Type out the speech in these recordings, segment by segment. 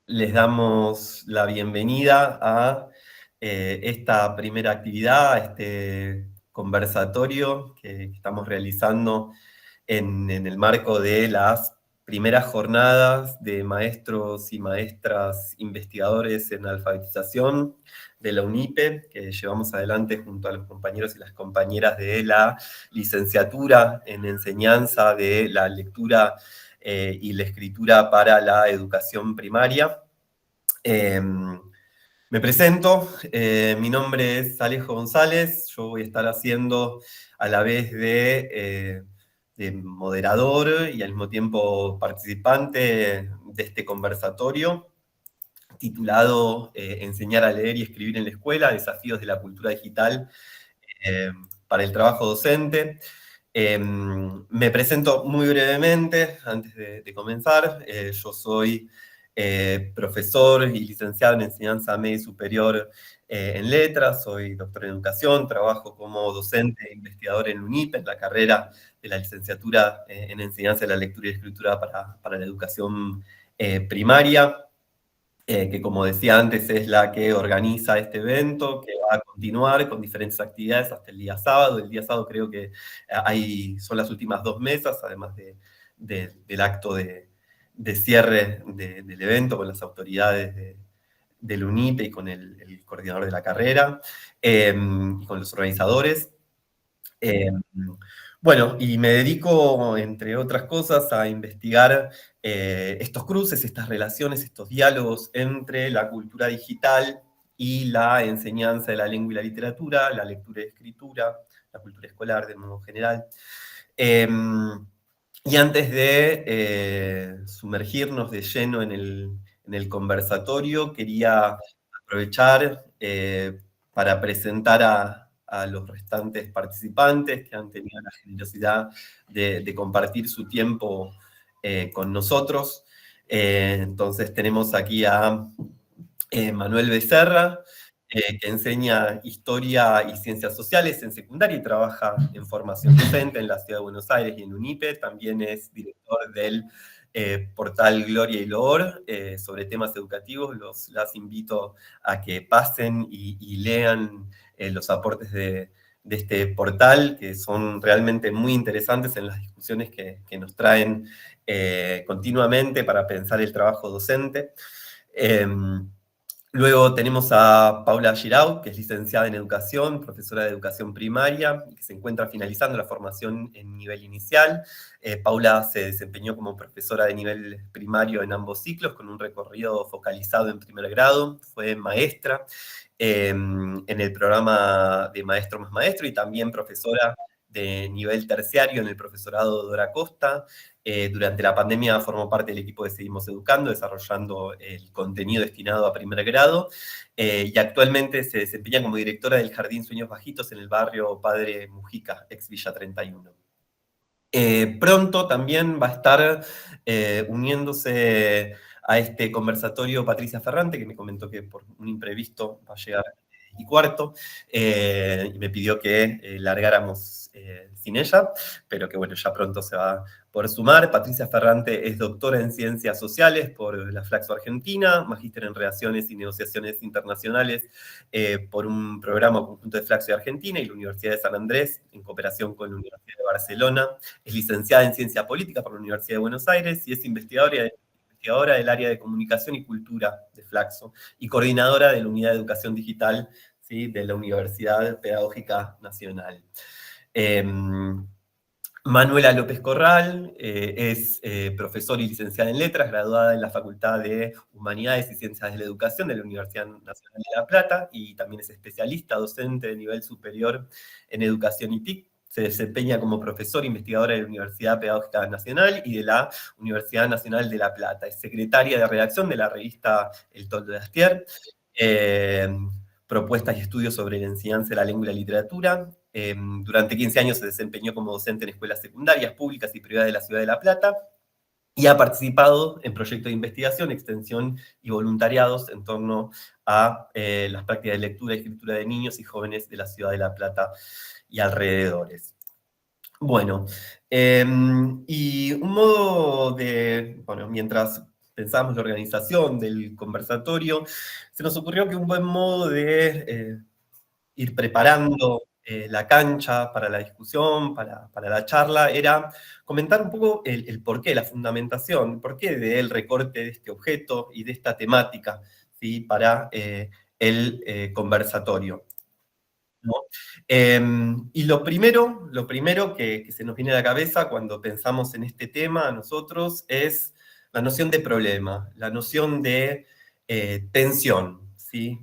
Les damos la bienvenida a esta primera actividad, a este conversatorio que estamos realizando en el marco de las primeras jornadas de maestros y maestras investigadores en alfabetización de la UNIPE, que llevamos adelante junto a los compañeros y las compañeras de la licenciatura en enseñanza de la lectura y la escritura para la educación primaria. Me presento, mi nombre es Alejo González, yo voy a estar haciendo a la vez de moderador y al mismo tiempo participante de este conversatorio titulado Enseñar a leer y escribir en la escuela, desafíos de la cultura digital eh, para el trabajo docente. Me presento muy brevemente antes de comenzar. Yo soy profesor y licenciado en enseñanza media y superior en letras, soy doctor en educación, trabajo como docente e investigador en UNIPE, en la carrera de la licenciatura en enseñanza de la lectura y escritura para la educación primaria. Que como decía antes es la que organiza este evento, que va a continuar con diferentes actividades hasta el día sábado. El día sábado creo que son las últimas 2 mesas, además del acto de cierre del evento con las autoridades del UNIPE y con el coordinador de la carrera, y con los organizadores. Eh, bueno, y me dedico, entre otras cosas, a investigar estos cruces, estas relaciones, estos diálogos entre la cultura digital y la enseñanza de la lengua y la literatura, la lectura y escritura, la cultura escolar de modo general. Eh, y antes de sumergirnos de lleno en el conversatorio, quería aprovechar para presentar a los restantes participantes que han tenido la generosidad de compartir su tiempo con nosotros. Entonces tenemos aquí a Manuel Becerra, que enseña Historia y Ciencias Sociales en secundaria y trabaja en formación docente en la Ciudad de Buenos Aires y en UNIPE. También es director del portal Gloria y Loor sobre temas educativos. Las invito a que pasen y lean los aportes de este portal, que son realmente muy interesantes en las discusiones que nos traen continuamente para pensar el trabajo docente. Luego tenemos a Paula Giraud, que es licenciada en Educación, profesora de Educación Primaria, que se encuentra finalizando la formación en nivel inicial. Paula se desempeñó como profesora de nivel primario en ambos ciclos, con un recorrido focalizado en primer grado. Fue maestra en el programa de Maestro más Maestro y también profesora de nivel terciario en el profesorado Dora Costa. Durante la pandemia formó parte del equipo de Seguimos Educando, desarrollando el contenido destinado a primer grado, y actualmente se desempeña como directora del Jardín Sueños Bajitos en el barrio Padre Mujica, ex Villa 31. Pronto también va a estar uniéndose a este conversatorio Patricia Ferrante, que me comentó que por un imprevisto va a llegar y cuarto, y me pidió que largáramos sin ella, pero que bueno, ya pronto se va a poder sumar. Patricia Ferrante es doctora en Ciencias Sociales por la Flaxo Argentina, magíster en Relaciones y Negociaciones Internacionales por un programa conjunto de Flaxo y Argentina y la Universidad de San Andrés, en cooperación con la Universidad de Barcelona. Es licenciada en Ciencia Política por la Universidad de Buenos Aires y es investigadora del área de Comunicación y Cultura de Flaxo y coordinadora de la Unidad de Educación Digital, ¿sí?, de la Universidad Pedagógica Nacional. Manuela López Corral es profesora y licenciada en Letras, graduada en la Facultad de Humanidades y Ciencias de la Educación de la Universidad Nacional de La Plata y también es especialista docente de nivel superior en Educación y TIC. Se desempeña como profesora investigadora de la Universidad Pedagógica Nacional y de la Universidad Nacional de La Plata. Es secretaria de redacción de la revista El Toldo de Astier. Propuestas y estudios sobre la enseñanza de la lengua y la literatura. Durante 15 años se desempeñó como docente en escuelas secundarias, públicas y privadas de la Ciudad de La Plata, y ha participado en proyectos de investigación, extensión y voluntariados en torno a las prácticas de lectura y escritura de niños y jóvenes de la Ciudad de La Plata y alrededores. Bueno, y un modo de, bueno, mientras pensábamos la organización del conversatorio, se nos ocurrió que un buen modo de ir preparando la cancha para la discusión, para la charla, era comentar un poco el porqué, la fundamentación, el porqué del recorte de este objeto y de esta temática, ¿sí? Para el conversatorio, ¿no? Y lo primero que se nos viene a la cabeza cuando pensamos en este tema a nosotros es la noción de problema, la noción de tensión, ¿sí?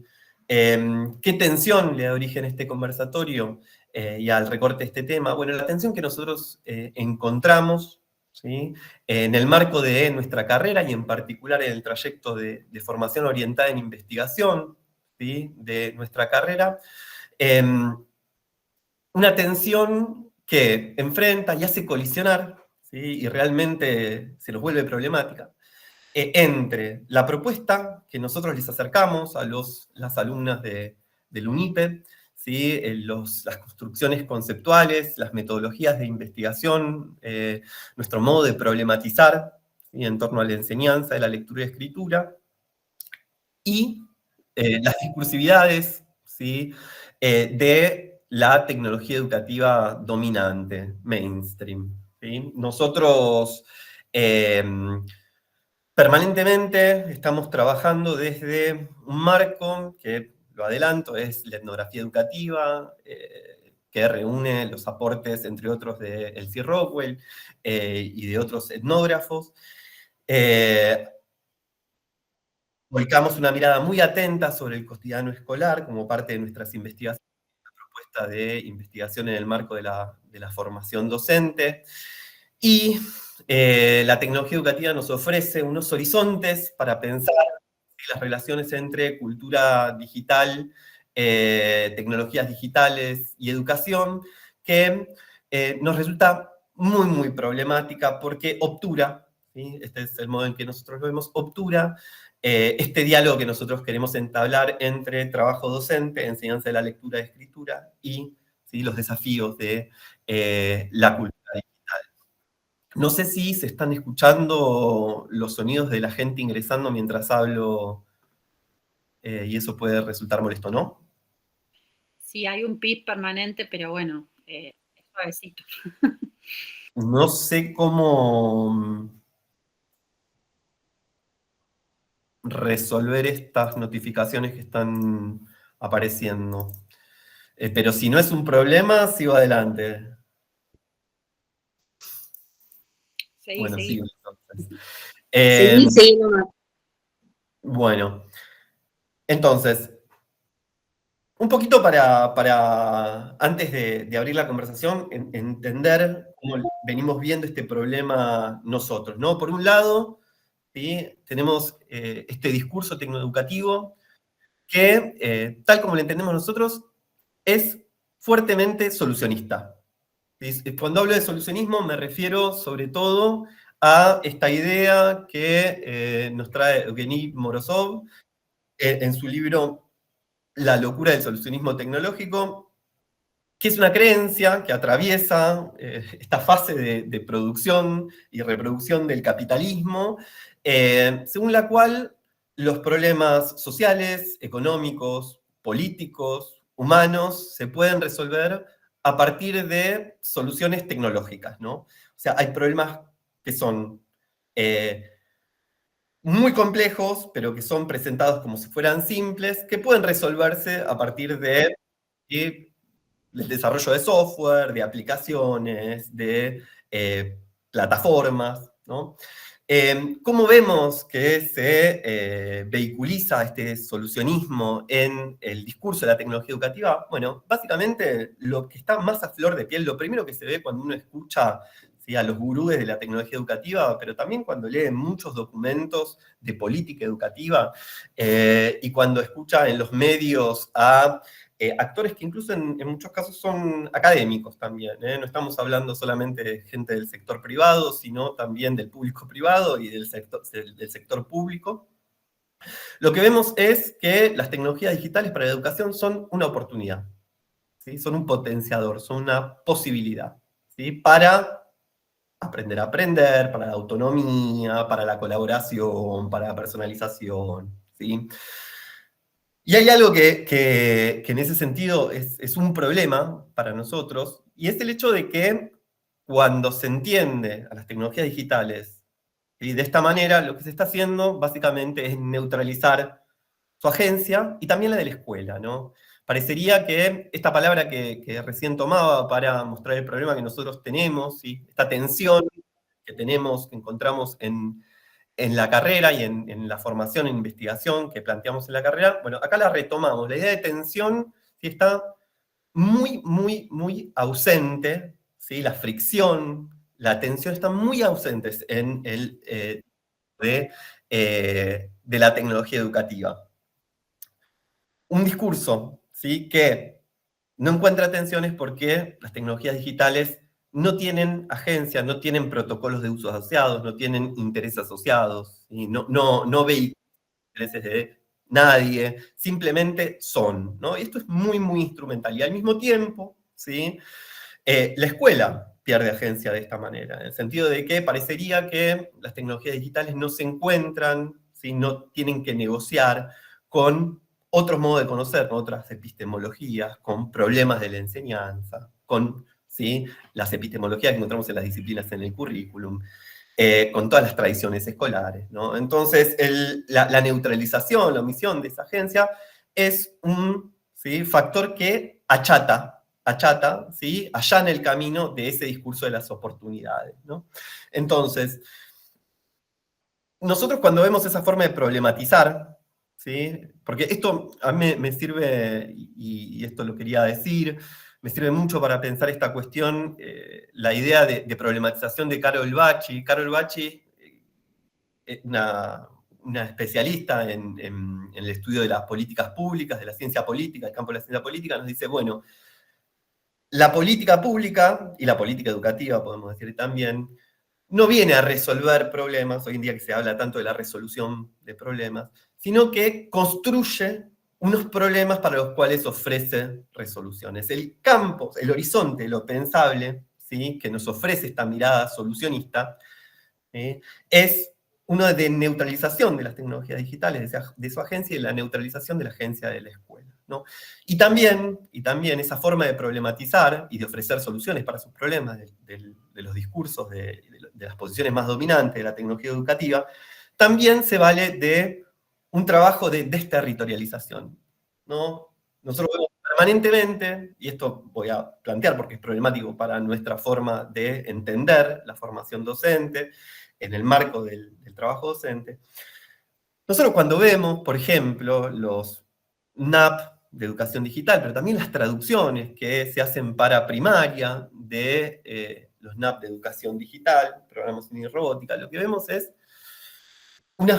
¿Qué tensión le da origen a este conversatorio y al recorte de este tema? Bueno, la tensión que nosotros encontramos, ¿sí? En el marco de nuestra carrera y en particular en el trayecto de formación orientada en investigación, ¿sí? De nuestra carrera, una tensión que enfrenta y hace colisionar, ¿sí? Y realmente se nos vuelve problemática, entre la propuesta que nosotros les acercamos a las alumnas del UNIPE, ¿sí? Las construcciones conceptuales, las metodologías de investigación, nuestro modo de problematizar, ¿sí? En torno a la enseñanza de la lectura y escritura, y las discursividades, ¿sí? De la tecnología educativa dominante, mainstream, ¿sí? Nosotros permanentemente estamos trabajando desde un marco que, lo adelanto, es la etnografía educativa, que reúne los aportes, entre otros, de Elsie Rockwell y de otros etnógrafos. Volcamos una mirada muy atenta sobre el cotidiano escolar como parte de nuestras investigaciones, propuesta de investigación en el marco de la formación docente. Y la tecnología educativa nos ofrece unos horizontes para pensar las relaciones entre cultura digital, tecnologías digitales y educación, que nos resulta muy, muy problemática porque obtura, ¿sí? Este es el modo en que nosotros lo vemos, obtura este diálogo que nosotros queremos entablar entre trabajo docente, enseñanza de la lectura y escritura y, ¿sí? Los desafíos de la cultura digital. No sé si se están escuchando los sonidos de la gente ingresando mientras hablo y eso puede resultar molesto, ¿no? Sí, hay un pip permanente, pero bueno, es suavecito. No sé cómo resolver estas notificaciones que están apareciendo. Pero si no es un problema, sigo adelante. Seguí, Bueno, seguí. sigo entonces. Seguí, seguí nomás. Bueno, entonces, un poquito antes de abrir la conversación, entender cómo venimos viendo este problema nosotros, ¿no? Por un lado, ¿sí? Tenemos este discurso tecnoeducativo que, tal como lo entendemos nosotros, es fuertemente solucionista. Cuando hablo de solucionismo me refiero sobre todo a esta idea que nos trae Evgeny Morozov en su libro La locura del solucionismo tecnológico, que es una creencia que atraviesa esta fase de producción y reproducción del capitalismo, según la cual los problemas sociales, económicos, políticos, humanos, se pueden resolver a partir de soluciones tecnológicas, ¿no? O sea, hay problemas que son muy complejos, pero que son presentados como si fueran simples, que pueden resolverse a partir de del desarrollo de software, de aplicaciones, de plataformas, ¿no? ¿Cómo vemos que se vehiculiza este solucionismo en el discurso de la tecnología educativa? Bueno, básicamente lo que está más a flor de piel, lo primero que se ve cuando uno escucha, ¿sí? A los gurúes de la tecnología educativa, pero también cuando lee muchos documentos de política educativa y cuando escucha en los medios a actores que incluso en muchos casos son académicos también, ¿eh? No estamos hablando solamente de gente del sector privado, sino también del público privado y del sector público. Lo que vemos es que las tecnologías digitales para la educación son una oportunidad, ¿sí? Son un potenciador, son una posibilidad, ¿sí? Para aprender a aprender, para la autonomía, para la colaboración, para la personalización, ¿sí? Y hay algo que en ese sentido es un problema para nosotros, y es el hecho de que cuando se entiende a las tecnologías digitales, y de esta manera lo que se está haciendo básicamente es neutralizar su agencia y también la de la escuela, ¿no? Parecería que esta palabra que recién tomaba para mostrar el problema que nosotros tenemos, ¿sí? Esta tensión que tenemos, que encontramos en la carrera y en la formación en investigación que planteamos en la carrera, bueno, acá la retomamos. La idea de tensión sí está muy, muy, muy ausente, ¿sí? La fricción, la tensión están muy ausentes en el de la tecnología educativa. Un discurso, ¿sí? Que no encuentra atención porque las tecnologías digitales no tienen agencia, no tienen protocolos de uso asociados, no tienen intereses asociados, ¿sí? No veículos intereses de nadie, simplemente son, ¿no? Y esto es muy, muy instrumental. Y al mismo tiempo, ¿sí? La escuela pierde agencia de esta manera, en el sentido de que parecería que las tecnologías digitales no se encuentran, ¿sí? No tienen que negociar con otros modos de conocer, con otras epistemologías, con problemas de la enseñanza, con, ¿sí? Las epistemologías que encontramos en las disciplinas en el currículum, con todas las tradiciones escolares, ¿no? Entonces, la neutralización, la omisión de esa agencia es un, ¿sí? Factor que achata, ¿sí? Allana el camino de ese discurso de las oportunidades, ¿no? Entonces, nosotros cuando vemos esa forma de problematizar, ¿sí? Porque esto a mí me sirve, y esto lo quería decir, me sirve mucho para pensar esta cuestión, la idea de problematización de Carol Bacci. Carol Bacci, una especialista en el estudio de las políticas públicas, de la ciencia política, el campo de la ciencia política, nos dice, bueno, la política pública, y la política educativa, podemos decir también, no viene a resolver problemas, hoy en día que se habla tanto de la resolución de problemas, sino que construye unos problemas para los cuales ofrece resoluciones. El campo, el horizonte, lo pensable, ¿sí? Que nos ofrece esta mirada solucionista, es uno de neutralización de las tecnologías digitales, de su agencia y de la neutralización de la agencia de la escuela, ¿no? Y también esa forma de problematizar y de ofrecer soluciones para sus problemas, de los discursos, de las posiciones más dominantes de la tecnología educativa, también se vale de un trabajo de desterritorialización, ¿no? Nosotros vemos permanentemente, y esto voy a plantear porque es problemático para nuestra forma de entender la formación docente, en el marco del trabajo docente. Nosotros cuando vemos, por ejemplo, los NAP de educación digital, pero también las traducciones que se hacen para primaria de los NAP de educación digital, programas sin robótica, lo que vemos es un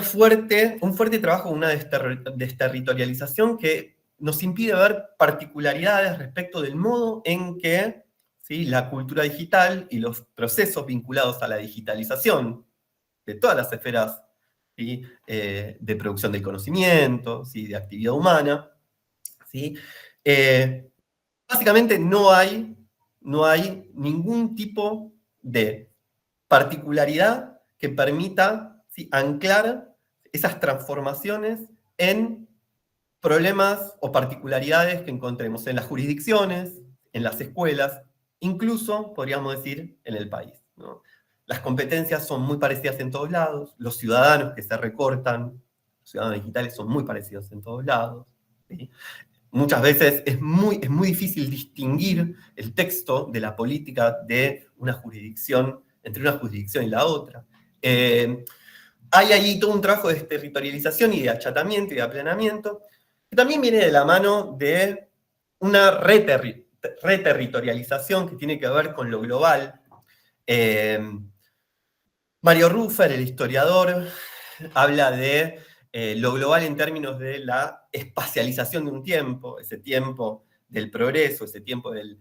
fuerte trabajo, una desterritorialización que nos impide ver particularidades respecto del modo en que, ¿sí? La cultura digital y los procesos vinculados a la digitalización de todas las esferas, ¿sí? De producción del conocimiento, ¿sí? De actividad humana, ¿sí? Básicamente no hay ningún tipo de particularidad que permita, ¿sí? Anclar esas transformaciones en problemas o particularidades que encontremos en las jurisdicciones, en las escuelas, incluso, podríamos decir, en el país, ¿no? Las competencias son muy parecidas en todos lados, los ciudadanos que se recortan, los ciudadanos digitales son muy parecidos en todos lados, ¿sí? Muchas veces es muy difícil distinguir el texto de la política de una jurisdicción, entre una jurisdicción y la otra. Hay allí todo un trabajo de territorialización y de achatamiento y de aplanamiento, que también viene de la mano de una reterritorialización que tiene que ver con lo global. Mario Ruffer, el historiador, habla de lo global en términos de la espacialización de un tiempo, ese tiempo del progreso, ese tiempo del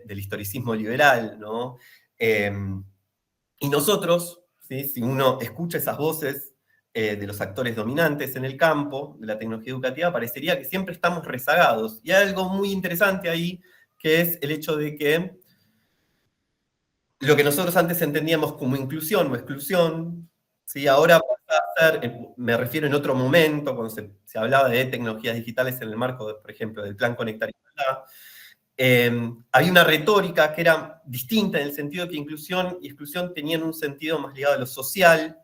historicismo liberal, ¿no? Y nosotros, ¿sí? Si uno escucha esas voces de los actores dominantes en el campo de la tecnología educativa, parecería que siempre estamos rezagados. Y hay algo muy interesante ahí, que es el hecho de que lo que nosotros antes entendíamos como inclusión o exclusión, ¿sí? Ahora pasa a ser, me refiero en otro momento, cuando se hablaba de tecnologías digitales en el marco, por ejemplo, del Plan Conectar Igualdad, había una retórica que era distinta en el sentido de que inclusión y exclusión tenían un sentido más ligado a lo social,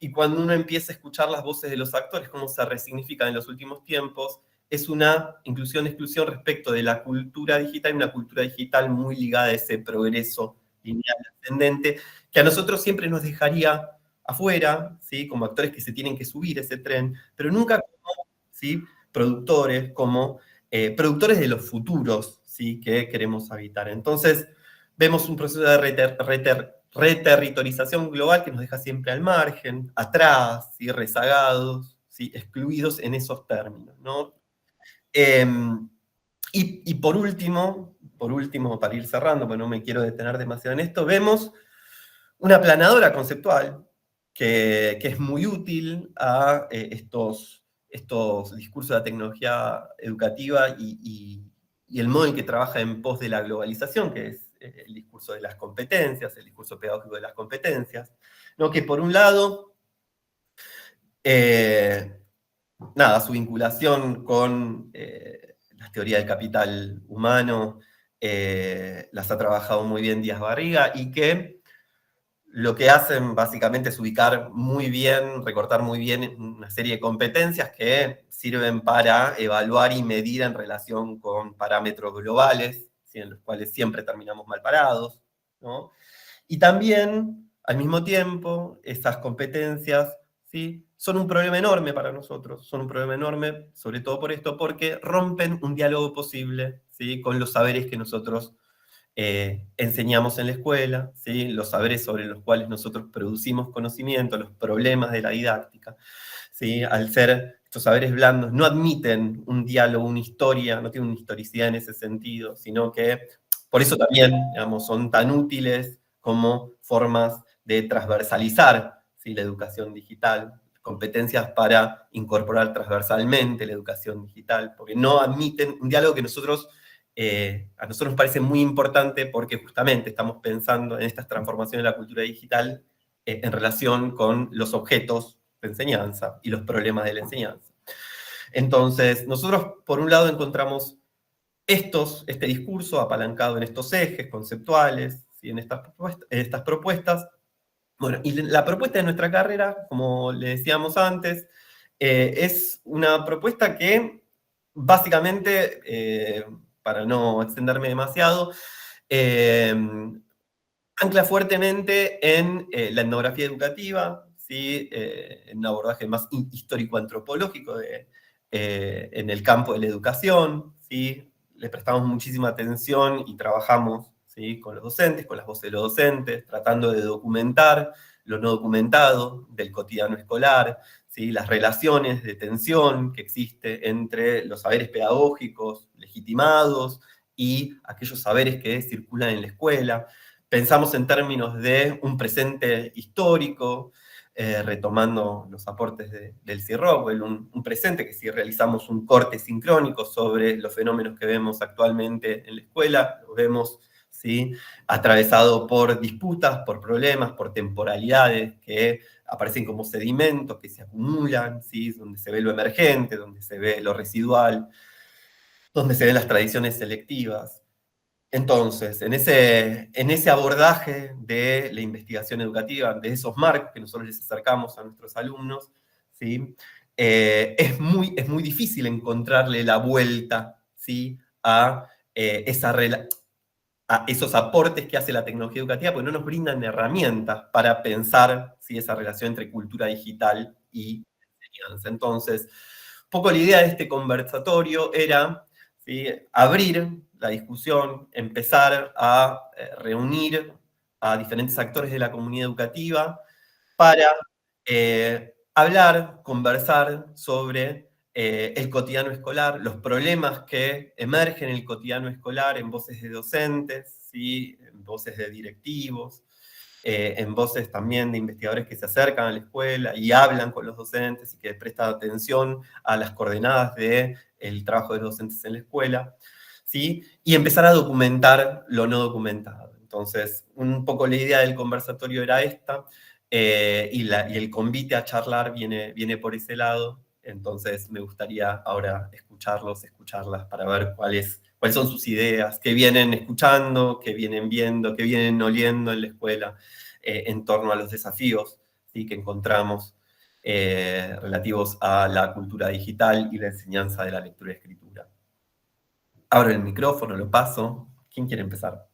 y cuando uno empieza a escuchar las voces de los actores, cómo se resignifican en los últimos tiempos, es una inclusión-exclusión respecto de la cultura digital, y una cultura digital muy ligada a ese progreso lineal ascendente, que a nosotros siempre nos dejaría afuera, ¿sí? Como actores que se tienen que subir ese tren, pero nunca como, ¿sí? Productores, como productores de los futuros, ¿sí? Que queremos habitar. Entonces, vemos un proceso de reterritorización global que nos deja siempre al margen, atrás, ¿sí? Rezagados, ¿sí? Excluidos en esos términos, ¿no? Y por último, para ir cerrando, porque no me quiero detener demasiado en esto, vemos una aplanadora conceptual que es muy útil a estos discursos de la tecnología educativa y el modo en que trabaja en pos de la globalización, que es el discurso de las competencias, el discurso pedagógico de las competencias, ¿no? Que por un lado, su vinculación con la teoría del capital humano las ha trabajado muy bien Díaz Barriga, y que lo que hacen básicamente es ubicar muy bien, recortar muy bien una serie de competencias que sirven para evaluar y medir en relación con parámetros globales, ¿sí? En los cuales siempre terminamos mal parados, ¿no? Y también, al mismo tiempo, esas competencias, ¿sí? Son un problema enorme para nosotros, son un problema enorme, sobre todo por esto, porque rompen un diálogo posible, ¿sí? Con los saberes que nosotros enseñamos en la escuela, ¿sí? Los saberes sobre los cuales nosotros producimos conocimiento, los problemas de la didáctica, ¿sí? Al ser estos saberes blandos, no admiten un diálogo, una historia, no tienen una historicidad en ese sentido, sino que por eso también, digamos, son tan útiles como formas de transversalizar, ¿sí? La educación digital, competencias para incorporar transversalmente la educación digital, porque no admiten un diálogo que a nosotros nos parece muy importante, porque justamente estamos pensando en estas transformaciones de la cultura digital en relación con los objetos de enseñanza y los problemas de la enseñanza. Entonces, nosotros por un lado encontramos este discurso apalancado en estos ejes conceptuales, ¿sí? En estas propuestas. Bueno, y la propuesta de nuestra carrera, como le decíamos antes, es una propuesta que básicamente, para no extenderme demasiado, ancla fuertemente en la etnografía educativa, ¿sí? En un abordaje más histórico-antropológico en el campo de la educación, ¿sí? Le prestamos muchísima atención y trabajamos, ¿sí? Con los docentes, con las voces de los docentes, tratando de documentar lo no documentado del cotidiano escolar, ¿sí? Las relaciones de tensión que existe entre los saberes pedagógicos legitimados y aquellos saberes que circulan en la escuela. Pensamos en términos de un presente histórico, retomando los aportes del C. Rowell, un presente que si realizamos un corte sincrónico sobre los fenómenos que vemos actualmente en la escuela, lo vemos, ¿sí? Atravesado por disputas, por problemas, por temporalidades que aparecen como sedimentos, que se acumulan, ¿sí? Donde se ve lo emergente, donde se ve lo residual, donde se ven las tradiciones selectivas. Entonces, en ese abordaje de la investigación educativa, de esos marcos que nosotros les acercamos a nuestros alumnos, ¿sí? Es muy difícil encontrarle la vuelta, ¿sí? A esos aportes que hace la tecnología educativa, porque no nos brindan herramientas para pensar, ¿sí? Esa relación entre cultura digital y enseñanza. Entonces, un poco la idea de este conversatorio era, ¿sí? Abrir la discusión, empezar a reunir a diferentes actores de la comunidad educativa para hablar, conversar sobre el cotidiano escolar, los problemas que emergen en el cotidiano escolar en voces de docentes, ¿sí? En voces de directivos, en voces también de investigadores que se acercan a la escuela y hablan con los docentes y que prestan atención a las coordenadas del trabajo de los docentes en la escuela, ¿sí? Y empezar a documentar lo no documentado. Entonces, un poco la idea del conversatorio era esta, y el convite a charlar viene por ese lado. Entonces, me gustaría ahora escucharlas para ver cuáles son sus ideas, qué vienen escuchando, qué vienen viendo, qué vienen oliendo en la escuela, en torno a los desafíos, ¿sí?, que encontramos relativos a la cultura digital y la enseñanza de la lectura y escritura. Abro el micrófono, lo paso. ¿Quién quiere empezar?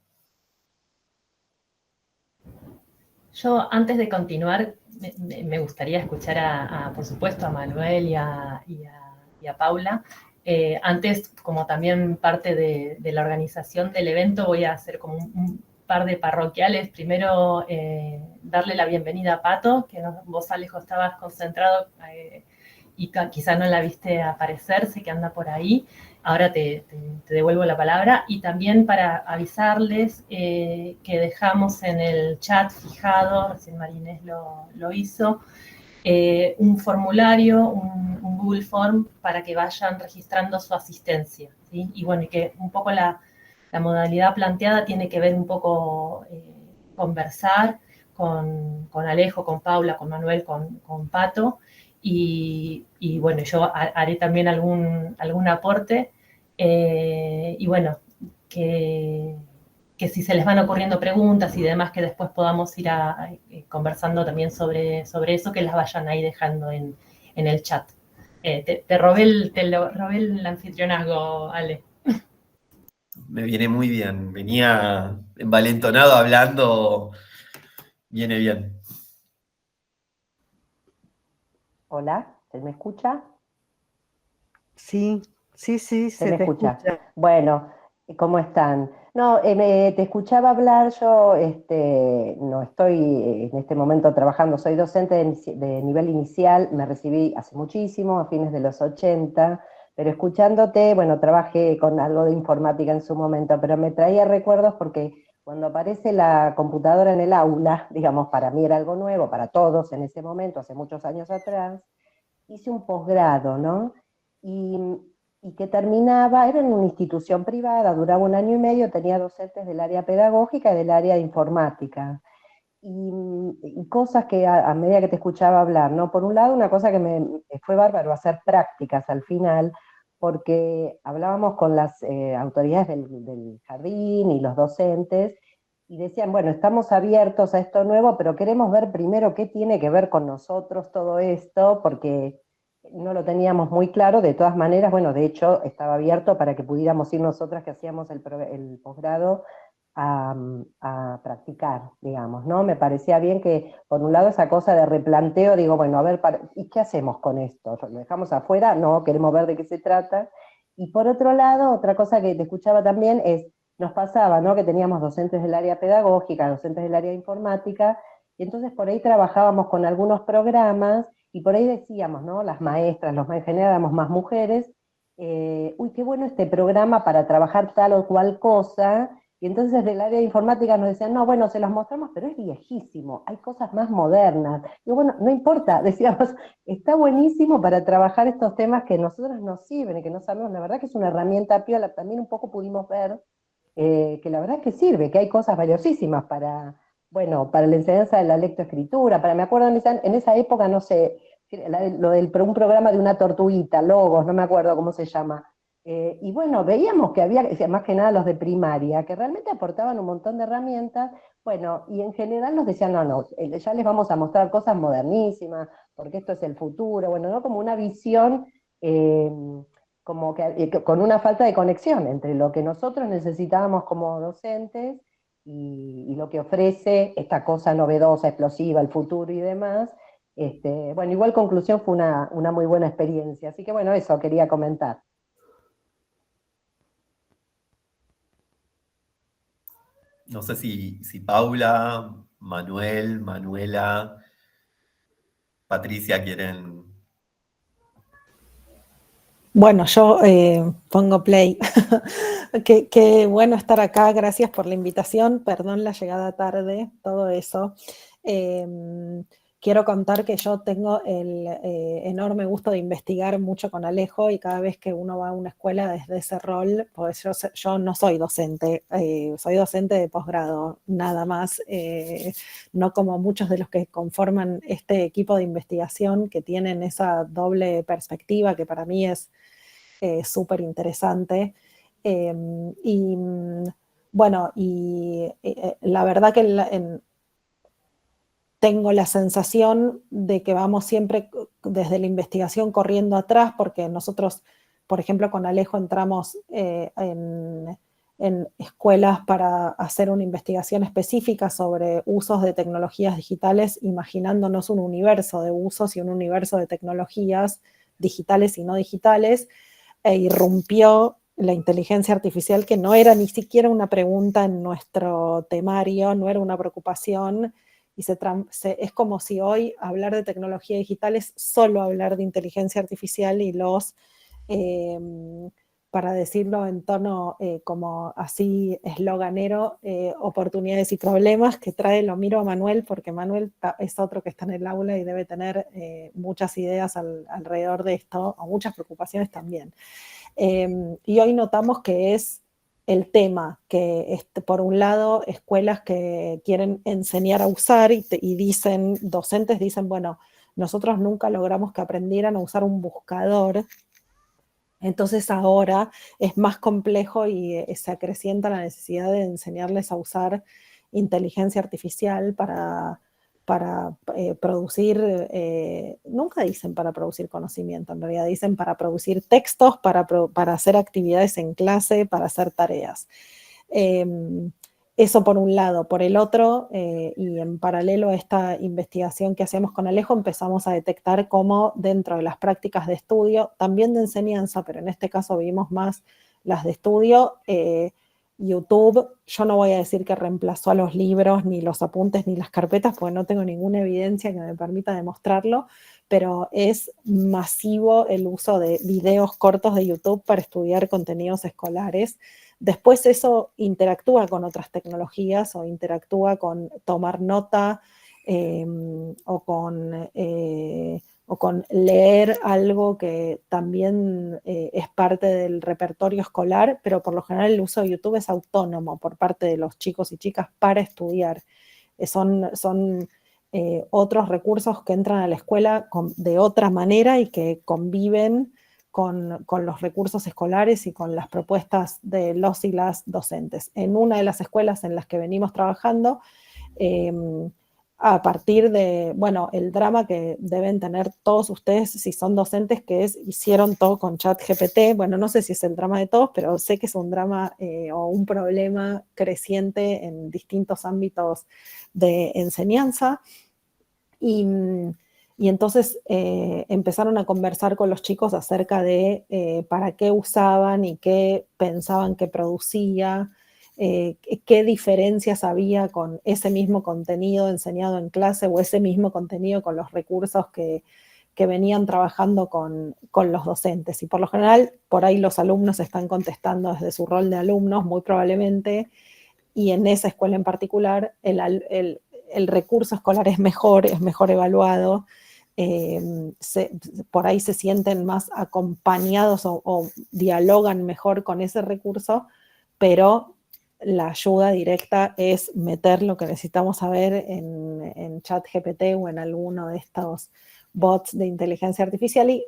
Yo, antes de continuar, me gustaría escuchar, por supuesto, a Manuel y a Paula. Antes, como también parte de la organización del evento, voy a hacer como un par de parroquiales. Primero, darle la bienvenida a Pato, que vos, Alejo, estabas concentrado y quizá no la viste aparecer, sé que anda por ahí. Ahora te devuelvo la palabra. Y también para avisarles que dejamos en el chat fijado, recién Marinés lo hizo, un formulario, un Google Form, para que vayan registrando su asistencia, ¿sí? Y bueno, y que un poco la modalidad planteada tiene que ver un poco conversar con Alejo, con Paula, con Manuel, con Pato, y bueno, yo haré también algún aporte, y bueno, que si se les van ocurriendo preguntas y demás, que después podamos ir conversando también sobre eso, que las vayan ahí dejando en el chat. Te robé el anfitrionazgo, Ale. Me viene muy bien. Venía envalentonado hablando. Viene bien. Hola, ¿se me escucha? Sí, Se me te escucha. escucha. Bueno, ¿cómo están? No, te escuchaba hablar, yo no estoy en este momento trabajando, soy docente de nivel inicial, me recibí hace muchísimo, a fines de los 80, pero escuchándote, bueno, trabajé con algo de informática en su momento, pero me traía recuerdos porque cuando aparece la computadora en el aula, digamos, para mí era algo nuevo, para todos en ese momento, hace muchos años atrás, hice un posgrado, ¿no? Y que terminaba, era en una institución privada, duraba 1 año y medio, tenía docentes del área pedagógica y del área de informática. Y cosas que a medida que te escuchaba hablar, ¿no? Por un lado, una cosa que me fue bárbaro, hacer prácticas al final, porque hablábamos con las autoridades del jardín y los docentes, y decían, bueno, estamos abiertos a esto nuevo, pero queremos ver primero qué tiene que ver con nosotros todo esto, porque no lo teníamos muy claro. De todas maneras, bueno, de hecho estaba abierto para que pudiéramos ir nosotras que hacíamos el posgrado a practicar, digamos, ¿no? Me parecía bien que, por un lado, esa cosa de replanteo, digo, bueno, a ver, ¿y qué hacemos con esto? ¿Lo dejamos afuera? No, queremos ver de qué se trata. Y por otro lado, otra cosa que te escuchaba también es, nos pasaba, ¿no?, que teníamos docentes del área pedagógica, docentes del área informática, y entonces por ahí trabajábamos con algunos programas, y por ahí decíamos, ¿no?, las maestras, en general éramos más mujeres, uy, qué bueno este programa para trabajar tal o cual cosa. Y entonces del área de informática nos decían, no, bueno, se los mostramos, pero es viejísimo, hay cosas más modernas. Y bueno, no importa, decíamos, está buenísimo para trabajar estos temas que a nosotros nos sirven y que no sabemos. La verdad que es una herramienta piola. También un poco pudimos ver que la verdad es que sirve, que hay cosas valiosísimas para la enseñanza de la lectoescritura. Me acuerdo en esa época, no sé, un programa de una tortuguita, Logos, no me acuerdo cómo se llama. Y bueno, veíamos que había, más que nada los de primaria, que realmente aportaban un montón de herramientas. Bueno, y en general nos decían, no, ya les vamos a mostrar cosas modernísimas, porque esto es el futuro. Bueno, ¿no? Como una visión, como que con una falta de conexión entre lo que nosotros necesitábamos como docentes y lo que ofrece esta cosa novedosa, explosiva, el futuro y demás. Bueno, igual conclusión fue una muy buena experiencia. Así que bueno, eso quería comentar. No sé si Paula, Manuel, Manuela, Patricia quieren. Bueno, yo pongo play. Qué bueno estar acá, gracias por la invitación, perdón la llegada tarde, todo eso. quiero contar que yo tengo el enorme gusto de investigar mucho con Alejo y cada vez que uno va a una escuela desde ese rol, pues yo no soy docente, soy docente de posgrado, nada más, no como muchos de los que conforman este equipo de investigación que tienen esa doble perspectiva que para mí es súper interesante. Y bueno, y la verdad que tengo la sensación de que vamos siempre desde la investigación corriendo atrás, porque nosotros, por ejemplo, con Alejo entramos en escuelas para hacer una investigación específica sobre usos de tecnologías digitales, imaginándonos un universo de usos y un universo de tecnologías digitales y no digitales, e irrumpió la inteligencia artificial, que no era ni siquiera una pregunta en nuestro temario, no era una preocupación, y es como si hoy hablar de tecnología digital es solo hablar de inteligencia artificial y los, para decirlo en tono como así esloganero, oportunidades y problemas, que trae, lo miro a Manuel, porque Manuel es otro que está en el aula y debe tener muchas ideas alrededor de esto, o muchas preocupaciones también. Y hoy notamos que es el tema, que por un lado escuelas que quieren enseñar a usar y dicen, docentes dicen, bueno, nosotros nunca logramos que aprendieran a usar un buscador, entonces ahora es más complejo y se acrecienta la necesidad de enseñarles a usar inteligencia artificial para producir, nunca dicen para producir conocimiento, en realidad dicen para producir textos, para hacer actividades en clase, para hacer tareas. Eso por un lado. Por el otro, y en paralelo a esta investigación que hacemos con Alejo, empezamos a detectar cómo dentro de las prácticas de estudio, también de enseñanza, pero en este caso vimos más las de estudio, YouTube, yo no voy a decir que reemplazó a los libros, ni los apuntes, ni las carpetas, porque no tengo ninguna evidencia que me permita demostrarlo, pero es masivo el uso de videos cortos de YouTube para estudiar contenidos escolares. Después eso interactúa con otras tecnologías o interactúa con tomar nota o con leer algo que también es parte del repertorio escolar, pero por lo general el uso de YouTube es autónomo por parte de los chicos y chicas para estudiar. Son otros recursos que entran a la escuela de otra manera y que conviven con los recursos escolares y con las propuestas de los y las docentes. En una de las escuelas en las que venimos trabajando, a partir de, bueno, el drama que deben tener todos ustedes si son docentes, que es, hicieron todo con ChatGPT. Bueno, no sé si es el drama de todos, pero sé que es un drama o un problema creciente en distintos ámbitos de enseñanza. Y entonces empezaron a conversar con los chicos acerca de para qué usaban y qué pensaban que producía, qué diferencias había con ese mismo contenido enseñado en clase o ese mismo contenido con los recursos que venían trabajando con los docentes. Y por lo general, por ahí los alumnos están contestando desde su rol de alumnos, muy probablemente, y en esa escuela en particular el recurso escolar es mejor evaluado, por ahí se sienten más acompañados o dialogan mejor con ese recurso, pero la ayuda directa es meter lo que necesitamos saber en ChatGPT o en alguno de estos bots de inteligencia artificial y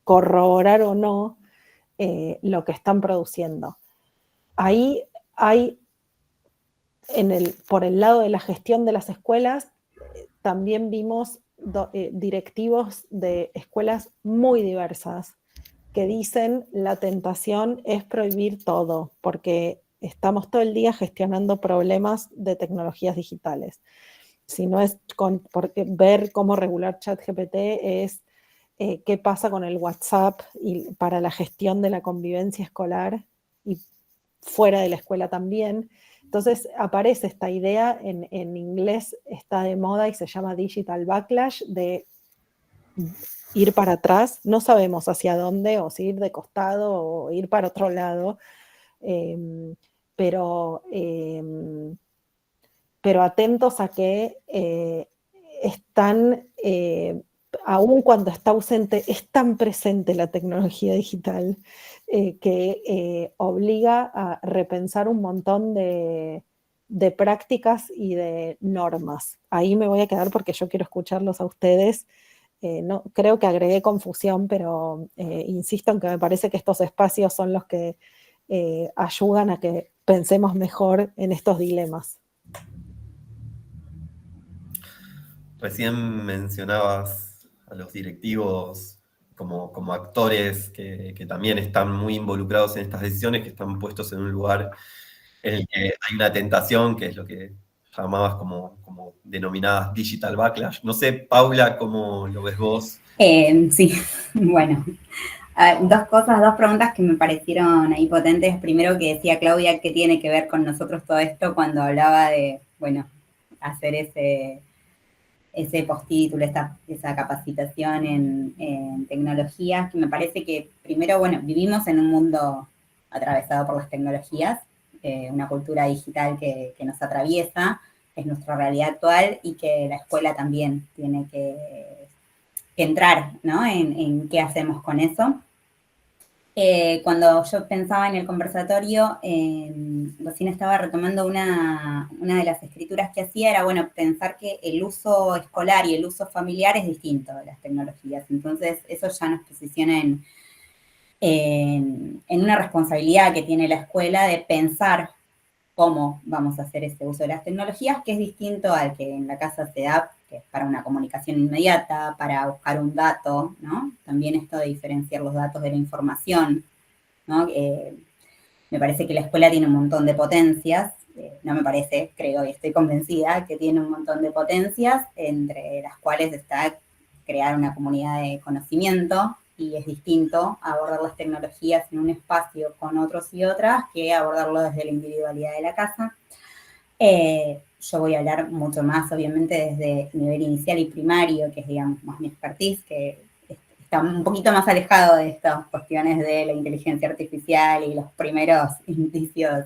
corroborar o no lo que están produciendo. Ahí hay, por el lado de la gestión de las escuelas, también vimos directivos de escuelas muy diversas que dicen la tentación es prohibir todo, porque estamos todo el día gestionando problemas de tecnologías digitales. Si no es porque ver cómo regular ChatGPT es qué pasa con el WhatsApp y para la gestión de la convivencia escolar y fuera de la escuela también. Entonces aparece esta idea, en inglés está de moda y se llama digital backlash, de ir para atrás, no sabemos hacia dónde, o si ir de costado o ir para otro lado, pero atentos a que están, aun cuando está ausente, es tan presente la tecnología digital que obliga a repensar un montón de prácticas y de normas. Ahí me voy a quedar porque yo quiero escucharlos a ustedes. No, creo que agregué confusión, pero insisto en que me parece que estos espacios son los que ayudan a que pensemos mejor en estos dilemas. Recién mencionabas a los directivos como actores que también están muy involucrados en estas decisiones, que están puestos en un lugar en el que hay una tentación, que es lo que llamabas como denominadas digital backlash. No sé, Paula, ¿cómo lo ves vos? Sí, bueno, dos preguntas que me parecieron ahí potentes. Primero, que decía Claudia, ¿qué tiene que ver con nosotros todo esto cuando hablaba de, bueno, hacer ese postítulo, esa capacitación en tecnologías? Que me parece que, primero, bueno, vivimos en un mundo atravesado por las tecnologías, una cultura digital que nos atraviesa, es nuestra realidad actual, y que la escuela también tiene que entrar, ¿no?, en qué hacemos con eso. Cuando yo pensaba en el conversatorio, recién estaba retomando una de las escrituras que hacía, era, bueno, pensar que el uso escolar y el uso familiar es distinto de las tecnologías. Entonces, eso ya nos posiciona en una responsabilidad que tiene la escuela de pensar cómo vamos a hacer ese uso de las tecnologías, que es distinto al que en la casa se da, que es para una comunicación inmediata, para buscar un dato, ¿no? También esto de diferenciar los datos de la información, ¿no? Me parece que la escuela tiene un montón de potencias, no me parece, creo y estoy convencida que tiene un montón de potencias, entre las cuales está crear una comunidad de conocimiento, y es distinto abordar las tecnologías en un espacio con otros y otras que abordarlo desde la individualidad de la casa. Yo voy a hablar mucho más, obviamente, desde nivel inicial y primario, que es, digamos, más mi expertise, que está un poquito más alejado de estas cuestiones de la inteligencia artificial, y los primeros indicios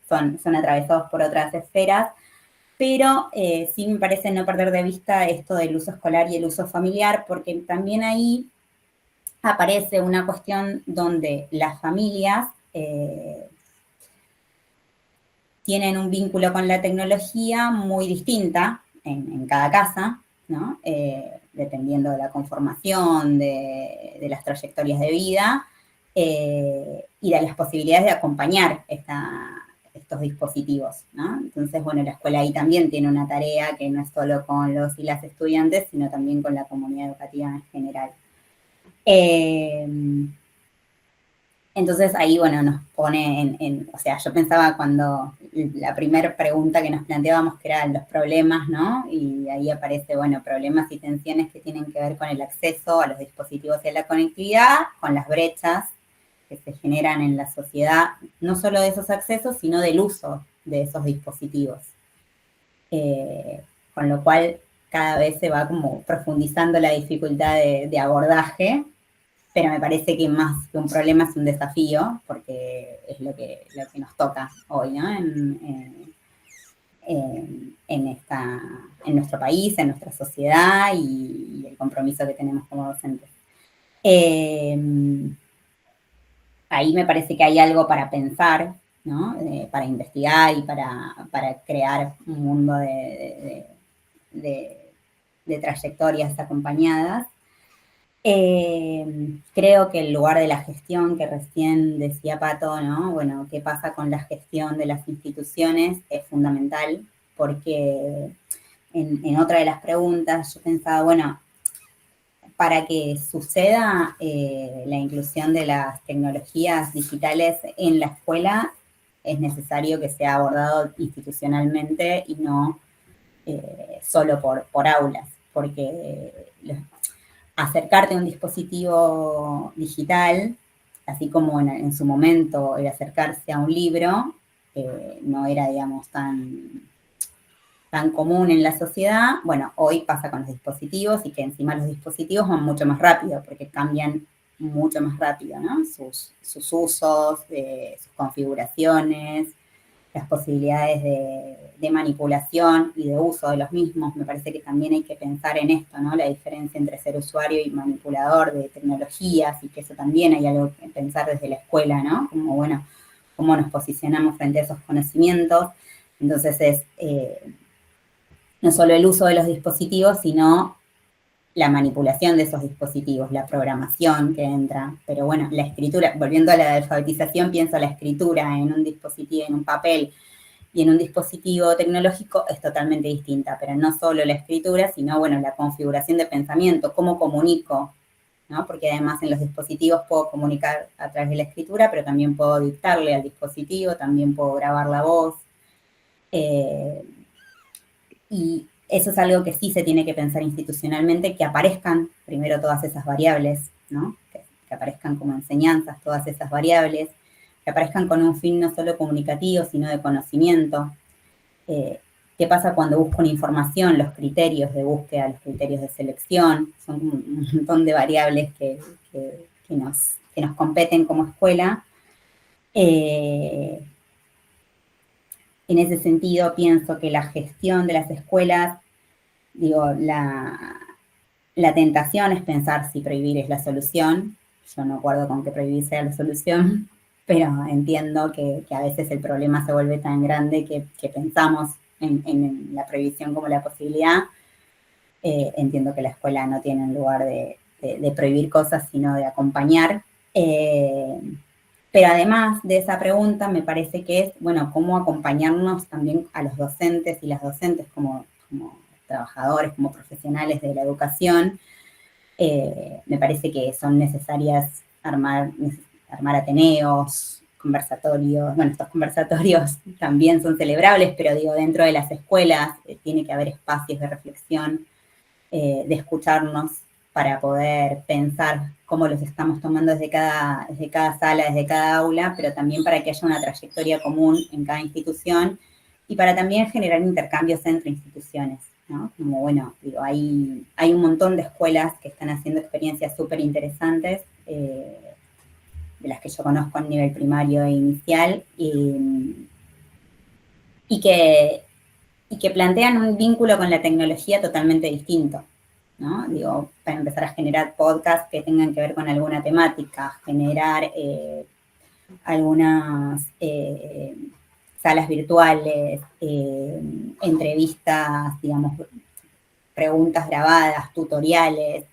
son atravesados por otras esferas, pero sí me parece no perder de vista esto del uso escolar y el uso familiar, porque también ahí aparece una cuestión donde las familias tienen un vínculo con la tecnología muy distinta en cada casa, ¿no? Dependiendo de la conformación, de las trayectorias de vida, y de las posibilidades de acompañar estos dispositivos, ¿no? Entonces, bueno, la escuela ahí también tiene una tarea que no es solo con los y las estudiantes, sino también con la comunidad educativa en general. Entonces ahí, bueno, nos pone o sea, yo pensaba cuando la primera pregunta que nos planteábamos, que eran los problemas, ¿no? Y ahí aparece, bueno, problemas y tensiones que tienen que ver con el acceso a los dispositivos y a la conectividad, con las brechas que se generan en la sociedad, no solo de esos accesos, sino del uso de esos dispositivos. Con lo cual, cada vez se va como profundizando la dificultad de abordaje, pero me parece que más que un problema es un desafío, porque es lo que nos toca hoy, ¿no? En nuestro país, en nuestra sociedad, y el compromiso que tenemos como docentes. Ahí me parece que hay algo para pensar, ¿no? Para investigar y para crear un mundo de trayectorias acompañadas. Creo que el lugar de la gestión que recién decía Pato, ¿no? Bueno, ¿qué pasa con la gestión de las instituciones? Es fundamental, porque en otra de las preguntas yo pensaba, bueno, para que suceda la inclusión de las tecnologías digitales en la escuela, es necesario que sea abordado institucionalmente y no solo por aulas, porque acercarte a un dispositivo digital, así como en su momento el acercarse a un libro, no era, digamos, tan común en la sociedad. Bueno, hoy pasa con los dispositivos, y que encima los dispositivos van mucho más rápido, porque cambian mucho más rápido, ¿no? Sus usos, sus configuraciones. las posibilidades de manipulación y de uso de los mismos. Me parece que también hay que pensar en esto, ¿no? La diferencia entre ser usuario y manipulador de tecnologías, y que eso también hay algo que pensar desde la escuela, ¿no? Como, bueno, cómo nos posicionamos frente a esos conocimientos. Entonces es no solo el uso de los dispositivos, sino la manipulación de esos dispositivos, la programación que entra. Pero bueno, la escritura, volviendo a la alfabetización, pienso la escritura en un dispositivo, en un papel y en un dispositivo tecnológico es totalmente distinta, pero no solo la escritura, sino, bueno, la configuración de pensamiento, cómo comunico, ¿no? Porque además en los dispositivos puedo comunicar a través de la escritura, pero también puedo dictarle al dispositivo, también puedo grabar la voz. Y eso es algo que sí se tiene que pensar institucionalmente, que aparezcan primero todas esas variables, ¿no? Que aparezcan como enseñanzas todas esas variables, que aparezcan con un fin no solo comunicativo, sino de conocimiento. ¿Qué pasa cuando busco una información? Los criterios de búsqueda, los criterios de selección, son un montón de variables que nos competen como escuela. En ese sentido, pienso que la gestión de las escuelas, digo, la tentación es pensar si prohibir es la solución. Yo no acuerdo con que prohibir sea la solución, pero entiendo que a veces el problema se vuelve tan grande que pensamos en la prohibición como la posibilidad. Entiendo que la escuela no tiene un lugar de prohibir cosas, sino de acompañar. Pero además de esa pregunta, me parece que es, bueno, cómo acompañarnos también a los docentes y las docentes como trabajadores, como profesionales de la educación. Me parece que son necesarias armar ateneos, conversatorios. Bueno, estos conversatorios también son celebrables, pero digo, dentro de las escuelas tiene que haber espacios de reflexión, de escucharnos para poder pensar cómo los estamos tomando desde cada sala, desde cada aula, pero también para que haya una trayectoria común en cada institución y para también generar intercambios entre instituciones, ¿no? Como, bueno, digo, hay un montón de escuelas que están haciendo experiencias súper interesantes, de las que yo conozco a nivel primario e inicial, y que plantean un vínculo con la tecnología totalmente distinto, ¿no? Digo, para empezar a generar podcasts que tengan que ver con alguna temática, generar algunas salas virtuales, entrevistas, digamos, preguntas grabadas, tutoriales.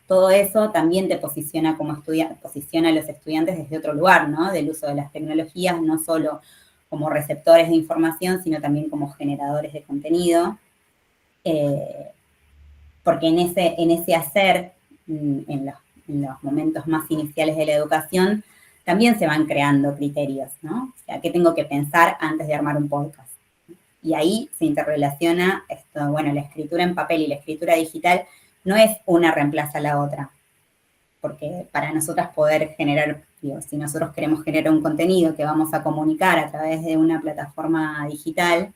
Todo eso también te posiciona como estudiante, posiciona a los estudiantes desde otro lugar, ¿no? Del uso de las tecnologías, no solo como receptores de información, sino también como generadores de contenido. Porque en ese hacer, en los momentos más iniciales de la educación, también se van creando criterios, ¿no? O sea, ¿qué tengo que pensar antes de armar un podcast? Y ahí se interrelaciona esto, bueno, la escritura en papel y la escritura digital no es una reemplaza a la otra, porque para nosotras poder generar, digo, si nosotros queremos generar un contenido que vamos a comunicar a través de una plataforma digital,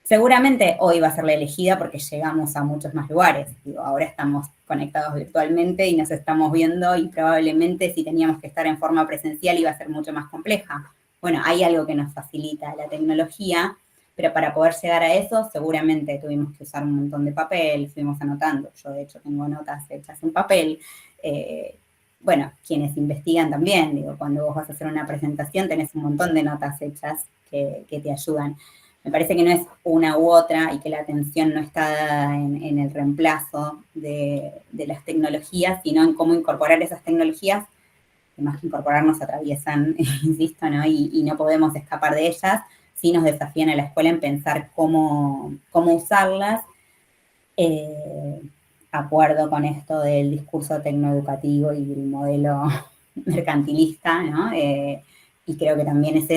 seguramente hoy va a ser la elegida porque llegamos a muchos más lugares. Digo, ahora estamos conectados virtualmente y nos estamos viendo y probablemente si teníamos que estar en forma presencial iba a ser mucho más compleja. Bueno, hay algo que nos facilita la tecnología, pero para poder llegar a eso seguramente tuvimos que usar un montón de papel, fuimos anotando. Yo de hecho tengo notas hechas en papel. Bueno, quienes investigan también, digo, cuando vos vas a hacer una presentación tenés un montón de notas hechas que te ayudan. Me parece que no es una u otra y que la atención no está en el reemplazo de las tecnologías, sino en cómo incorporar esas tecnologías, que más que incorporar nos atraviesan, insisto, ¿no? Y no podemos escapar de ellas, sí nos desafían a la escuela en pensar cómo usarlas, acuerdo con esto del discurso tecnoeducativo y el modelo mercantilista, ¿no? Y creo que también esa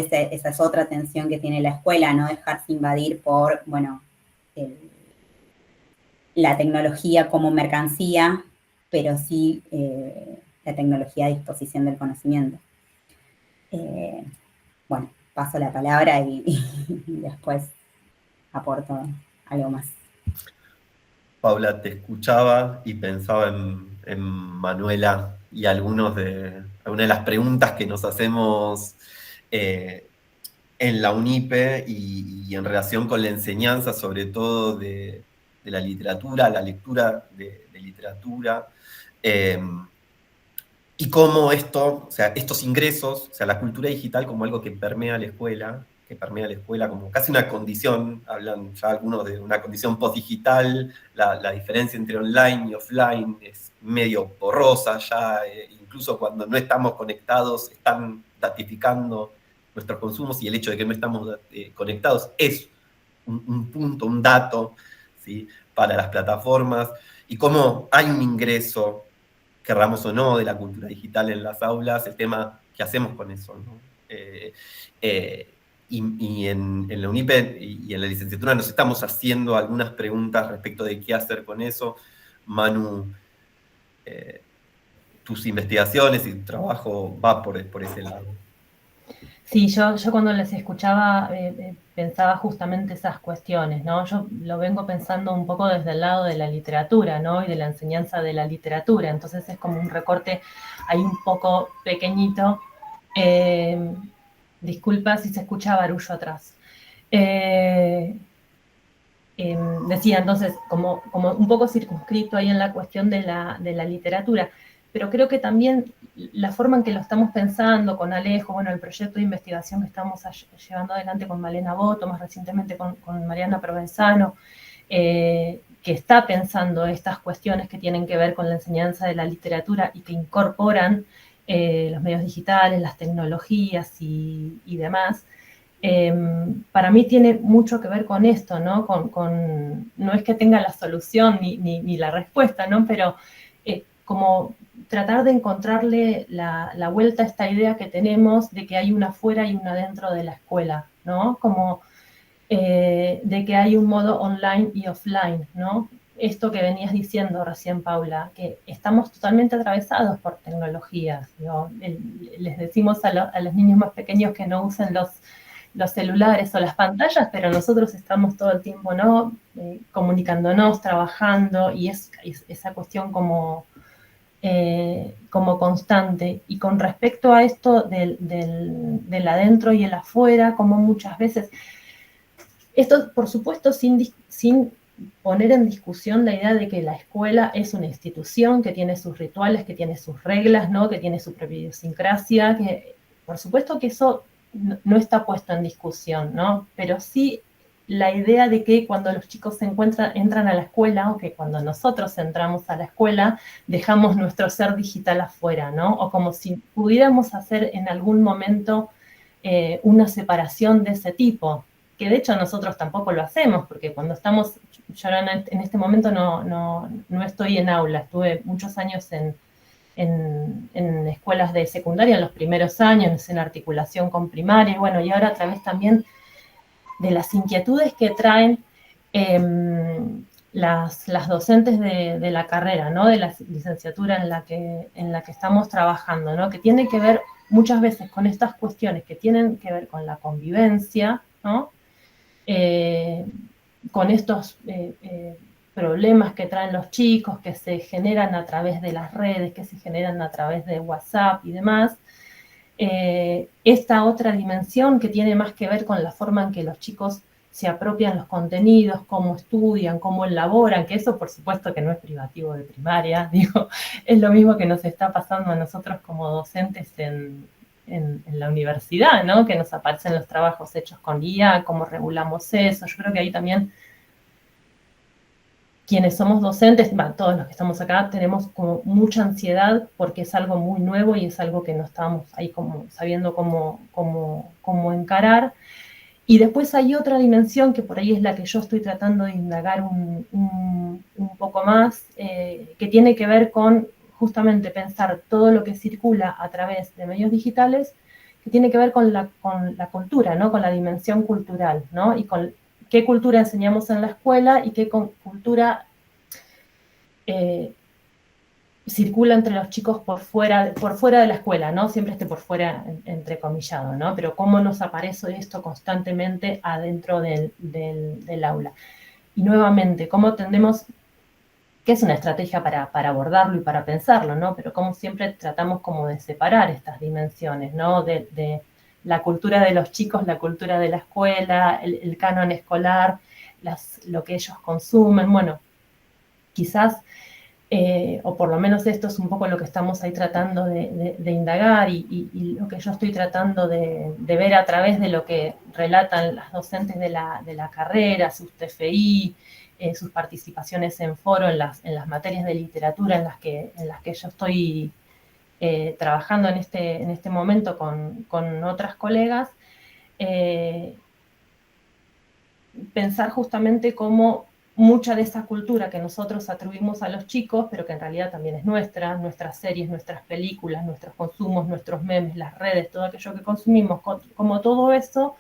es otra tensión que tiene la escuela, no dejarse invadir por, bueno, la tecnología como mercancía, pero sí la tecnología a disposición del conocimiento. Bueno, paso la palabra y después aporto algo más. Paula, te escuchaba y pensaba en Manuela y algunas de las preguntas que nos hacemos en la UNIPE y en relación con la enseñanza, sobre todo de la literatura, la lectura de literatura, y cómo esto, o sea, estos ingresos, o sea, la cultura digital como algo que permea la escuela como casi una condición, hablan ya algunos de una condición postdigital, la diferencia entre online y offline es medio borrosa ya, incluso cuando no estamos conectados están datificando nuestros consumos, y el hecho de que no estamos conectados es un punto, un dato, ¿sí?, para las plataformas, y cómo hay un ingreso, querramos o no, de la cultura digital en las aulas, el tema qué hacemos con eso, ¿no? Y en la UNIPE y en la licenciatura nos estamos haciendo algunas preguntas respecto de qué hacer con eso. Manu, tus investigaciones y tu trabajo va por ese lado. Sí, yo cuando les escuchaba pensaba justamente esas cuestiones, ¿no? Yo lo vengo pensando un poco desde el lado de la literatura, ¿no? Y de la enseñanza de la literatura, entonces es como un recorte ahí un poco pequeñito. Disculpa si se escucha barullo atrás. Decía entonces, como un poco circunscrito ahí en la cuestión de la literatura, pero creo que también la forma en que lo estamos pensando con Alejo, bueno, el proyecto de investigación que estamos llevando adelante con Malena Boto, más recientemente con Mariana Provenzano, que está pensando estas cuestiones que tienen que ver con la enseñanza de la literatura y que incorporan los medios digitales, las tecnologías y demás. Para mí tiene mucho que ver con esto, ¿no? No es que tenga la solución ni la respuesta, ¿no? Pero como tratar de encontrarle la vuelta a esta idea que tenemos de que hay una afuera y una dentro de la escuela, ¿no? Como de que hay un modo online y offline, ¿no? Esto que venías diciendo recién, Paula, que estamos totalmente atravesados por tecnologías, ¿no? Les decimos a los niños más pequeños que no usen los celulares o las pantallas, pero nosotros estamos todo el tiempo, ¿no? Comunicándonos, trabajando, y es esa cuestión como constante. Y con respecto a esto del adentro y el afuera, como muchas veces, esto por supuesto sin poner en discusión la idea de que la escuela es una institución que tiene sus rituales, que tiene sus reglas, ¿no? Que tiene su propia idiosincrasia, que por supuesto que eso no está puesto en discusión, ¿no? Pero sí la idea de que cuando los chicos entran a la escuela, o que cuando nosotros entramos a la escuela, dejamos nuestro ser digital afuera, ¿no? O como si pudiéramos hacer en algún momento una separación de ese tipo, que de hecho nosotros tampoco lo hacemos, porque cuando estamos, yo ahora en este momento no estoy en aula, estuve muchos años en escuelas de secundaria en los primeros años, en articulación con primaria, y bueno, y ahora a través también de las inquietudes que traen las docentes de la carrera, ¿no? De la licenciatura en la que estamos trabajando, ¿no? Que tiene que ver muchas veces con estas cuestiones que tienen que ver con la convivencia, ¿no? Con estos problemas que traen los chicos, que se generan a través de las redes, que se generan a través de WhatsApp y demás. Esta otra dimensión que tiene más que ver con la forma en que los chicos se apropian los contenidos, cómo estudian, cómo elaboran, que eso por supuesto que no es privativo de primaria, digo, es lo mismo que nos está pasando a nosotros como docentes en la universidad, ¿no? Que nos aparecen los trabajos hechos con IA, cómo regulamos eso. Yo creo que ahí también quienes somos docentes, todos los que estamos acá, tenemos como mucha ansiedad porque es algo muy nuevo y es algo que no estábamos ahí como sabiendo cómo encarar. Y después hay otra dimensión que por ahí es la que yo estoy tratando de indagar un poco más, que tiene que ver con justamente pensar todo lo que circula a través de medios digitales, que tiene que ver con la cultura, ¿no? Con la dimensión cultural, ¿no? Y con qué cultura enseñamos en la escuela y qué cultura circula entre los chicos por fuera de la escuela, ¿no? Siempre esté por fuera, entrecomillado, ¿no? Pero cómo nos aparece esto constantemente adentro del aula. Y nuevamente, cómo tendemos, que es una estrategia para abordarlo y para pensarlo, ¿no? Pero cómo siempre tratamos como de separar estas dimensiones, ¿no? De la cultura de los chicos, la cultura de la escuela, el canon escolar, lo que ellos consumen. Bueno, quizás, o por lo menos esto es un poco lo que estamos ahí tratando de indagar y lo que yo estoy tratando de ver a través de lo que relatan las docentes de la carrera, sus TFI, sus participaciones en foro, en las materias de literatura en las que yo estoy trabajando en este momento con otras colegas, pensar justamente cómo mucha de esa cultura que nosotros atribuimos a los chicos, pero que en realidad también es nuestras series, nuestras películas, nuestros consumos, nuestros memes, las redes, todo aquello que consumimos, como todo eso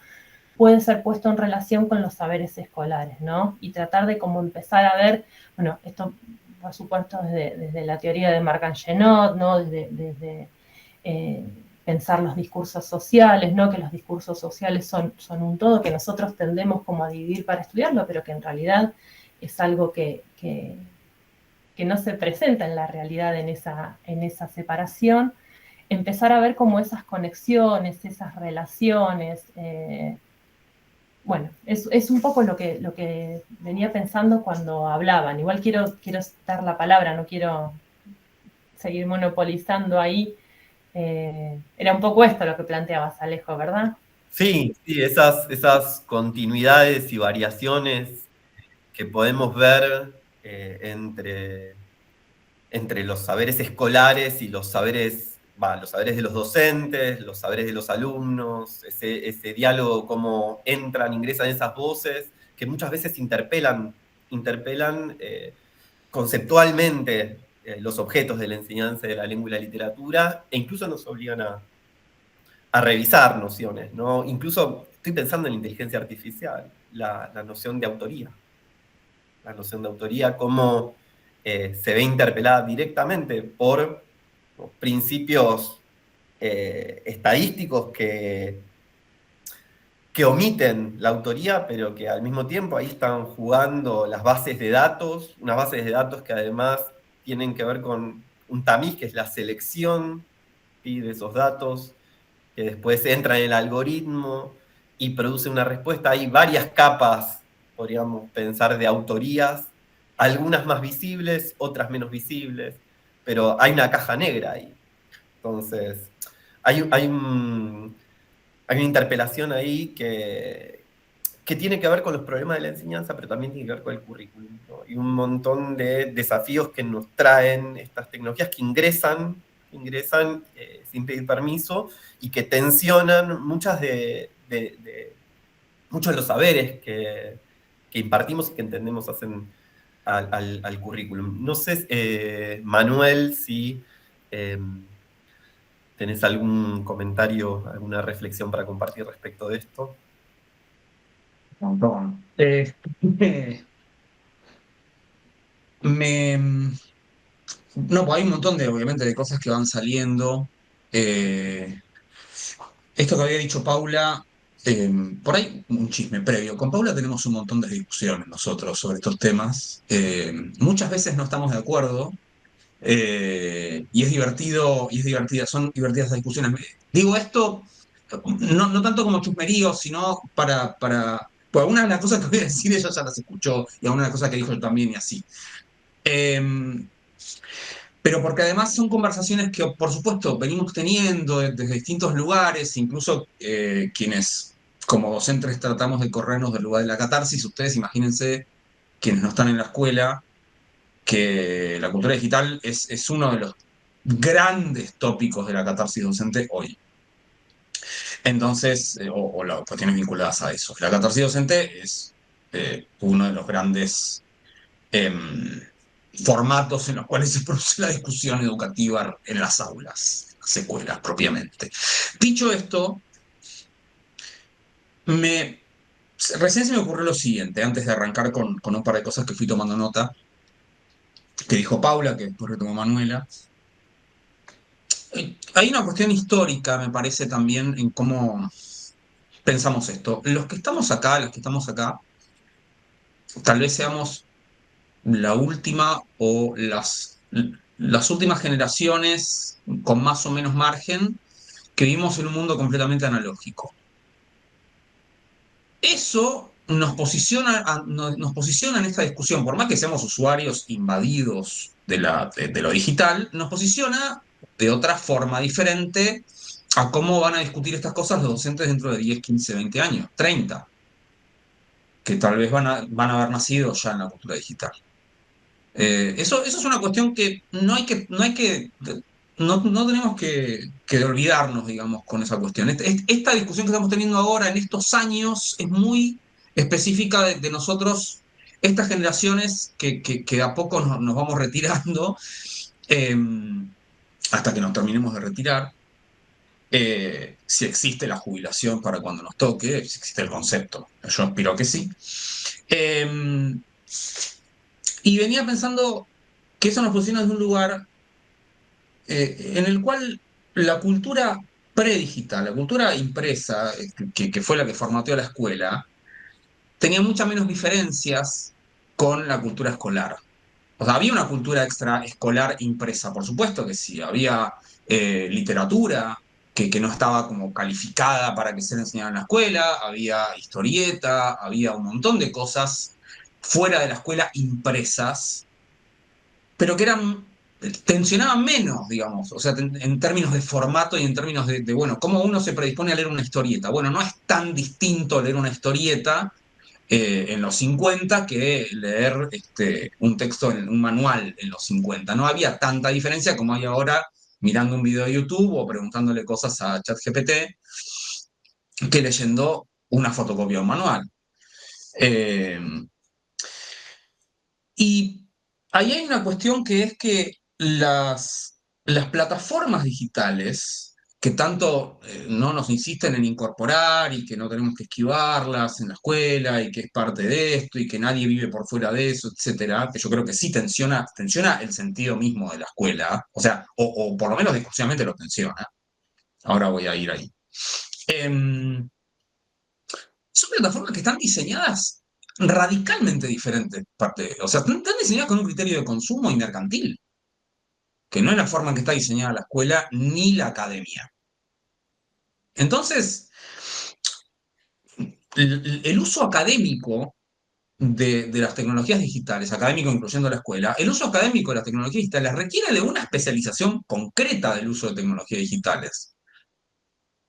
puede ser puesto en relación con los saberes escolares, ¿no? Y tratar de como empezar a ver, bueno, esto por supuesto desde la teoría de Marc-Angenot, ¿no? Desde pensar los discursos sociales, ¿no? Que los discursos sociales son un todo que nosotros tendemos como a dividir para estudiarlo, pero que en realidad es algo que no se presenta en la realidad en esa separación. Empezar a ver como esas conexiones, esas relaciones. Bueno, es un poco lo que venía pensando cuando hablaban. Igual quiero dar la palabra, no quiero seguir monopolizando ahí. Era un poco esto lo que planteabas, Alejo, ¿verdad? Sí, esas continuidades y variaciones que podemos ver entre los saberes escolares y los saberes de los docentes, los saberes de los alumnos, ese diálogo, cómo ingresan esas voces, que muchas veces interpelan conceptualmente los objetos de la enseñanza de la lengua y la literatura, e incluso nos obligan a revisar nociones, ¿no? Incluso estoy pensando en la inteligencia artificial, la noción de autoría. La noción de autoría, cómo se ve interpelada directamente por principios estadísticos que omiten la autoría, pero que al mismo tiempo ahí están jugando las bases de datos, unas bases de datos que además tienen que ver con un tamiz, que es la selección, ¿sí?, de esos datos, que después entra en el algoritmo y produce una respuesta. Hay varias capas, podríamos pensar, de autorías, algunas más visibles, otras menos visibles, pero hay una caja negra ahí. Entonces, hay una interpelación ahí que tiene que ver con los problemas de la enseñanza, pero también tiene que ver con el currículum, ¿no? Y un montón de desafíos que nos traen estas tecnologías que ingresan sin pedir permiso y que tensionan muchos de los saberes que impartimos y que entendemos hacen al currículum. No sé, Manuel, si tenés algún comentario, alguna reflexión para compartir respecto de esto. Montón. No, pues hay un montón obviamente, de cosas que van saliendo. Esto que había dicho Paula, por ahí un chisme previo. Con Paula tenemos un montón de discusiones nosotros sobre estos temas. Muchas veces no estamos de acuerdo, y es divertido, son divertidas las discusiones. Digo esto no tanto como chusmerío, sino pues algunas de las cosas que voy a decir ella ya las escuchó, y algunas de las cosas que dijo yo también, y así. Pero porque además son conversaciones que, por supuesto, venimos teniendo desde distintos lugares, incluso quienes como docentes tratamos de corrernos del lugar de la catarsis. Ustedes imagínense, quienes no están en la escuela, que la cultura digital es uno de los grandes tópicos de la catarsis docente hoy. Entonces, o las cuestiones vinculadas a eso. La catarsis docente es uno de los grandes formatos en los cuales se produce la discusión educativa en las aulas, las escuelas propiamente. Dicho esto, recién se me ocurrió lo siguiente, antes de arrancar con un par de cosas que fui tomando nota, que dijo Paula, que después retomó Manuela. Hay una cuestión histórica, me parece, también en cómo pensamos esto. Los que estamos acá, tal vez seamos la última o las últimas generaciones con más o menos margen que vivimos en un mundo completamente analógico. Eso nos posiciona en esta discusión, por más que seamos usuarios invadidos de lo digital, nos posiciona de otra forma diferente a cómo van a discutir estas cosas los docentes dentro de 10, 15, 20 años, 30, que tal vez van a haber nacido ya en la cultura digital. Eso es una cuestión que no tenemos que olvidarnos, digamos, con esa cuestión. Esta discusión que estamos teniendo ahora en estos años es muy específica de nosotros, estas generaciones que a poco nos vamos retirando, eh, hasta que nos terminemos de retirar. Si existe la jubilación para cuando nos toque, si existe el concepto. Yo espero que sí. Y venía pensando que eso nos posiciona en un lugar en el cual la cultura predigital, la cultura impresa, que fue la que formateó la escuela, tenía muchas menos diferencias con la cultura escolar. O sea, había una cultura extraescolar impresa, por supuesto que sí. Había literatura que no estaba como calificada para que se le enseñara en la escuela, había historieta, había un montón de cosas fuera de la escuela impresas, pero que tensionaban menos, digamos, o sea, en términos de formato y en términos bueno, cómo uno se predispone a leer una historieta. Bueno, no es tan distinto leer una historieta en los 50 que leer un texto en un manual en los 50. No había tanta diferencia como hay ahora mirando un video de YouTube o preguntándole cosas a ChatGPT que leyendo una fotocopia de un manual. Eh, y ahí hay una cuestión que es que las plataformas digitales que tanto no nos insisten en incorporar y que no tenemos que esquivarlas en la escuela y que es parte de esto y que nadie vive por fuera de eso, etcétera, que yo creo que sí tensiona el sentido mismo de la escuela, o sea, o por lo menos discursivamente lo tensiona. Ahora voy a ir ahí. Son plataformas que están diseñadas radicalmente diferentes, o sea, están diseñadas con un criterio de consumo y mercantil, que no es la forma en que está diseñada la escuela ni la academia. Entonces, el uso académico de las tecnologías digitales, académico incluyendo la escuela, el uso académico de las tecnologías digitales requiere de una especialización concreta del uso de tecnologías digitales.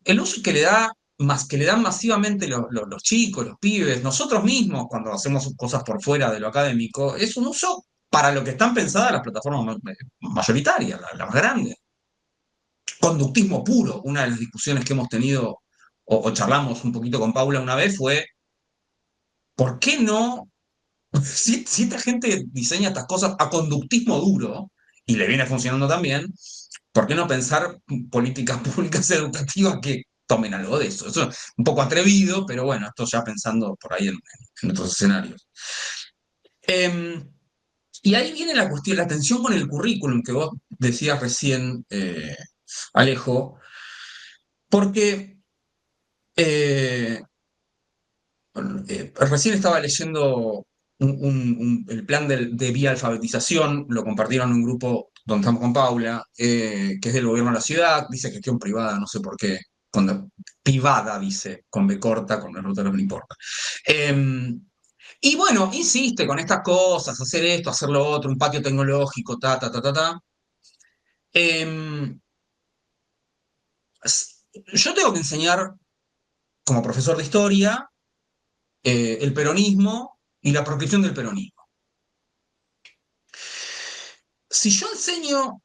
El uso que le dan masivamente los chicos, los pibes, nosotros mismos cuando hacemos cosas por fuera de lo académico, es un uso para lo que están pensadas las plataformas mayoritarias, las más grandes. Conductismo puro, una de las discusiones que hemos tenido o charlamos un poquito con Paula una vez fue, ¿por qué no? Si esta gente diseña estas cosas a conductismo duro, y le viene funcionando también, ¿por qué no pensar políticas públicas educativas que tomen algo de eso? Eso es un poco atrevido, pero bueno, esto ya pensando por ahí en otros escenarios. Y ahí viene la cuestión, la tensión con el currículum que vos decías recién, Alejo, porque recién estaba leyendo el plan de vía alfabetización, lo compartieron en un grupo donde estamos con Paula, que es del gobierno de la ciudad, dice gestión privada, no sé por qué, privada dice, con B corta, con el no me importa. Y bueno, insiste con estas cosas, hacer esto, hacer lo otro, un patio tecnológico, ta, ta, ta, ta, ta. Yo tengo que enseñar, como profesor de historia, el peronismo y la proscripción del peronismo. Si yo enseño,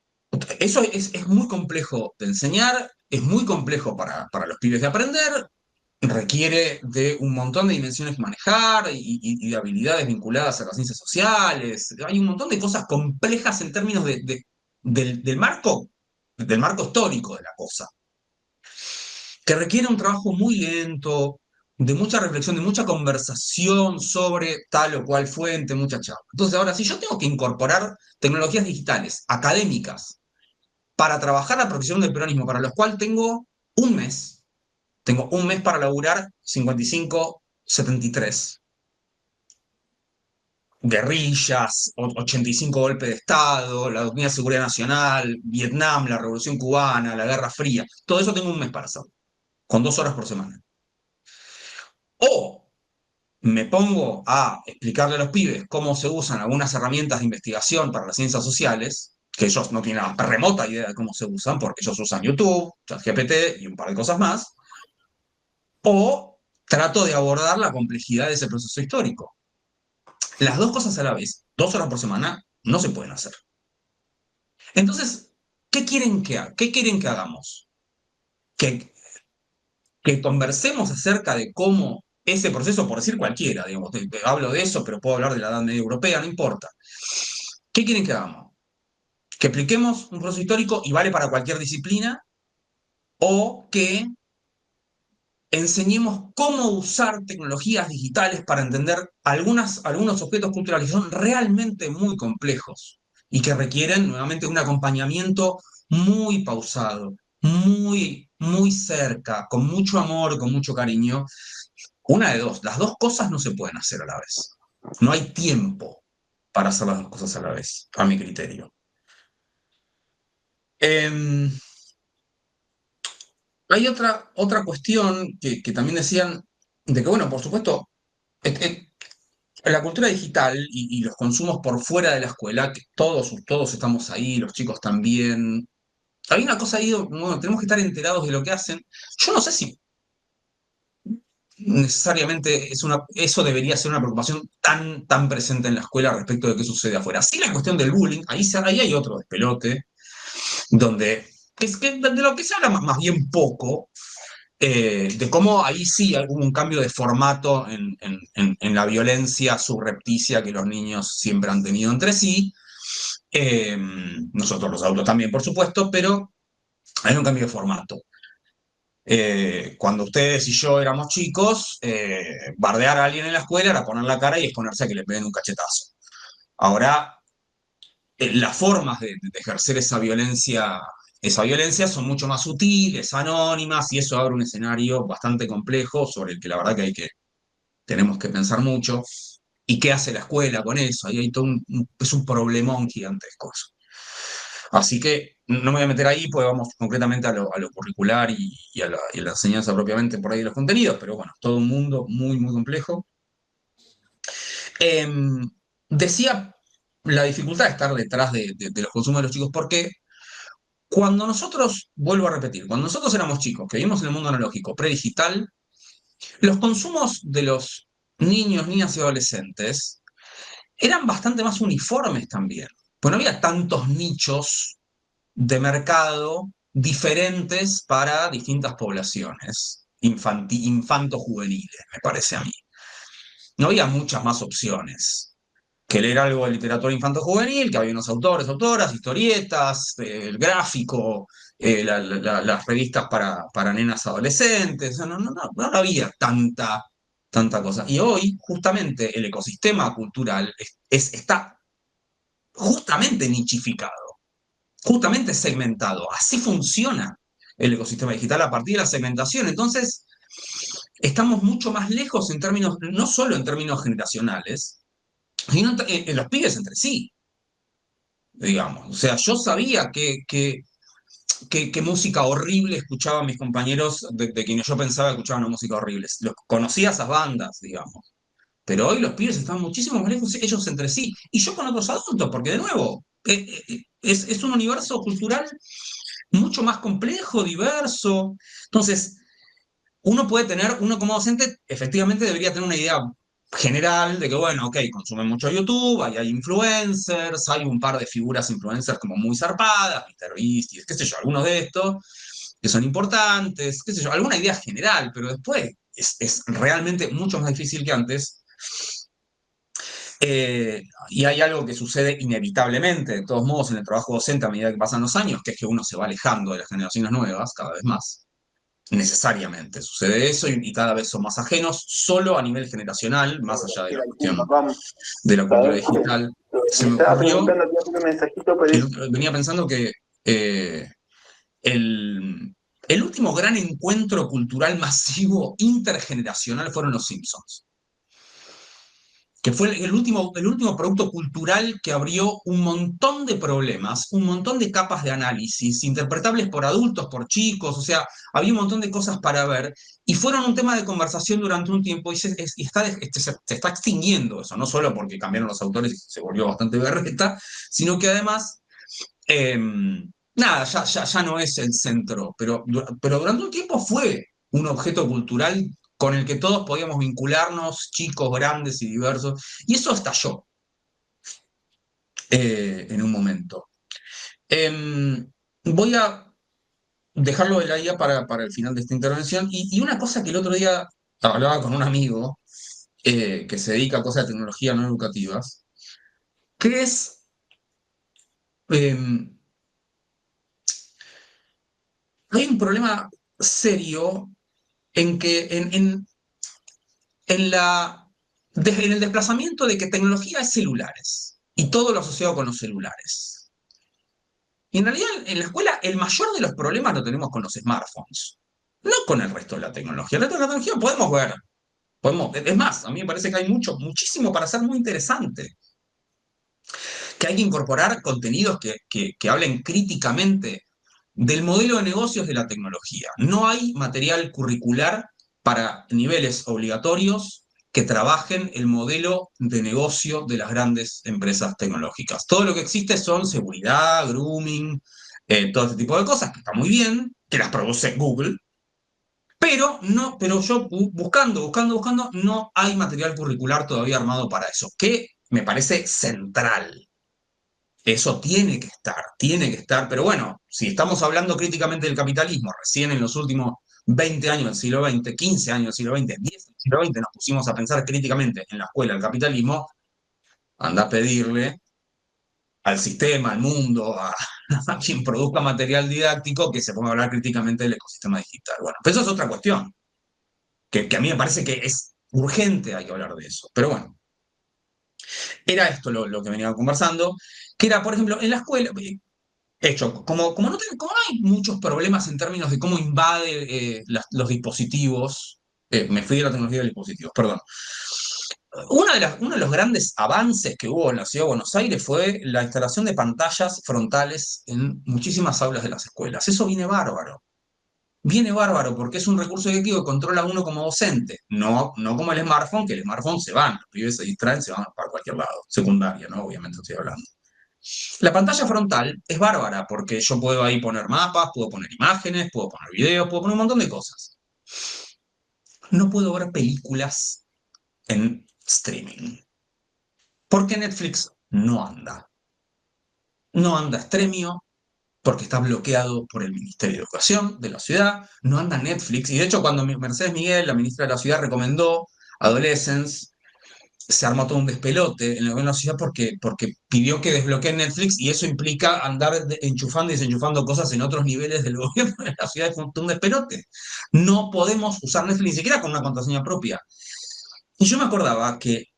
eso es muy complejo de enseñar, es muy complejo para los pibes de aprender, requiere de un montón de dimensiones que manejar y de habilidades vinculadas a las ciencias sociales. Hay un montón de cosas complejas en términos del marco histórico de la cosa, que requiere un trabajo muy lento, de mucha reflexión, de mucha conversación sobre tal o cual fuente, mucha charla. Entonces, ahora, si yo tengo que incorporar tecnologías digitales, académicas, para trabajar la profesión del peronismo, para lo cual tengo un mes para laburar 55, 73. guerrillas, 85 golpes de Estado, la doctrina de seguridad nacional, Vietnam, la Revolución Cubana, la Guerra Fría. Todo eso tengo un mes para hacerlo, con 2 horas por semana. O me pongo a explicarle a los pibes cómo se usan algunas herramientas de investigación para las ciencias sociales, que ellos no tienen la remota idea de cómo se usan, porque ellos usan YouTube, ChatGPT y un par de cosas más. O trato de abordar la complejidad de ese proceso histórico. Las 2 cosas a la vez, 2 horas por semana, no se pueden hacer. Entonces, ¿qué quieren que hagamos? Que conversemos acerca de cómo ese proceso, por decir cualquiera, digamos, hablo de eso, pero puedo hablar de la Edad Media Europea, no importa. ¿Qué quieren que hagamos? ¿Que expliquemos un proceso histórico y vale para cualquier disciplina? ¿O que enseñemos cómo usar tecnologías digitales para entender algunos objetos culturales que son realmente muy complejos y que requieren nuevamente un acompañamiento muy pausado, muy cerca, con mucho amor, con mucho cariño? Una de dos, las 2 cosas no se pueden hacer a la vez. No hay tiempo para hacer las 2 cosas a la vez, a mi criterio. Hay otra cuestión que también decían, de que, bueno, por supuesto, la cultura digital y los consumos por fuera de la escuela, que todos estamos ahí, los chicos también. Hay una cosa ahí, bueno, tenemos que estar enterados de lo que hacen. Yo no sé si necesariamente eso debería ser una preocupación tan presente en la escuela respecto de qué sucede afuera. Sí, la cuestión del bullying, ahí hay otro despelote, de lo que se habla más bien poco, de cómo ahí sí hubo un cambio de formato en la violencia subrepticia que los niños siempre han tenido entre sí. Nosotros los adultos también, por supuesto, pero hay un cambio de formato. Cuando ustedes y yo éramos chicos, bardear a alguien en la escuela era poner la cara y exponerse a que le peguen un cachetazo. Ahora, las formas de ejercer esa violencia son mucho más sutiles, anónimas, y eso abre un escenario bastante complejo sobre el que la verdad que tenemos que pensar mucho. ¿Y qué hace la escuela con eso? Ahí hay es un problemón gigantesco eso. Así que no me voy a meter ahí, pues vamos concretamente a lo curricular y a la enseñanza propiamente por ahí de los contenidos, pero bueno, todo un mundo muy complejo. Decía la dificultad de estar detrás de los consumos de los chicos, porque cuando nosotros, vuelvo a repetir, cuando nosotros éramos chicos, que vivimos en el mundo analógico, predigital, los consumos de los niños, niñas y adolescentes eran bastante más uniformes también, pues no había tantos nichos de mercado diferentes para distintas poblaciones infanto-juveniles, me parece a mí. No había muchas más opciones que leer algo de literatura infanto-juvenil, que había unos autores, autoras, historietas, el gráfico, las revistas para nenas adolescentes. No había tanta cosa. Y hoy, justamente, el ecosistema cultural está justamente nichificado, justamente segmentado. Así funciona el ecosistema digital a partir de la segmentación. Entonces, estamos mucho más lejos en términos, no solo en términos generacionales, sino en los pibes entre sí, digamos. O sea, yo sabía qué música horrible escuchaban mis compañeros de quienes yo pensaba que escuchaban una música horrible. Conocía esas bandas, digamos. Pero hoy los pibes están muchísimo más lejos ellos entre sí. Y yo con otros adultos, porque de nuevo, es un universo cultural mucho más complejo, diverso. Entonces, uno como docente, efectivamente debería tener una idea general de que, bueno, ok, consumen mucho YouTube, hay influencers, hay un par de figuras influencers como muy zarpadas, MrBeast, qué sé yo, algunos de estos, que son importantes, qué sé yo, alguna idea general, pero después es realmente mucho más difícil que antes. Y hay algo que sucede inevitablemente, de todos modos, en el trabajo docente a medida que pasan los años, que es que uno se va alejando de las generaciones nuevas cada vez más. Necesariamente sucede eso y cada vez son más ajenos, solo a nivel generacional, más allá de la cuestión de la cultura digital. Se me ocurrió, venía pensando que el último gran encuentro cultural masivo intergeneracional fueron los Simpsons. que fue el último producto cultural que abrió un montón de problemas, un montón de capas de análisis, interpretables por adultos, por chicos, o sea, había un montón de cosas para ver, y fueron un tema de conversación durante un tiempo, y se está extinguiendo eso, no solo porque cambiaron los autores y se volvió bastante berreta, sino que además, nada, ya no es el centro, pero durante un tiempo fue un objeto cultural con el que todos podíamos vincularnos, chicos, grandes y diversos, y eso estalló en un momento. Voy a dejarlo de la IA para el final de esta intervención, y una cosa que el otro día hablaba con un amigo que se dedica a cosas de tecnología no educativas, que es, hay un problema serio en que en el desplazamiento de que tecnología es celulares y todo lo asociado con los celulares. Y en realidad en la escuela el mayor de los problemas lo tenemos con los smartphones, no con el resto de la tecnología. El resto de la tecnología podemos ver, es más, a mí me parece que hay muchísimo para hacer muy interesante, que hay que incorporar contenidos que hablen críticamente del modelo de negocios de la tecnología. No hay material curricular para niveles obligatorios que trabajen el modelo de negocio de las grandes empresas tecnológicas. Todo lo que existe son seguridad, grooming, todo este tipo de cosas, que está muy bien, que las produce Google, pero yo buscando, no hay material curricular todavía armado para eso, que me parece central. Eso tiene que estar, pero bueno, si estamos hablando críticamente del capitalismo, recién en los últimos 20 años del siglo XX, 15 años del siglo XX, 10 del siglo XX, nos pusimos a pensar críticamente en la escuela del capitalismo, anda a pedirle al sistema, al mundo, a quien produzca material didáctico que se ponga a hablar críticamente del ecosistema digital. Bueno, pero eso es otra cuestión, que a mí me parece que es urgente, hay que hablar de eso. Pero bueno, era esto lo que venía conversando, que era, por ejemplo, en la escuela, hecho, como no hay muchos problemas en términos de cómo invade los dispositivos, me fui de la tecnología de dispositivos, perdón. Uno de los grandes avances que hubo en la ciudad de Buenos Aires fue la instalación de pantallas frontales en muchísimas aulas de las escuelas. Eso viene bárbaro. Viene bárbaro porque es un recurso directivo que controla uno como docente, no como el smartphone, que el smartphone se van, los pibes se distraen, se van para cualquier lado. Secundaria, ¿no? Obviamente estoy hablando. La pantalla frontal es bárbara porque yo puedo ahí poner mapas, puedo poner imágenes, puedo poner videos, puedo poner un montón de cosas. No puedo ver películas en streaming. Porque Netflix no anda. No anda Stremio porque está bloqueado por el Ministerio de Educación de la ciudad. No anda Netflix. Y de hecho cuando Mercedes Miguel, la ministra de la ciudad, recomendó Adolescence, se armó todo un despelote en el gobierno de la ciudad porque pidió que desbloqueen Netflix y eso implica andar enchufando y desenchufando cosas en otros niveles del gobierno de la ciudad. Es un despelote. No podemos usar Netflix ni siquiera con una contraseña propia. Y yo me acordaba que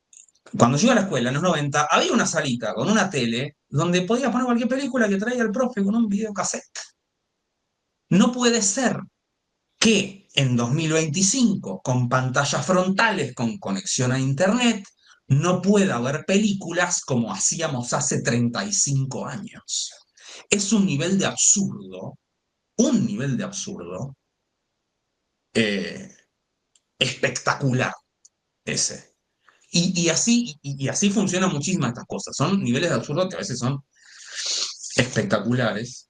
cuando yo iba a la escuela en los 90, había una salita con una tele donde podía poner cualquier película que traía el profe con un videocassette. No puede ser que en 2025, con pantallas frontales, con conexión a Internet, no pueda haber películas como hacíamos hace 35 años. Es un nivel de absurdo eh, espectacular ese. Y así funcionan muchísimas estas cosas. Son niveles de absurdo que a veces son espectaculares.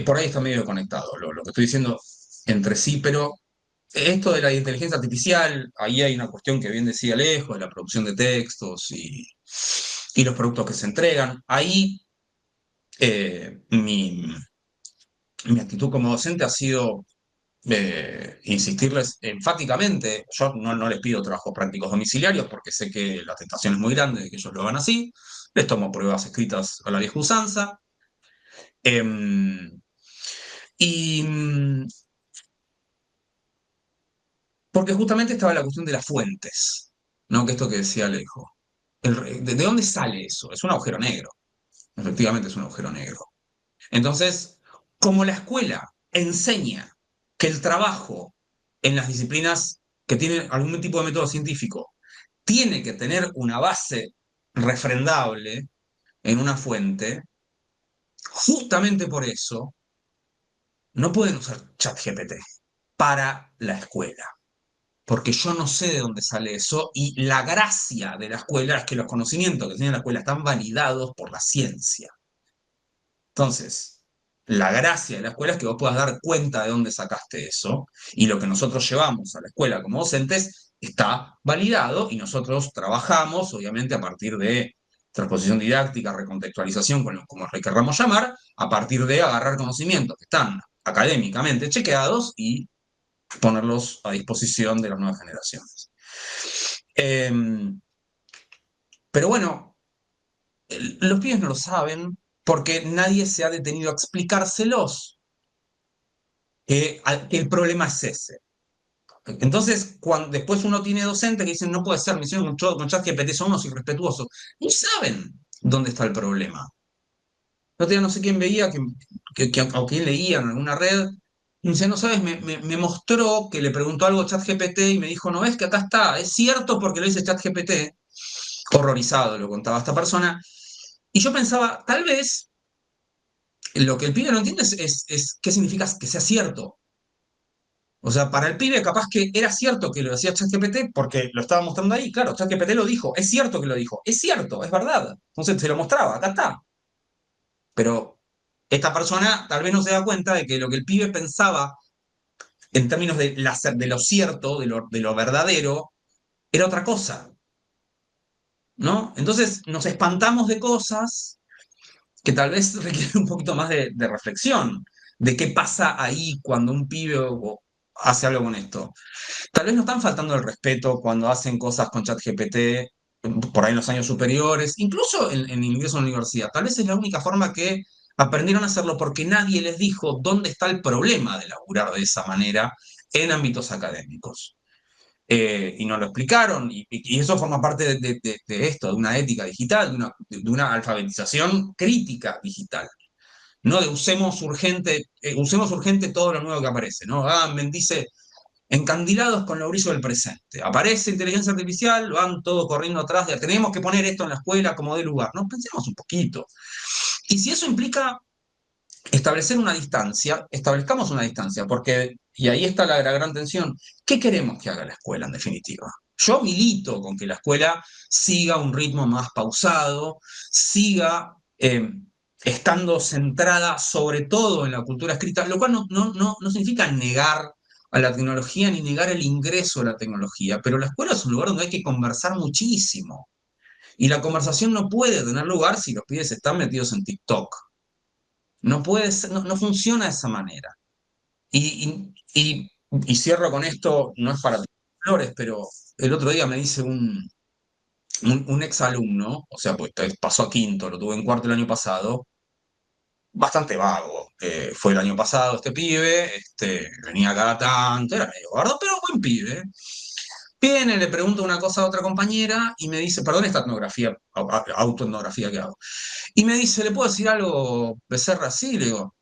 Por ahí está medio conectado lo que estoy diciendo entre sí, pero esto de la inteligencia artificial, ahí hay una cuestión que bien decía Alejo, de la producción de textos y los productos que se entregan. Ahí mi actitud como docente ha sido insistirles enfáticamente. Yo no les pido trabajos prácticos domiciliarios porque sé que la tentación es muy grande de que ellos lo hagan así. Les tomo pruebas escritas a la vieja usanza. Y porque justamente estaba la cuestión de las fuentes, ¿no? Que esto que decía Alejo. ¿De dónde sale eso? Es un agujero negro. Efectivamente es un agujero negro. Entonces, como la escuela enseña que el trabajo en las disciplinas que tiene algún tipo de método científico, tiene que tener una base refrendable en una fuente, justamente por eso no pueden usar ChatGPT para la escuela. Porque yo no sé de dónde sale eso, y la gracia de la escuela es que los conocimientos que tiene la escuela están validados por la ciencia. Entonces, la gracia de la escuela es que vos puedas dar cuenta de dónde sacaste eso, y lo que nosotros llevamos a la escuela como docentes está validado, y nosotros trabajamos, obviamente, a partir de transposición didáctica, recontextualización, como le querramos llamar, a partir de agarrar conocimientos que están académicamente chequeados y ponerlos a disposición de las nuevas generaciones. Pero bueno, los pibes no lo saben porque nadie se ha detenido a explicárselos, que el problema es ese. Entonces, cuando después uno tiene docentes que dicen, no puede ser, me hicieron con ChatGPT, son unos irrespetuosos. No saben dónde está el problema. No sé quién veía, o quién leía en alguna red, y dice, no sabes, me mostró que le preguntó algo a ChatGPT y me dijo, no ves que acá está, es cierto porque lo dice ChatGPT, horrorizado lo contaba esta persona, y yo pensaba, tal vez lo que el pibe no entiende es qué significa que sea cierto. O sea, para el pibe capaz que era cierto que lo decía ChatGPT porque lo estaba mostrando ahí, claro, ChatGPT lo dijo, es cierto que lo dijo, es cierto, es verdad. Entonces se lo mostraba, acá está. Pero esta persona tal vez no se da cuenta de que lo que el pibe pensaba en términos de lo cierto, de lo verdadero, era otra cosa, ¿no? Entonces nos espantamos de cosas que tal vez requieren un poquito más de reflexión, de qué pasa ahí cuando un pibe hace algo con esto. Tal vez no están faltando el respeto cuando hacen cosas con ChatGPT, por ahí en los años superiores, incluso en ingreso a la universidad. Tal vez es la única forma que aprendieron a hacerlo porque nadie les dijo dónde está el problema de laburar de esa manera en ámbitos académicos. Y nos lo explicaron, y eso forma parte de esto, de una ética digital, de una alfabetización crítica digital. No de usemos urgente todo lo nuevo que aparece, ¿no? Dice, encandilados con lo brillo del presente. Aparece inteligencia artificial, van todos corriendo atrás de, tenemos que poner esto en la escuela como de lugar. No, pensemos un poquito. Y si eso implica establecer una distancia, establezcamos una distancia, porque, y ahí está la gran tensión, ¿qué queremos que haga la escuela en definitiva? Yo milito con que la escuela siga un ritmo más pausado, siga estando centrada sobre todo en la cultura escrita, lo cual no significa negar a la tecnología ni negar el ingreso a la tecnología, pero la escuela es un lugar donde hay que conversar muchísimo. Y la conversación no puede tener lugar si los pibes están metidos en TikTok. No puede ser, no funciona de esa manera. Y cierro con esto, no es para tirar flores, pero el otro día me dice un ex alumno, o sea, pues pasó a quinto, lo tuve en cuarto el año pasado, bastante vago. Fue el año pasado este pibe, venía cada tanto, era medio gordo, pero buen pibe. Viene, le pregunto una cosa a otra compañera y me dice, perdón esta etnografía, autoetnografía que hago. Y me dice, ¿le puedo decir algo, Becerra? Sí, le digo.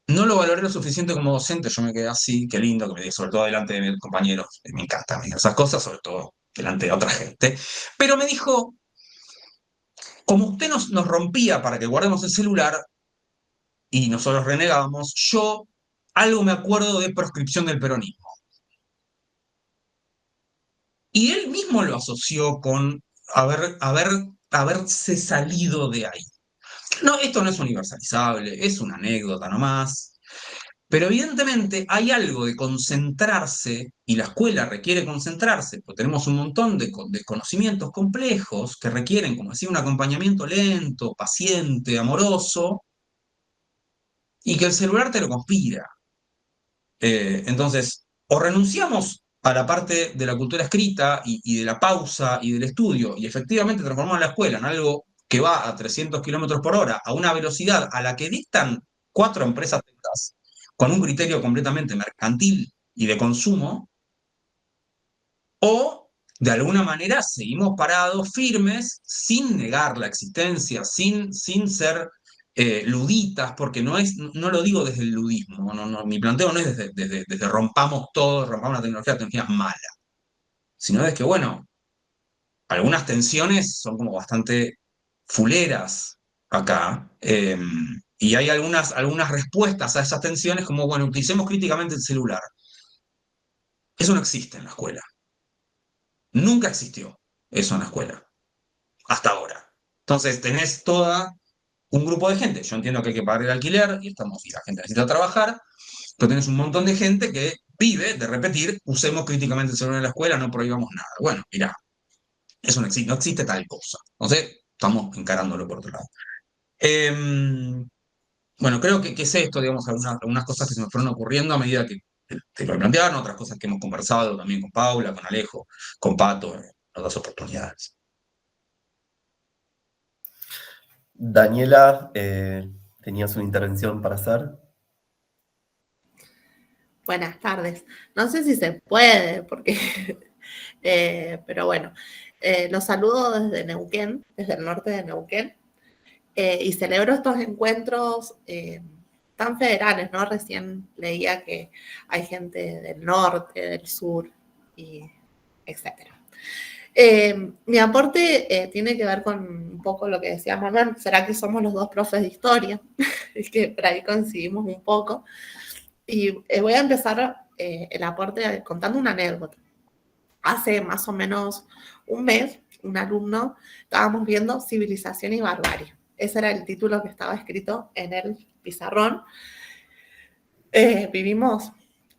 No lo valoré lo suficiente como docente, yo me quedé así, qué lindo que me diga, sobre todo delante de mis compañeros, me encanta esas cosas, sobre todo delante de otra gente. Pero me dijo, como usted nos rompía para que guardemos el celular y nosotros renegábamos, yo algo me acuerdo de proscripción del peronismo. Y él mismo lo asoció con haberse salido de ahí. No, esto no es universalizable, es una anécdota nomás. Pero evidentemente hay algo de concentrarse, y la escuela requiere concentrarse, porque tenemos un montón de conocimientos complejos que requieren, como decía, un acompañamiento lento, paciente, amoroso, y que el celular te lo conspira. Entonces, o renunciamos a la parte de la cultura escrita y de la pausa y del estudio, y efectivamente transformamos la escuela en algo que va a 300 kilómetros por hora, a una velocidad a la que dictan 4 empresas tecas, con un criterio completamente mercantil y de consumo, o de alguna manera seguimos parados, firmes, sin negar la existencia, sin ser luditas, porque no lo digo desde el ludismo, mi planteo no es desde rompamos todo, rompamos la tecnología es mala, sino es que, bueno, algunas tensiones son como bastante fuleras acá, y hay algunas respuestas a esas tensiones como, bueno, utilicemos críticamente el celular. Eso no existe en la escuela. Nunca existió eso en la escuela, hasta ahora. Entonces tenés un grupo de gente, yo entiendo que hay que pagar el alquiler y la gente necesita trabajar, pero tenés un montón de gente que vive de repetir, usemos críticamente el celular en la escuela, no prohibamos nada. Bueno, mirá, eso no existe tal cosa. Entonces, estamos encarándolo por otro lado. Bueno, creo que es esto, digamos, algunas cosas que se me fueron ocurriendo a medida que te lo plantearon, otras cosas que hemos conversado también con Paula, con Alejo, con Pato, en otras oportunidades. Daniela, ¿tenías una intervención para hacer? Buenas tardes. No sé si se puede, porque, pero bueno, los saludo desde Neuquén, desde el norte de Neuquén, y celebro estos encuentros tan federales, ¿no? Recién leía que hay gente del norte, del sur, y etcétera. Mi aporte tiene que ver con un poco lo que decía Manuel. ¿Será que somos los dos profes de historia? Es que por ahí coincidimos un poco. Y voy a empezar el aporte contando una anécdota. Hace más o menos un mes, un alumno, estábamos viendo Civilización y Barbarie. Ese era el título que estaba escrito en el pizarrón. Vivimos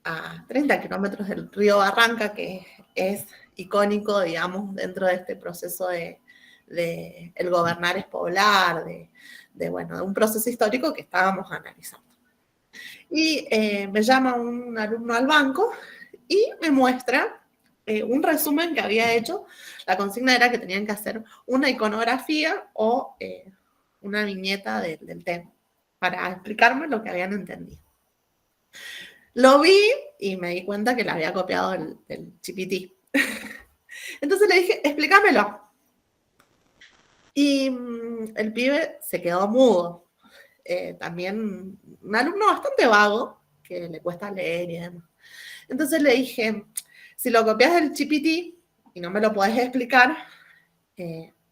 a 30 kilómetros del río Barranca, que es icónico, digamos, dentro de este proceso de el gobernar es poblar, de un proceso histórico que estábamos analizando. Y me llama un alumno al banco y me muestra un resumen que había hecho. La consigna era que tenían que hacer una iconografía o una viñeta del tema para explicarme lo que habían entendido. Lo vi y me di cuenta que le había copiado del GPT. Entonces le dije, explícamelo. Y el pibe se quedó mudo. También un alumno bastante vago, que le cuesta leer y demás. Entonces le dije, si lo copias del GPT y no me lo podés explicar,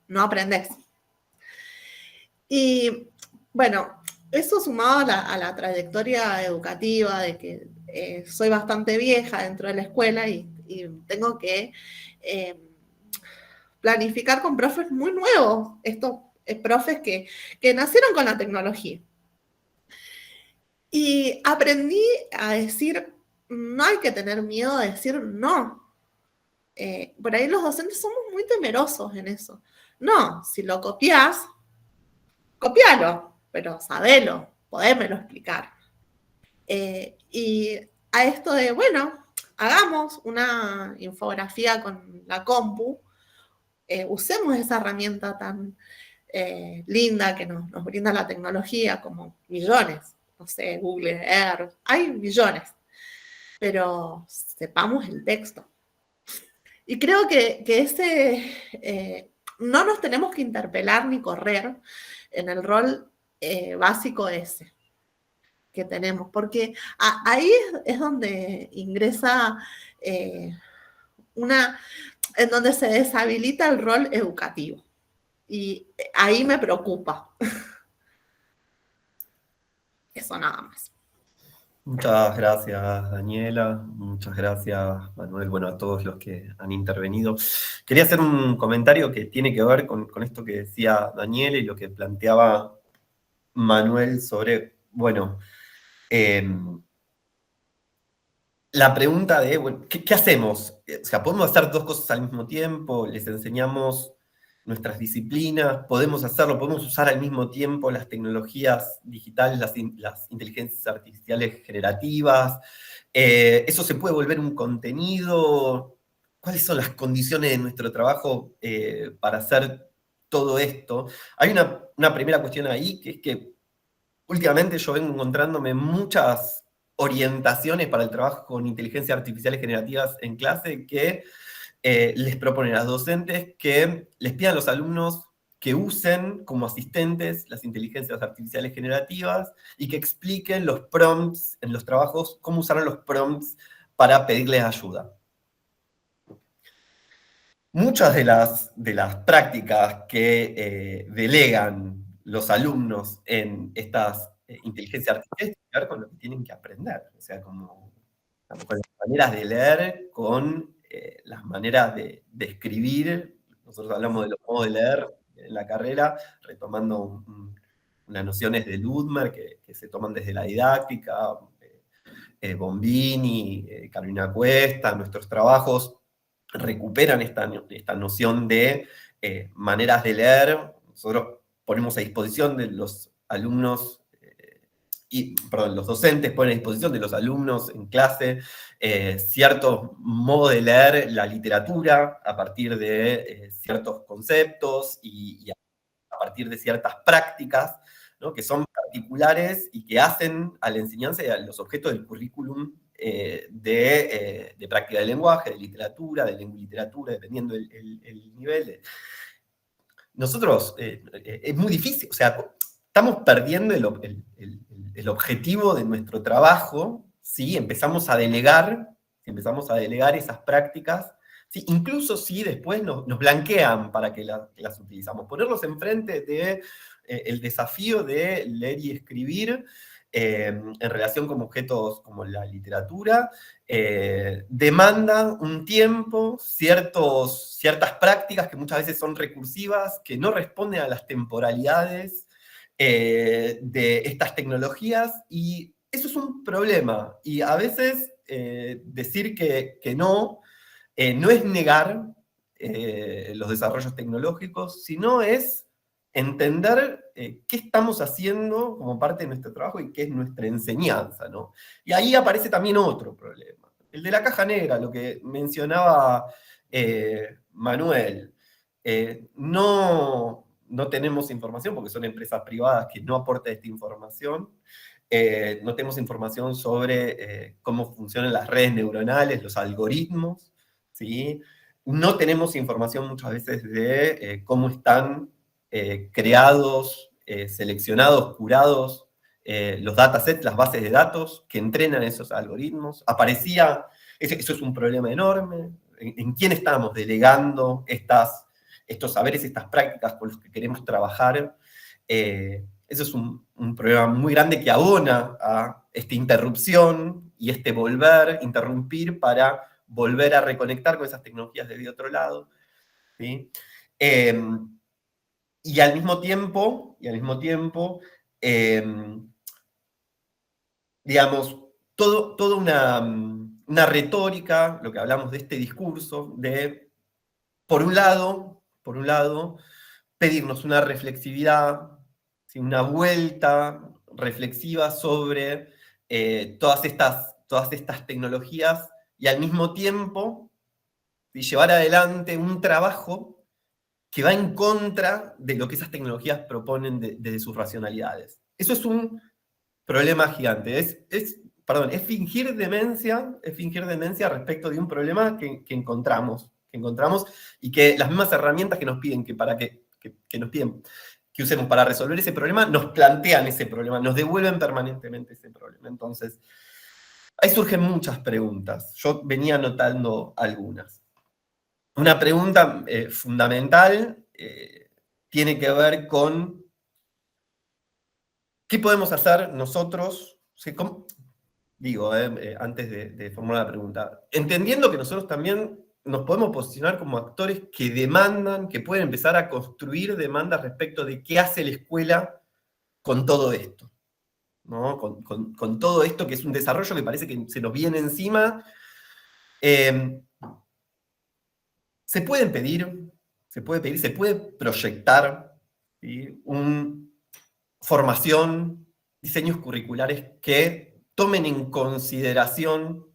no aprendés. Y bueno, eso sumado a la trayectoria educativa de que soy bastante vieja dentro de la escuela y tengo que planificar con profes muy nuevos, estos profes que nacieron con la tecnología. Y aprendí a decir, no hay que tener miedo de decir no. Por ahí los docentes somos muy temerosos en eso. No, si lo copias, copialo, pero sabelo, podémelo explicar. Y a esto de, bueno, hagamos una infografía con la compu, usemos esa herramienta tan linda que nos brinda la tecnología, como millones, no sé, Google Earth, hay millones, pero sepamos el texto. Y creo que ese, no nos tenemos que interpelar ni correr en el rol básico ese que tenemos, porque ahí es donde ingresa en donde se deshabilita el rol educativo. Y ahí me preocupa. Eso nada más. Muchas gracias, Daniela. Muchas gracias, Manuel. Bueno, a todos los que han intervenido. Quería hacer un comentario que tiene que ver con esto que decía Daniela y lo que planteaba Manuel sobre, bueno, la pregunta de, bueno, ¿qué hacemos? O sea, ¿podemos hacer dos cosas al mismo tiempo? ¿Les enseñamos nuestras disciplinas? ¿Podemos hacerlo? ¿Podemos usar al mismo tiempo las tecnologías digitales, las inteligencias artificiales generativas? ¿Eso se puede volver un contenido? ¿Cuáles son las condiciones de nuestro trabajo para hacer todo esto? Hay una primera cuestión ahí, que es que últimamente yo vengo encontrándome muchas orientaciones para el trabajo con inteligencias artificiales generativas en clase que les proponen a los docentes que les pidan a los alumnos que usen como asistentes las inteligencias artificiales generativas y que expliquen los prompts en los trabajos, cómo usaron los prompts para pedirles ayuda. Muchas de las prácticas que delegan los alumnos en estas inteligencias artificiales tienen que ver con lo que tienen que aprender, o sea, como con las maneras de leer, con las maneras de escribir. Nosotros hablamos de los modos de leer en la carrera, retomando unas nociones de Ludmer que se toman desde la didáctica, Bombini, Carolina Cuesta, nuestros trabajos recuperan esta noción de maneras de leer. Nosotros ponemos a disposición de los alumnos, los docentes ponen a disposición de los alumnos en clase ciertos modos de leer la literatura a partir de ciertos conceptos y a partir de ciertas prácticas, ¿no?, que son particulares y que hacen a la enseñanza y a los objetos del currículum de práctica del lenguaje, de literatura, de lengua y literatura, dependiendo el nivel. Nosotros, es muy difícil, o sea, estamos perdiendo el objetivo de nuestro trabajo si empezamos a delegar esas prácticas, ¿sí? Incluso si después nos blanquean para que las utilizamos. Ponerlos enfrente de el desafío de leer y escribir en relación con objetos como la literatura, demanda un tiempo, ciertas prácticas que muchas veces son recursivas, que no responden a las temporalidades de estas tecnologías, y eso es un problema. Y a veces decir que no es negar los desarrollos tecnológicos, sino es entender qué estamos haciendo como parte de nuestro trabajo y qué es nuestra enseñanza, ¿no? Y ahí aparece también otro problema, el de la caja negra, lo que mencionaba Manuel. No tenemos información porque son empresas privadas que no aportan esta información. No tenemos información sobre cómo funcionan las redes neuronales, los algoritmos, ¿sí? No tenemos información muchas veces de cómo están creados, seleccionados, curados los datasets, las bases de datos que entrenan esos algoritmos. Eso es un problema enorme. ¿En quién estamos delegando estos saberes, estas prácticas con los que queremos trabajar? Eso es un problema muy grande que abona a esta interrupción y interrumpir para volver a reconectar con esas tecnologías desde otro lado, ¿sí? Y al mismo tiempo, digamos, toda una retórica, lo que hablamos de este discurso, de, por un lado, pedirnos una reflexividad, ¿sí?, una vuelta reflexiva sobre todas estas tecnologías, y al mismo tiempo llevar adelante un trabajo que va en contra de lo que esas tecnologías proponen desde sus racionalidades. Eso es un problema gigante. Es fingir demencia respecto de un problema que encontramos, y que las mismas herramientas que nos piden que usemos para resolver ese problema, nos plantean ese problema, nos devuelven permanentemente ese problema. Entonces, ahí surgen muchas preguntas. Yo venía anotando algunas. Una pregunta fundamental tiene que ver con qué podemos hacer nosotros, antes de formular la pregunta, entendiendo que nosotros también nos podemos posicionar como actores que demandan, que pueden empezar a construir demandas respecto de qué hace la escuela con todo esto, ¿no? Con todo esto que es un desarrollo que parece que se nos viene encima. Se puede pedir, se puede proyectar, ¿sí?, formación, diseños curriculares que tomen en consideración,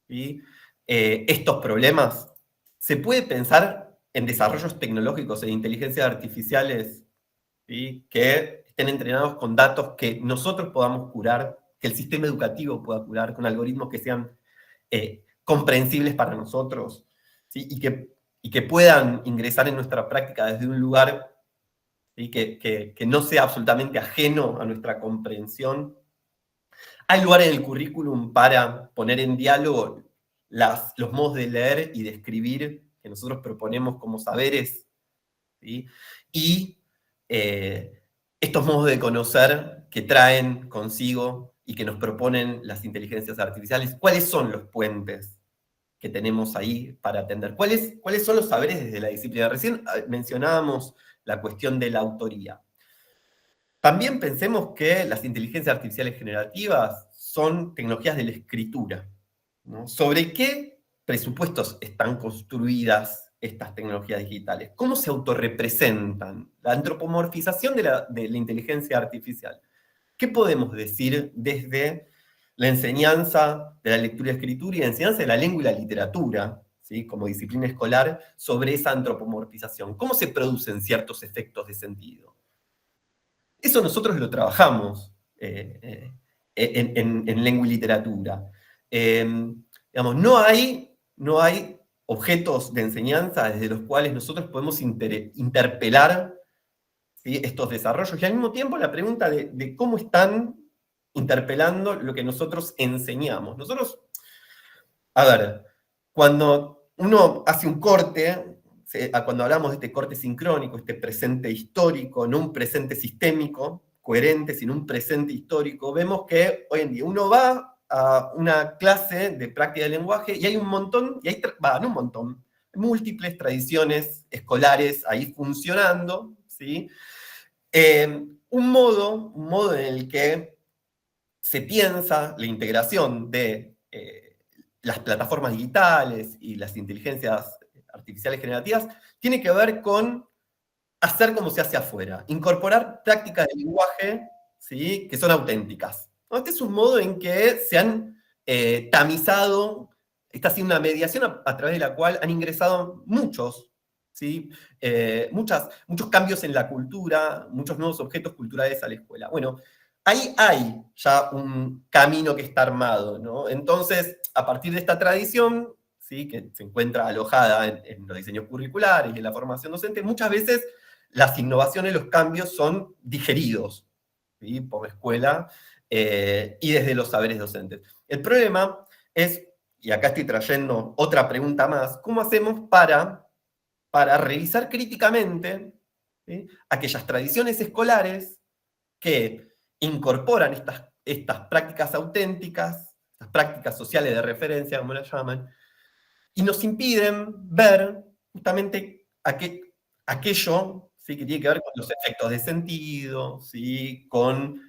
¿sí?, estos problemas. Se puede pensar en desarrollos tecnológicos e inteligencias artificiales, ¿sí?, que estén entrenados con datos que nosotros podamos curar, que el sistema educativo pueda curar, con algoritmos que sean comprensibles para nosotros, ¿sí?, y que puedan ingresar en nuestra práctica desde un lugar ¿sí? Que no sea absolutamente ajeno a nuestra comprensión. Hay lugar en el currículum para poner en diálogo los modos de leer y de escribir que nosotros proponemos como saberes, ¿sí? Y estos modos de conocer que traen consigo y que nos proponen las inteligencias artificiales. ¿Cuáles son los puentes que tenemos ahí para atender? ¿Cuáles son los saberes desde la disciplina? Recién mencionábamos la cuestión de la autoría. También pensemos que las inteligencias artificiales generativas son tecnologías de la escritura, ¿no? ¿Sobre qué presupuestos están construidas estas tecnologías digitales? ¿Cómo se autorrepresentan? La antropomorfización de la inteligencia artificial. ¿Qué podemos decir desde la enseñanza de la lectura y escritura y la enseñanza de la lengua y la literatura, ¿sí? Como disciplina escolar, sobre esa antropomorfización? ¿Cómo se producen ciertos efectos de sentido? Eso nosotros lo trabajamos en lengua y literatura. Digamos, no hay objetos de enseñanza desde los cuales nosotros podemos interpelar, ¿sí? Estos desarrollos, y al mismo tiempo la pregunta de cómo están interpelando lo que nosotros enseñamos. Nosotros, a ver, cuando uno hace un corte, cuando hablamos de este corte sincrónico, este presente histórico, no un presente sistémico, coherente, sino un presente histórico, vemos que hoy en día uno va a una clase de práctica del lenguaje y hay un montón, no un montón, múltiples tradiciones escolares ahí funcionando, ¿sí? Un modo en el que se piensa la integración de las plataformas digitales y las inteligencias artificiales generativas tiene que ver con hacer como se hace afuera, incorporar prácticas de lenguaje, ¿sí? Que son auténticas. Este es un modo en que se han tamizado, está haciendo una mediación a través de la cual han ingresado muchos, ¿sí? Muchos cambios en la cultura, muchos nuevos objetos culturales a la escuela. Bueno, ahí hay ya un camino que está armado, ¿no? Entonces, a partir de esta tradición, ¿sí? Que se encuentra alojada en los diseños curriculares y en la formación docente, muchas veces las innovaciones, los cambios son digeridos, ¿sí? Por la escuela y desde los saberes docentes. El problema es, y acá estoy trayendo otra pregunta más, ¿cómo hacemos para revisar críticamente, ¿sí? Aquellas tradiciones escolares que incorporan estas prácticas auténticas, estas prácticas sociales de referencia, como las llaman, y nos impiden ver justamente aquello, ¿sí? Que tiene que ver con los efectos de sentido, ¿sí? Con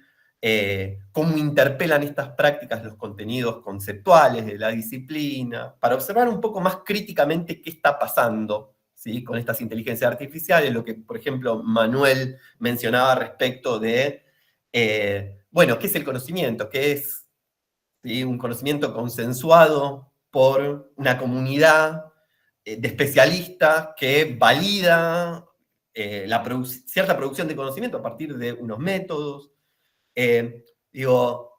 cómo interpelan estas prácticas los contenidos conceptuales de la disciplina, para observar un poco más críticamente qué está pasando, ¿sí? Con estas inteligencias artificiales, lo que, por ejemplo, Manuel mencionaba respecto de, bueno, ¿qué es el conocimiento? ¿Qué es, ¿sí? Un conocimiento consensuado por una comunidad de especialistas que valida cierta producción de conocimiento a partir de unos métodos.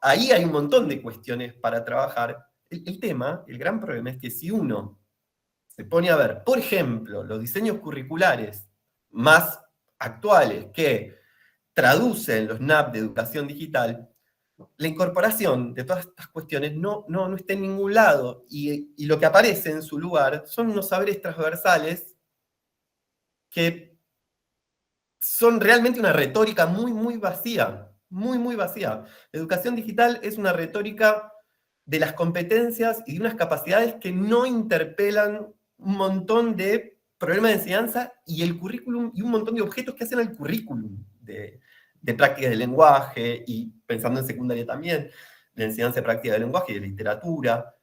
Ahí hay un montón de cuestiones para trabajar. El tema, el gran problema es que si uno se pone a ver, por ejemplo, los diseños curriculares más actuales que traducen los NAP de educación digital, la incorporación de todas estas cuestiones no está en ningún lado, y lo que aparece en su lugar son unos saberes transversales que son realmente una retórica muy, muy vacía, muy, muy vacía. La educación digital es una retórica de las competencias y de unas capacidades que no interpelan un montón de problemas de enseñanza y el currículum, y un montón de objetos que hacen al currículum de prácticas de lenguaje, y pensando en secundaria también, de enseñanza de práctica de lenguaje y de literatura.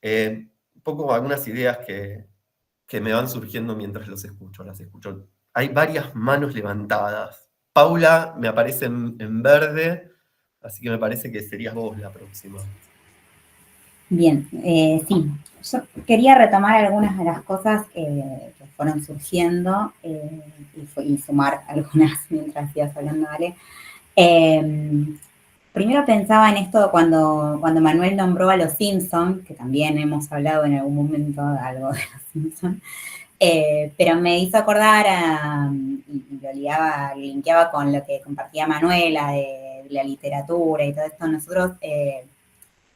Un poco algunas ideas que me van surgiendo mientras las escucho. Hay varias manos levantadas. Paula me aparece en verde, así que me parece que serías vos la próxima. Bien, sí. Yo quería retomar algunas de las cosas que fueron surgiendo y sumar algunas mientras ibas hablando, Ale. Primero pensaba en esto cuando Manuel nombró a los Simpsons, que también hemos hablado en algún momento algo de los Simpsons. Pero me hizo acordar y lo linkeaba con lo que compartía Manuela de la literatura y todo esto. Nosotros,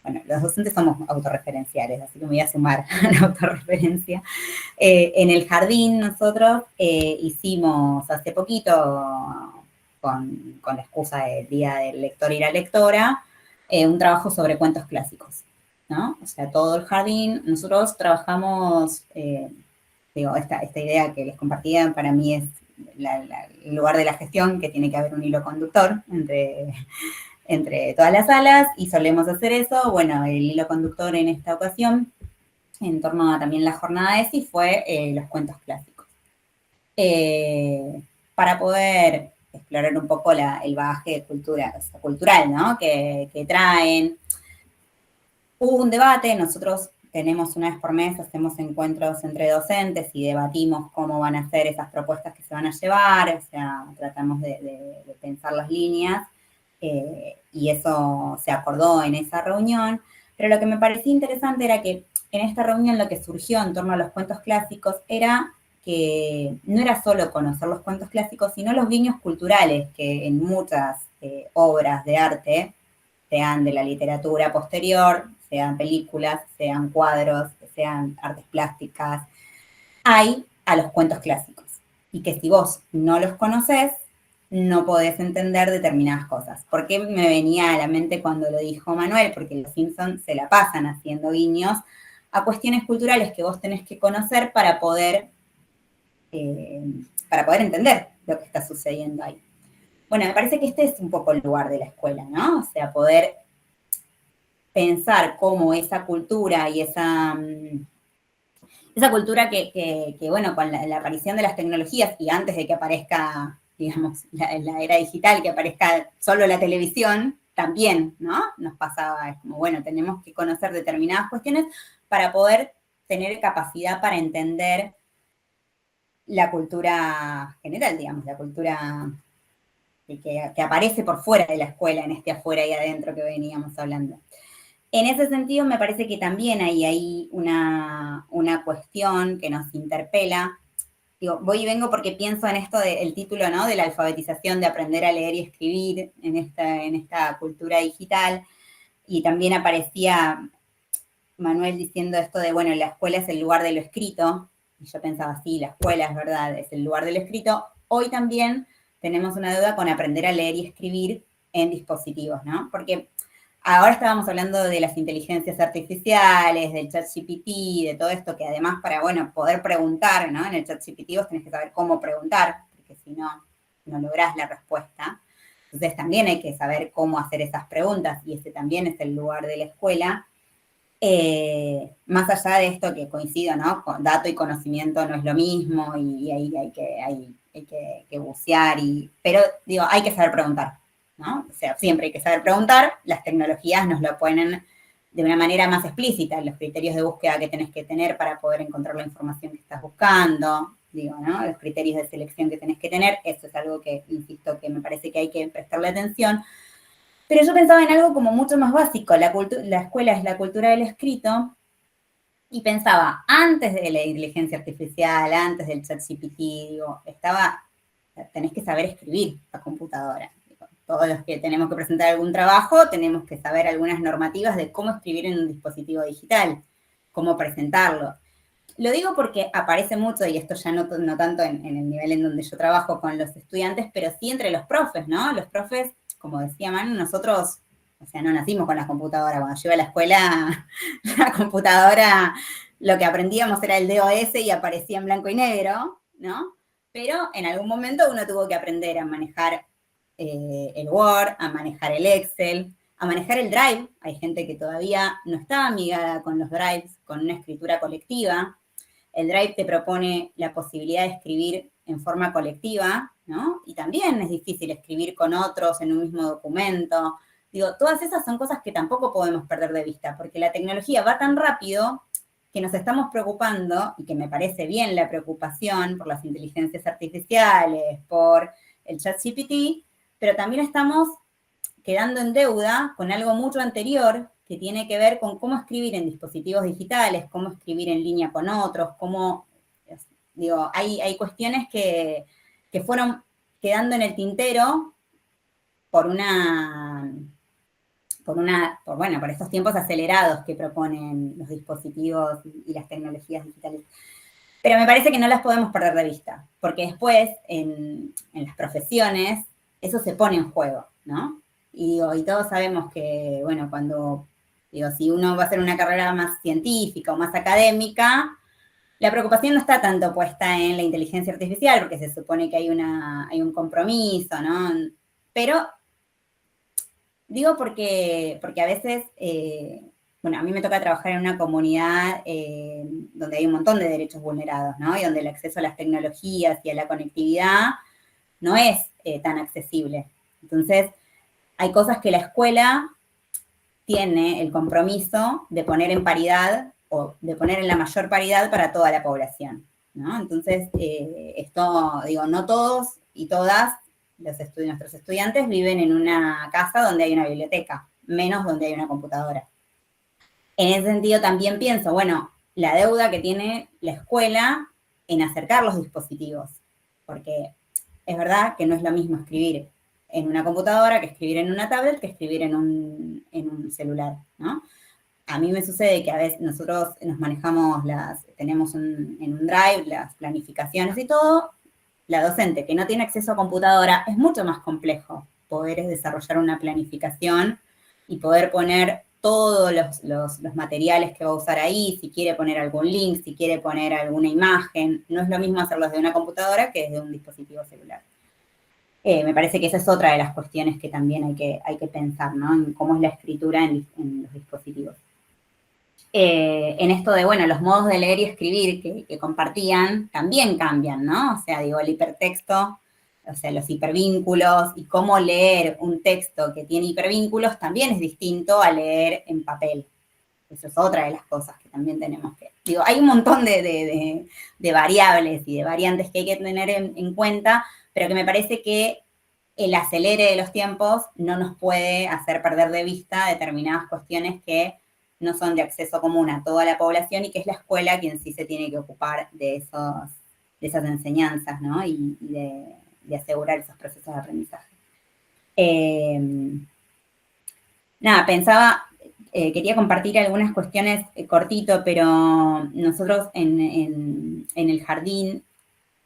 bueno, los docentes somos autorreferenciales, así que me voy a sumar a la autorreferencia. En el jardín nosotros hicimos hace poquito, con la excusa del Día del Lector y la Lectora, un trabajo sobre cuentos clásicos, ¿no? O sea, todo el jardín, nosotros trabajamos, esta idea que les compartía para mí es el lugar de la gestión, que tiene que haber un hilo conductor entre todas las salas, y solemos hacer eso. Bueno, el hilo conductor en esta ocasión, en torno a también la jornada de ESI, fue los cuentos clásicos. Para poder explorar un poco el bagaje cultural, ¿no? que traen. Hubo un debate, nosotros tenemos una vez por mes, hacemos encuentros entre docentes y debatimos cómo van a ser esas propuestas que se van a llevar, o sea, tratamos de pensar las líneas, y eso se acordó en esa reunión. Pero lo que me parecía interesante era que en esta reunión lo que surgió en torno a los cuentos clásicos era que no era solo conocer los cuentos clásicos, sino los guiños culturales que en muchas obras de arte, sean de la literatura posterior, sean películas, sean cuadros, sean artes plásticas, hay a los cuentos clásicos. Y que si vos no los conocés, no podés entender determinadas cosas. ¿Por qué me venía a la mente cuando lo dijo Manuel? Porque los Simpsons se la pasan haciendo guiños a cuestiones culturales que vos tenés que conocer para poder entender lo que está sucediendo ahí. Bueno, me parece que este es un poco el lugar de la escuela, ¿no? O sea, poder pensar cómo esa cultura y esa cultura que bueno, con la aparición de las tecnologías y antes de que aparezca, digamos, la era digital, que aparezca solo la televisión, también, ¿no? Nos pasaba, es como, bueno, tenemos que conocer determinadas cuestiones para poder tener capacidad para entender la cultura general, digamos, la cultura que aparece por fuera de la escuela, en este afuera y adentro que veníamos hablando. En ese sentido, me parece que también hay una cuestión que nos interpela. Digo, voy y vengo porque pienso en esto del título, ¿no? De la alfabetización, de aprender a leer y escribir en esta cultura digital. Y también aparecía Manuel diciendo esto de, bueno, la escuela es el lugar de lo escrito. Y yo pensaba, sí, la escuela es verdad, es el lugar de lo escrito. Hoy también tenemos una deuda con aprender a leer y escribir en dispositivos, ¿no? Porque ahora estábamos hablando de las inteligencias artificiales, del ChatGPT, de todo esto, que además para, bueno, poder preguntar, ¿no? En el ChatGPT vos tenés que saber cómo preguntar, porque si no, no lográs la respuesta. Entonces también hay que saber cómo hacer esas preguntas, y ese también es el lugar de la escuela. Más allá de esto que coincido, ¿no? Con dato y conocimiento no es lo mismo, y ahí hay que bucear, pero digo, hay que saber preguntar, ¿no? O sea, siempre hay que saber preguntar. Las tecnologías nos lo ponen de una manera más explícita, los criterios de búsqueda que tenés que tener para poder encontrar la información que estás buscando, digo, ¿no? Los criterios de selección que tenés que tener, eso es algo que, insisto, que me parece que hay que prestarle atención. Pero yo pensaba en algo como mucho más básico, la escuela es la cultura del escrito, y pensaba, antes de la inteligencia artificial, antes del ChatGPT, digo, tenés que saber escribir a computadora. Todos los que tenemos que presentar algún trabajo, tenemos que saber algunas normativas de cómo escribir en un dispositivo digital, cómo presentarlo. Lo digo porque aparece mucho, y esto ya no tanto en el nivel en donde yo trabajo con los estudiantes, pero sí entre los profes, ¿no? Los profes, como decía Manu, nosotros, o sea, no nacimos con la computadora. Cuando yo iba a la escuela, la computadora, lo que aprendíamos era el DOS y aparecía en blanco y negro, ¿no? Pero en algún momento uno tuvo que aprender a manejar el Word, a manejar el Excel, a manejar el Drive. Hay gente que todavía no está amigada con los Drives, con una escritura colectiva. El Drive te propone la posibilidad de escribir en forma colectiva, ¿no? Y también es difícil escribir con otros en un mismo documento. Digo, todas esas son cosas que tampoco podemos perder de vista, porque la tecnología va tan rápido que nos estamos preocupando, y que me parece bien la preocupación por las inteligencias artificiales, por el ChatGPT, pero también estamos quedando en deuda con algo mucho anterior que tiene que ver con cómo escribir en dispositivos digitales, cómo escribir en línea con otros, cómo digo, hay cuestiones que fueron quedando en el tintero por estos tiempos acelerados que proponen los dispositivos y las tecnologías digitales. Pero me parece que no las podemos perder de vista, porque después en las profesiones eso se pone en juego, ¿no? Y todos sabemos que, bueno, si uno va a hacer una carrera más científica o más académica, la preocupación no está tanto puesta en la inteligencia artificial, porque se supone que hay un compromiso, ¿no? Pero digo porque a veces, a mí me toca trabajar en una comunidad donde hay un montón de derechos vulnerados, ¿no? Y donde el acceso a las tecnologías y a la conectividad no es tan accesible. Entonces, hay cosas que la escuela tiene el compromiso de poner en paridad o de poner en la mayor paridad para toda la población, ¿no? Entonces, no todos y todas nuestros estudiantes viven en una casa donde hay una biblioteca, menos donde hay una computadora. En ese sentido también pienso, la deuda que tiene la escuela en acercar los dispositivos, porque es verdad que no es lo mismo escribir en una computadora que escribir en una tablet que escribir en un celular, ¿no? A mí me sucede que a veces nosotros nos manejamos tenemos en un Drive las planificaciones y todo. La docente que no tiene acceso a computadora es mucho más complejo poder desarrollar una planificación y poder poner todos los materiales que va a usar ahí, si quiere poner algún link, si quiere poner alguna imagen. No es lo mismo hacerlo desde una computadora que desde un dispositivo celular. Me parece que esa es otra de las cuestiones que también hay que pensar, ¿no? En cómo es la escritura en los dispositivos. En esto de, los modos de leer y escribir que compartían también cambian, ¿no? O sea, el hipertexto, o sea, los hipervínculos y cómo leer un texto que tiene hipervínculos también es distinto a leer en papel. Eso es otra de las cosas que también tenemos que... hay un montón de variables y de variantes que hay que tener en cuenta, pero que me parece que el acelere de los tiempos no nos puede hacer perder de vista determinadas cuestiones que no son de acceso común a toda la población y que es la escuela quien sí se tiene que ocupar de esas enseñanzas, ¿no? Y de asegurar esos procesos de aprendizaje. Quería compartir algunas cuestiones cortito, pero nosotros en el jardín,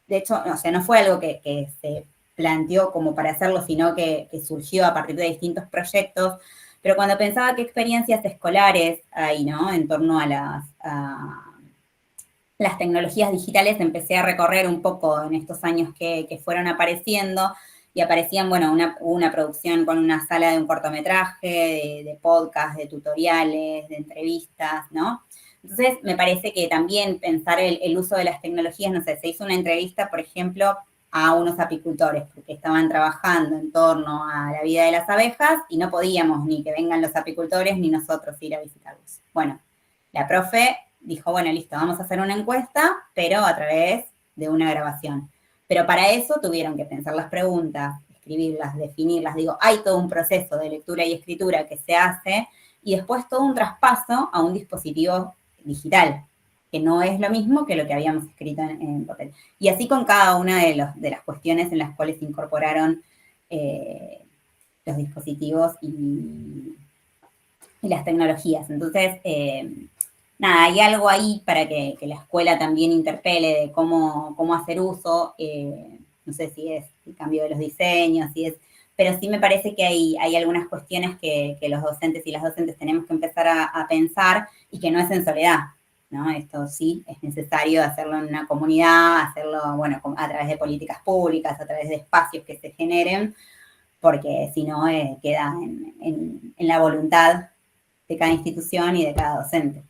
de hecho, no fue algo que se planteó como para hacerlo, sino que surgió a partir de distintos proyectos. Pero cuando pensaba qué experiencias escolares hay, ¿no? En torno a las tecnologías digitales, empecé a recorrer un poco en estos años que fueron apareciendo, y aparecían, una producción con una sala de un cortometraje, de podcast, de tutoriales, de entrevistas, ¿no? Entonces, me parece que también pensar el uso de las tecnologías, no sé, se hizo una entrevista, por ejemplo, a unos apicultores, porque estaban trabajando en torno a la vida de las abejas y no podíamos ni que vengan los apicultores ni nosotros ir a visitarlos. Bueno, la profe dijo, listo, vamos a hacer una encuesta, pero a través de una grabación. Pero para eso tuvieron que pensar las preguntas, escribirlas, definirlas. Hay todo un proceso de lectura y escritura que se hace y después todo un traspaso a un dispositivo digital, que no es lo mismo que lo que habíamos escrito en papel. Y así con cada una de las cuestiones en las cuales se incorporaron los dispositivos y las tecnologías. Entonces, hay algo ahí para que la escuela también interpele de cómo hacer uso. No sé si es el cambio de los diseños, pero sí me parece que hay algunas cuestiones que los docentes y las docentes tenemos que empezar a pensar y que no es en soledad, ¿no? Esto sí es necesario hacerlo en una comunidad, hacerlo, a través de políticas públicas, a través de espacios que se generen, porque si no queda en la voluntad de cada institución y de cada docente.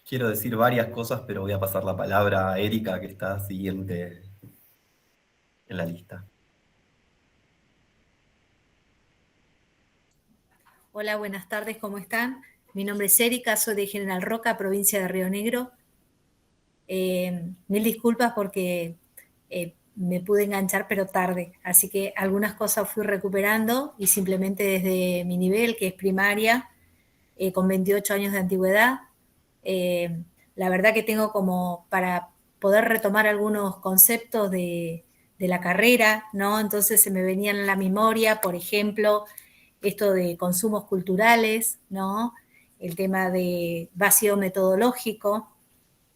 Quiero decir varias cosas, pero voy a pasar la palabra a Erika, que está siguiente en la lista. Hola, buenas tardes, ¿cómo están? Mi nombre es Erika, soy de General Roca, provincia de Río Negro. Mil disculpas porque me pude enganchar, pero tarde. Así que algunas cosas fui recuperando y simplemente desde mi nivel, que es primaria, con 28 años de antigüedad, la verdad que tengo como para poder retomar algunos conceptos de la carrera, ¿no? Entonces se me venían en la memoria, por ejemplo, esto de consumos culturales, ¿no? El tema de vacío metodológico,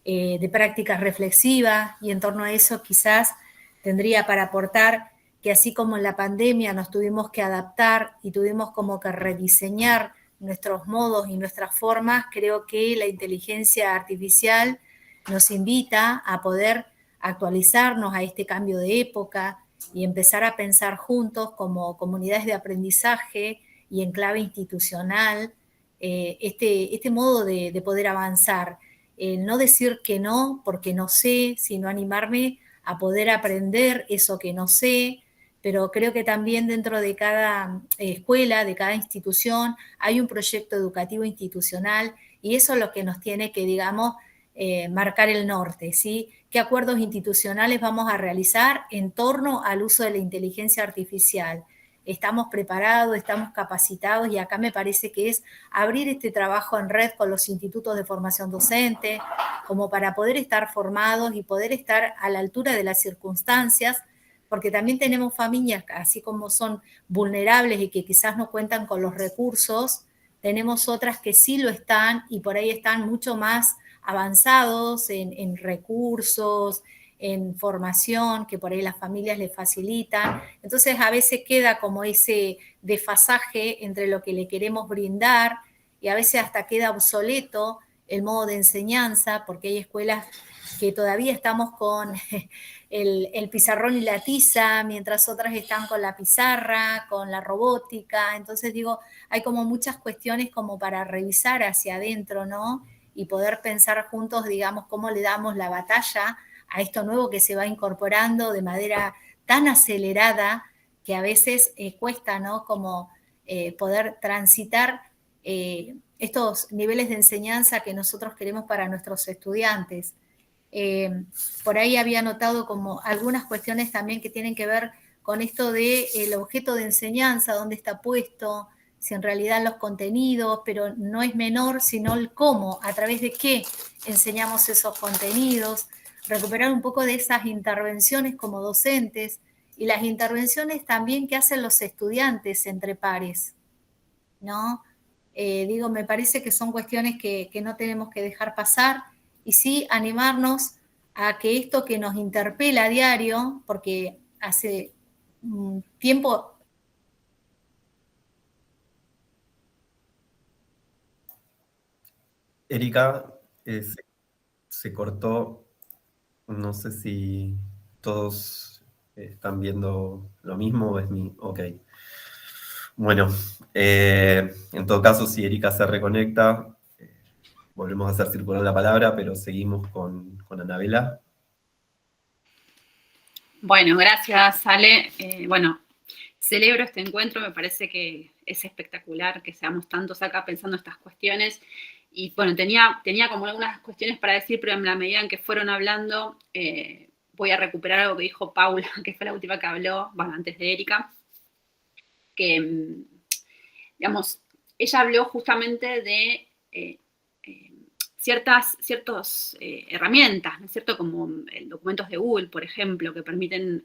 de prácticas reflexivas, y en torno a eso quizás tendría para aportar que así como en la pandemia nos tuvimos que adaptar y tuvimos como que rediseñar nuestros modos y nuestras formas, creo que la inteligencia artificial nos invita a poder actualizarnos a este cambio de época y empezar a pensar juntos como comunidades de aprendizaje y en clave institucional este modo de poder avanzar. No decir que no porque no sé, sino animarme a poder aprender eso que no sé, pero creo que también dentro de cada escuela, de cada institución, hay un proyecto educativo institucional y eso es lo que nos tiene que, digamos, marcar el norte, ¿sí? ¿Qué acuerdos institucionales vamos a realizar en torno al uso de la inteligencia artificial? Estamos preparados, estamos capacitados y acá me parece que es abrir este trabajo en red con los institutos de formación docente, como para poder estar formados y poder estar a la altura de las circunstancias, porque también tenemos familias, así como son vulnerables y que quizás no cuentan con los recursos, tenemos otras que sí lo están y por ahí están mucho más avanzados en recursos, en formación, que por ahí las familias les facilitan. Entonces a veces queda como ese desfasaje entre lo que le queremos brindar y a veces hasta queda obsoleto el modo de enseñanza, porque hay escuelas que todavía estamos con el pizarrón y la tiza, mientras otras están con la pizarra, con la robótica. Entonces digo, hay como muchas cuestiones como para revisar hacia adentro, ¿no? Y poder pensar juntos, digamos, cómo le damos la batalla a esto nuevo que se va incorporando de manera tan acelerada que a veces cuesta, ¿no? Como poder transitar estos niveles de enseñanza que nosotros queremos para nuestros estudiantes. Por ahí había notado como algunas cuestiones también que tienen que ver con esto del objeto de enseñanza, dónde está puesto, si en realidad los contenidos, pero no es menor, sino el cómo, a través de qué enseñamos esos contenidos, recuperar un poco de esas intervenciones como docentes y las intervenciones también que hacen los estudiantes entre pares, ¿no? Digo, me parece que son cuestiones que no tenemos que dejar pasar y sí animarnos a que esto que nos interpela a diario, porque hace tiempo... Erika, se cortó, no sé si todos están viendo lo mismo o es mi... Ok. Bueno, en todo caso, si Erika se reconecta, volvemos a hacer circular la palabra, pero seguimos con Anabela. Bueno, gracias, Ale. Bueno, celebro este encuentro, me parece que es espectacular que seamos tantos acá pensando estas cuestiones. Y bueno, tenía como algunas cuestiones para decir, pero en la medida en que fueron hablando, voy a recuperar algo que dijo Paula, que fue la última que habló, bueno, antes de Erika, que, digamos, ella habló justamente de ciertas herramientas, ¿no es cierto? Como documentos de Google, por ejemplo, que permiten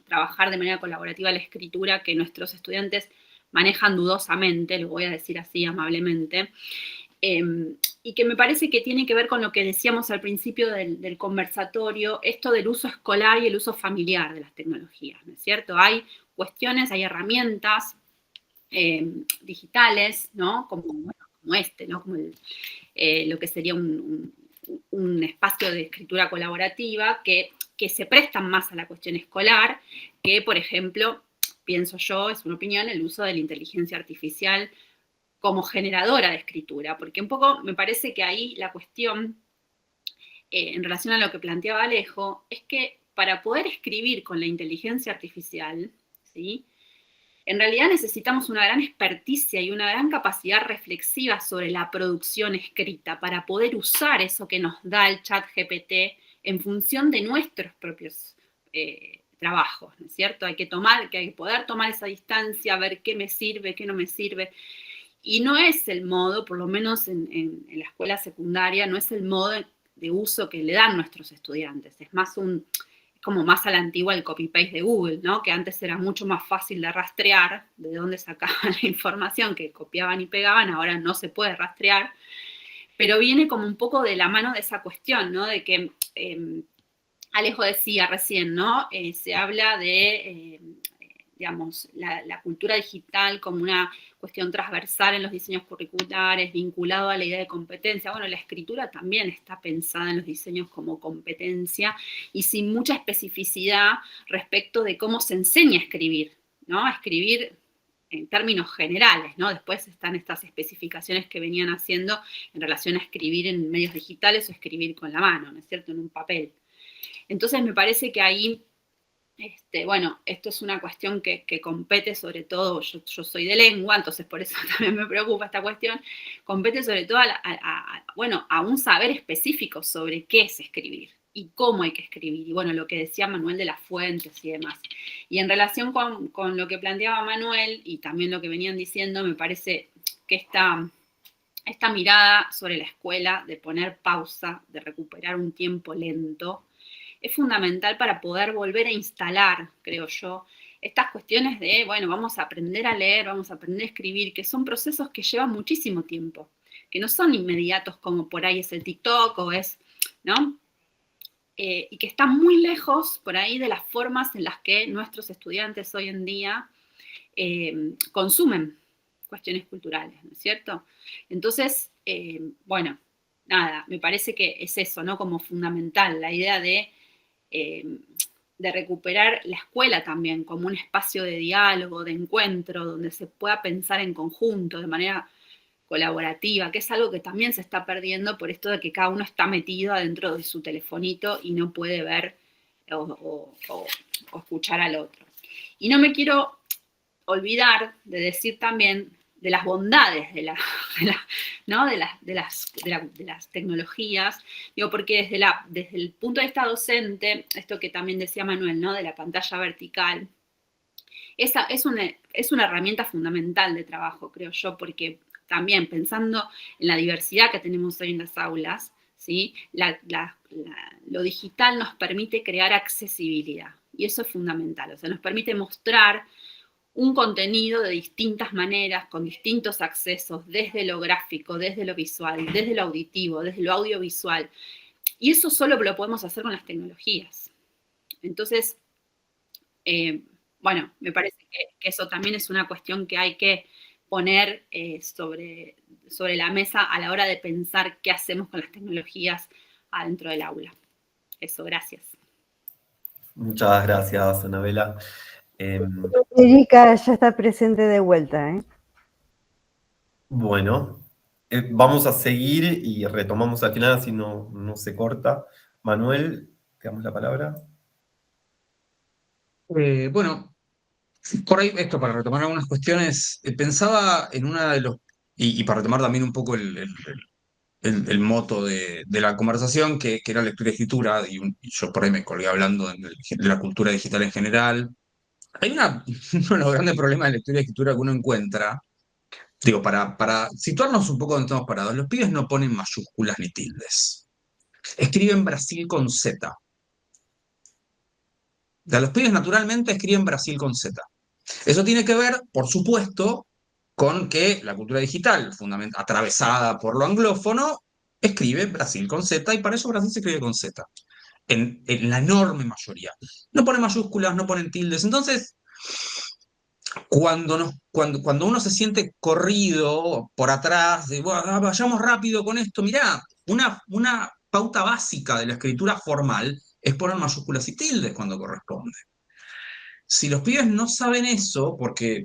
trabajar de manera colaborativa la escritura que nuestros estudiantes manejan dudosamente, lo voy a decir así amablemente, y que me parece que tiene que ver con lo que decíamos al principio del conversatorio, esto del uso escolar y el uso familiar de las tecnologías, ¿no es cierto? Hay cuestiones, hay herramientas digitales, ¿no? Como este, ¿no? Como lo que sería un espacio de escritura colaborativa que se prestan más a la cuestión escolar que, por ejemplo, pienso yo, es una opinión, el uso de la inteligencia artificial como generadora de escritura, porque un poco me parece que ahí la cuestión, en relación a lo que planteaba Alejo, es que para poder escribir con la inteligencia artificial, ¿sí?, en realidad necesitamos una gran experticia y una gran capacidad reflexiva sobre la producción escrita para poder usar eso que nos da el chat GPT en función de nuestros propios trabajos, ¿no es cierto? Hay que poder tomar esa distancia, ver qué me sirve, qué no me sirve. Y no es el modo, por lo menos en la escuela secundaria, no es el modo uso que le dan nuestros estudiantes. Es más como más a la antigua el copy-paste de Google, ¿no? Que antes era mucho más fácil de rastrear de dónde sacaban la información, que copiaban y pegaban, ahora no se puede rastrear, pero viene como un poco de la mano de esa cuestión, ¿no? De que Alejo decía recién, ¿no? Se habla de, digamos, la cultura digital como una cuestión transversal en los diseños curriculares, vinculado a la idea de competencia. Bueno, la escritura también está pensada en los diseños como competencia y sin mucha especificidad respecto de cómo se enseña a escribir, ¿no? A escribir en términos generales, ¿no? Después están estas especificaciones que venían haciendo en relación a escribir en medios digitales o escribir con la mano, ¿no es cierto?, en un papel. Entonces me parece que ahí, bueno, esto es una cuestión que compete sobre todo, yo soy de lengua, entonces por eso también me preocupa esta cuestión, compete sobre todo a un saber específico sobre qué es escribir y cómo hay que escribir, y bueno, lo que decía Manuel de las fuentes y demás. Y en relación con lo que planteaba Manuel, y también lo que venían diciendo, me parece que esta mirada sobre la escuela, de poner pausa, de recuperar un tiempo lento, es fundamental para poder volver a instalar, creo yo, estas cuestiones de, bueno, vamos a aprender a leer, vamos a aprender a escribir, que son procesos que llevan muchísimo tiempo, que no son inmediatos como por ahí es el TikTok o es, ¿no? Y que están muy lejos por ahí de las formas en las que nuestros estudiantes hoy en día consumen cuestiones culturales, ¿no es cierto? Entonces, bueno, nada, me parece que es eso, ¿no? Como fundamental, la idea de recuperar la escuela también como un espacio de diálogo, de encuentro, donde se pueda pensar en conjunto, de manera colaborativa, que es algo que también se está perdiendo por esto de que cada uno está metido adentro de su telefonito y no puede ver o escuchar al otro. Y no me quiero olvidar de decir también de las bondades de las tecnologías, digo, porque desde el punto de vista docente, esto que también decía Manuel, ¿no? De la pantalla vertical, esa es una herramienta fundamental de trabajo, creo yo, porque también pensando en la diversidad que tenemos hoy en las aulas, ¿sí? Lo digital nos permite crear accesibilidad, y eso es fundamental, o sea, nos permite mostrar un contenido de distintas maneras, con distintos accesos, desde lo gráfico, desde lo visual, desde lo auditivo, desde lo audiovisual. Y eso solo lo podemos hacer con las tecnologías. Entonces, bueno, me parece que eso también es una cuestión que hay que poner sobre la mesa a la hora de pensar qué hacemos con las tecnologías adentro del aula. Eso, gracias. Muchas gracias, Anabela. Erika ya está presente de vuelta, ¿eh? Bueno, vamos a seguir y retomamos al final, así no se corta. Manuel, te damos la palabra. Bueno, por ahí esto, para retomar algunas cuestiones, pensaba en una de los, y para retomar también un poco el moto de la conversación, que era lectura y escritura, y yo por ahí me colgué hablando de la cultura digital en general. Hay uno de los grandes problemas de lectura y escritura que uno encuentra, digo, para situarnos un poco donde estamos parados, los pibes no ponen mayúsculas ni tildes. Escriben Brasil con Z. O sea, los pibes naturalmente escriben Brasil con Z. Eso tiene que ver, por supuesto, con que la cultura digital, atravesada por lo anglófono, escribe Brasil con Z, y para eso Brasil se escribe con Z. En la enorme mayoría. No ponen mayúsculas, no ponen tildes. Entonces, cuando uno se siente corrido por atrás, de vayamos rápido con esto, mirá, una pauta básica de la escritura formal es poner mayúsculas y tildes cuando corresponde. Si los pibes no saben eso, porque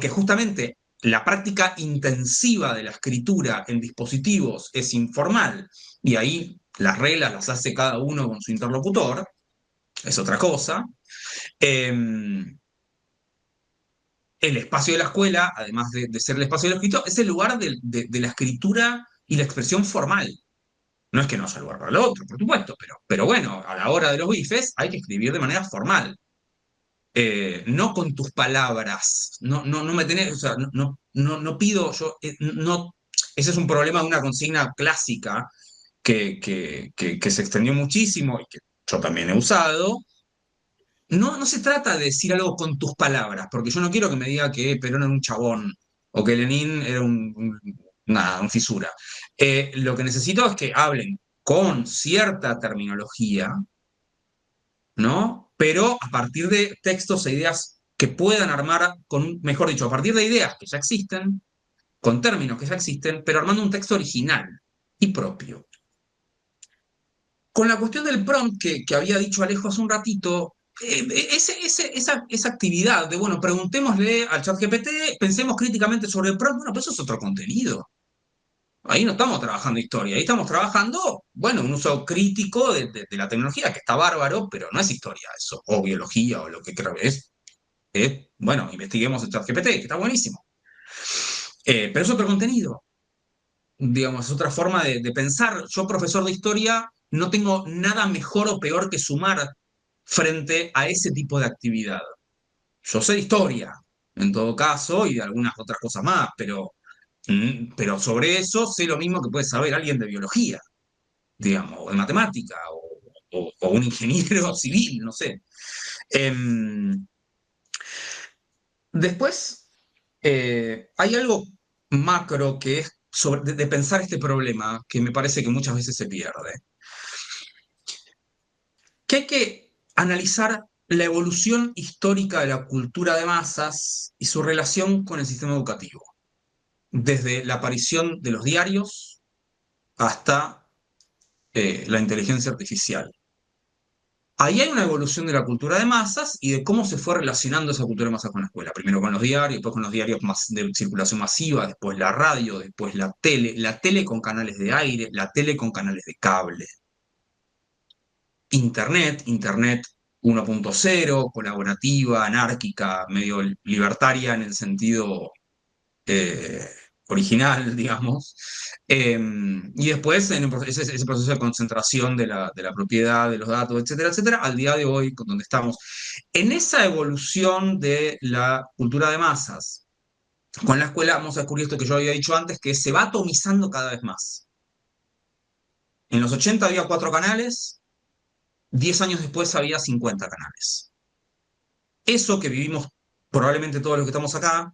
justamente la práctica intensiva de la escritura en dispositivos es informal, y ahí las reglas las hace cada uno con su interlocutor, es otra cosa. El espacio de la escuela, además de ser el espacio del escrito, es el lugar de la escritura y la expresión formal. No es que no haya lugar para lo otro, por supuesto, pero bueno, a la hora de los bifes hay que escribir de manera formal. No con tus palabras, no me tenés, o sea, no pido yo, ese es un problema de una consigna clásica, que se extendió muchísimo y que yo también he usado. No se trata de decir algo con tus palabras, porque yo no quiero que me diga que Perón era un chabón o que Lenin era un fisura. Lo que necesito es que hablen con cierta terminología, ¿no? Pero a partir de textos e ideas que puedan armar, mejor dicho, a partir de ideas que ya existen, con términos que ya existen, pero armando un texto original y propio. Con la cuestión del prompt que había dicho Alejo hace un ratito, esa actividad de, bueno, preguntémosle al ChatGPT, pensemos críticamente sobre el prompt, bueno, pues eso es otro contenido. Ahí no estamos trabajando historia, ahí estamos trabajando, bueno, un uso crítico de la tecnología, que está bárbaro, pero no es historia eso, o biología, o lo que creo que es. Bueno, investiguemos el ChatGPT, que está buenísimo. Pero es otro contenido, digamos, es otra forma de pensar. Yo, profesor de historia, no tengo nada mejor o peor que sumar frente a ese tipo de actividad. Yo sé de historia, en todo caso, y de algunas otras cosas más, pero sobre eso sé lo mismo que puede saber alguien de biología, digamos, o de matemática, o un ingeniero civil, no sé. Después, hay algo macro que es de pensar este problema que me parece que muchas veces se pierde. Que hay que analizar la evolución histórica de la cultura de masas y su relación con el sistema educativo, desde la aparición de los diarios hasta la inteligencia artificial. Ahí hay una evolución de la cultura de masas y de cómo se fue relacionando esa cultura de masas con la escuela. Primero con los diarios, después con los diarios más de circulación masiva, después la radio, después la tele con canales de aire, la tele con canales de cable. Internet 1.0, colaborativa, anárquica, medio libertaria en el sentido original, digamos. Y después ese proceso de concentración de la propiedad, de los datos, etcétera, etcétera, al día de hoy, con donde estamos. En esa evolución de la cultura de masas, con la escuela vamos a descubrir esto que yo había dicho antes, que se va atomizando cada vez más. En los 80 había 4 canales, 10 años después había 50 canales. Eso que vivimos probablemente todos los que estamos acá,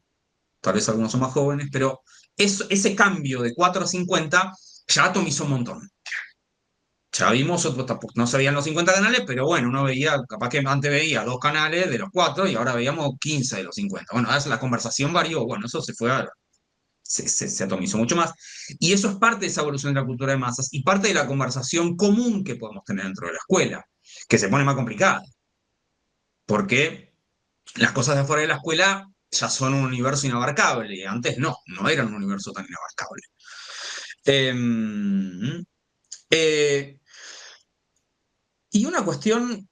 tal vez algunos son más jóvenes, pero ese cambio de 4 a 50 ya atomizó un montón. Ya vimos, no se veían los 50 canales, pero bueno, uno veía, capaz que antes veía 2 canales de los 4 y ahora veíamos 15 de los 50. Bueno, ahora la conversación varió, bueno, eso se atomizó mucho más. Y eso es parte de esa evolución de la cultura de masas y parte de la conversación común que podemos tener dentro de la escuela, que se pone más complicada. Porque las cosas de afuera de la escuela ya son un universo inabarcable, y antes no era un universo tan inabarcable. Y una cuestión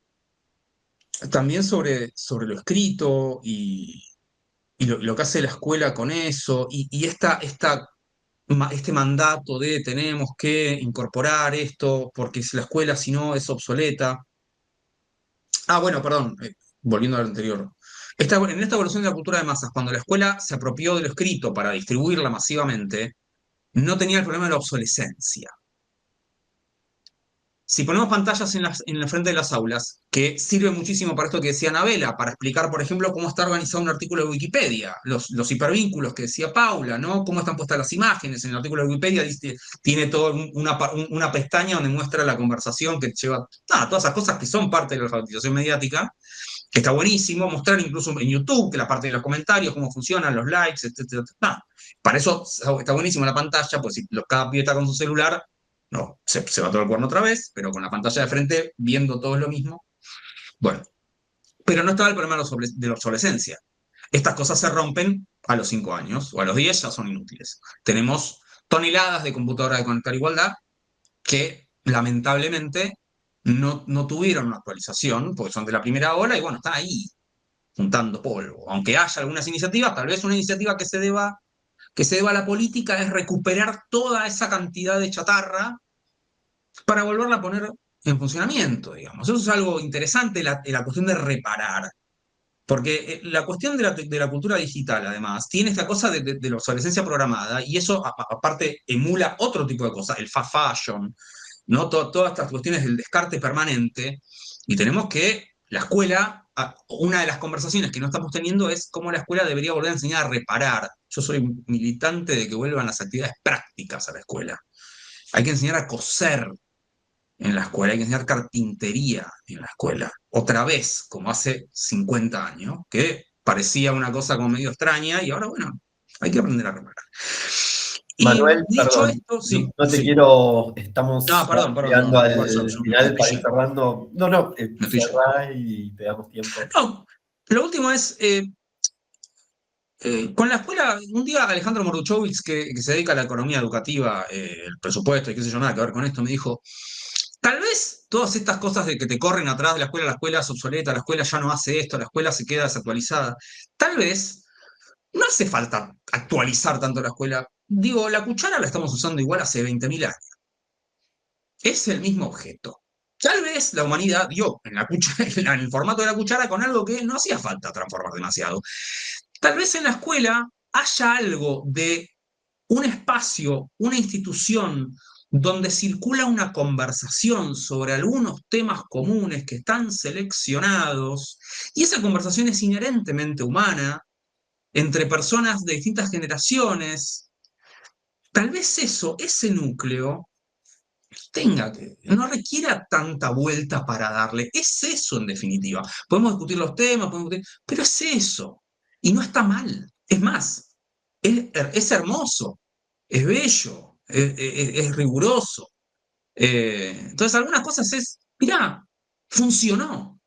también sobre lo escrito y lo que hace la escuela con eso, y este mandato de tenemos que incorporar esto, porque si la escuela si no es obsoleta. Bueno, perdón, volviendo al anterior. En esta evolución de la cultura de masas, cuando la escuela se apropió de lo escrito para distribuirla masivamente, no tenía el problema de la obsolescencia. Si ponemos pantallas en la frente de las aulas, que sirve muchísimo para esto que decía Anabela, para explicar, por ejemplo, cómo está organizado un artículo de Wikipedia, los hipervínculos que decía Paula, ¿no? Cómo están puestas las imágenes. En el artículo de Wikipedia tiene toda una pestaña donde muestra la conversación que lleva, todas esas cosas que son parte de la alfabetización mediática, que está buenísimo, mostrar incluso en YouTube, que la parte de los comentarios, cómo funcionan los likes, etcétera. Para eso está buenísimo la pantalla, pues si cada pibe está con su celular, no, se va todo el cuerno otra vez, pero con la pantalla de frente, viendo todo lo mismo. Bueno, pero no estaba el problema de la obsolescencia. Estas cosas se rompen a los 5 años, o a los 10 ya son inútiles. Tenemos toneladas de computadoras de conectar igualdad que, lamentablemente, no tuvieron una actualización, porque son de la primera ola, y bueno, están ahí, juntando polvo. Aunque haya algunas iniciativas, tal vez una iniciativa que se deba a la política es recuperar toda esa cantidad de chatarra para volverla a poner en funcionamiento, digamos. Eso es algo interesante, la cuestión de reparar. Porque la cuestión de la cultura digital, además, tiene esta cosa de la obsolescencia programada, y eso, aparte, emula otro tipo de cosas, el fast fashion, ¿no? Todas estas cuestiones del descarte permanente, y tenemos que la escuela, una de las conversaciones que no estamos teniendo es cómo la escuela debería volver a enseñar a reparar. Yo soy militante de que vuelvan las actividades prácticas a la escuela. Hay que enseñar a coser en la escuela, hay que enseñar carpintería en la escuela. Otra vez, como hace 50 años, que parecía una cosa como medio extraña y ahora, bueno, hay que aprender a reparar. Y Manuel, dicho perdón, esto, sí, no te sí. quiero, estamos Perdón, llegando no, igual al yo final me para ir estoy cerrando. No, me estoy yendo. cerrá y te damos tiempo. No, lo último es, con la escuela, un día Alejandro Morduchowicz, que se dedica a la economía educativa, el presupuesto y qué sé yo, nada que ver con esto, me dijo, tal vez todas estas cosas de que te corren atrás de la escuela es obsoleta, la escuela ya no hace esto, la escuela se queda desactualizada, tal vez no hace falta actualizar tanto la escuela. Digo, la cuchara la estamos usando igual hace 20.000 años. Es el mismo objeto. Tal vez la humanidad dio en en el formato de la cuchara con algo que no hacía falta transformar demasiado. Tal vez en la escuela haya algo de un espacio, una institución donde circula una conversación sobre algunos temas comunes que están seleccionados, y esa conversación es inherentemente humana, entre personas de distintas generaciones. Tal vez eso, ese núcleo, no requiera tanta vuelta para darle. Es eso en definitiva. Podemos discutir los temas, pero es eso. Y no está mal. Es más, es hermoso, es bello, es riguroso. Entonces, algunas cosas mirá, funcionó.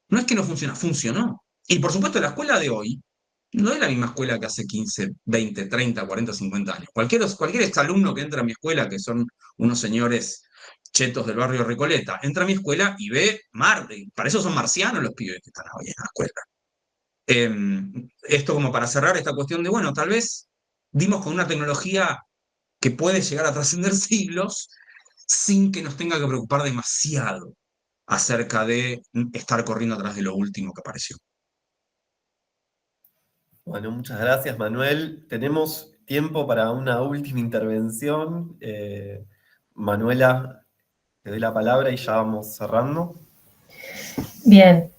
No es que no funciona, funcionó. Y por supuesto, la escuela de hoy no es la misma escuela que hace 15, 20, 30, 40, 50 años. Cualquier exalumno que entra a mi escuela, que son unos señores chetos del barrio Recoleta, entra a mi escuela y ve Marte. Para eso son marcianos los pibes que están hoy en la escuela. Esto como para cerrar esta cuestión de, bueno, tal vez dimos con una tecnología que puede llegar a trascender siglos sin que nos tenga que preocupar demasiado acerca de estar corriendo atrás de lo último que apareció. Bueno, muchas gracias, Manuel. Tenemos tiempo para una última intervención. Manuela, te doy la palabra y ya vamos cerrando. Bien,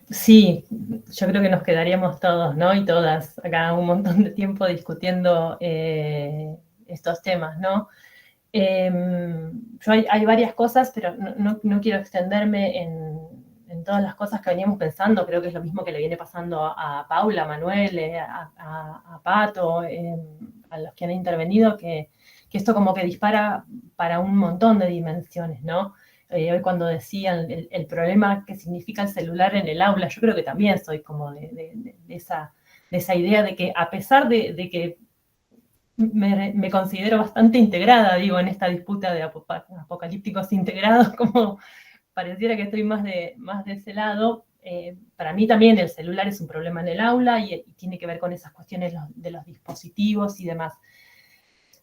sí, yo creo que nos quedaríamos todos, ¿no? Y todas acá un montón de tiempo discutiendo estos temas, ¿no? Hay varias cosas, pero no quiero extenderme en todas las cosas que veníamos pensando. Creo que es lo mismo que le viene pasando a Paula, a Manuel, a Pato, a los que han intervenido, que esto como que dispara para un montón de dimensiones, ¿no? Hoy cuando decían el problema que significa el celular en el aula, yo creo que también soy como de esa idea de que a pesar de que me considero bastante integrada, digo, en esta disputa de apocalípticos integrados, como pareciera que estoy más de ese lado. Para mí también el celular es un problema en el aula y tiene que ver con esas cuestiones de los dispositivos y demás.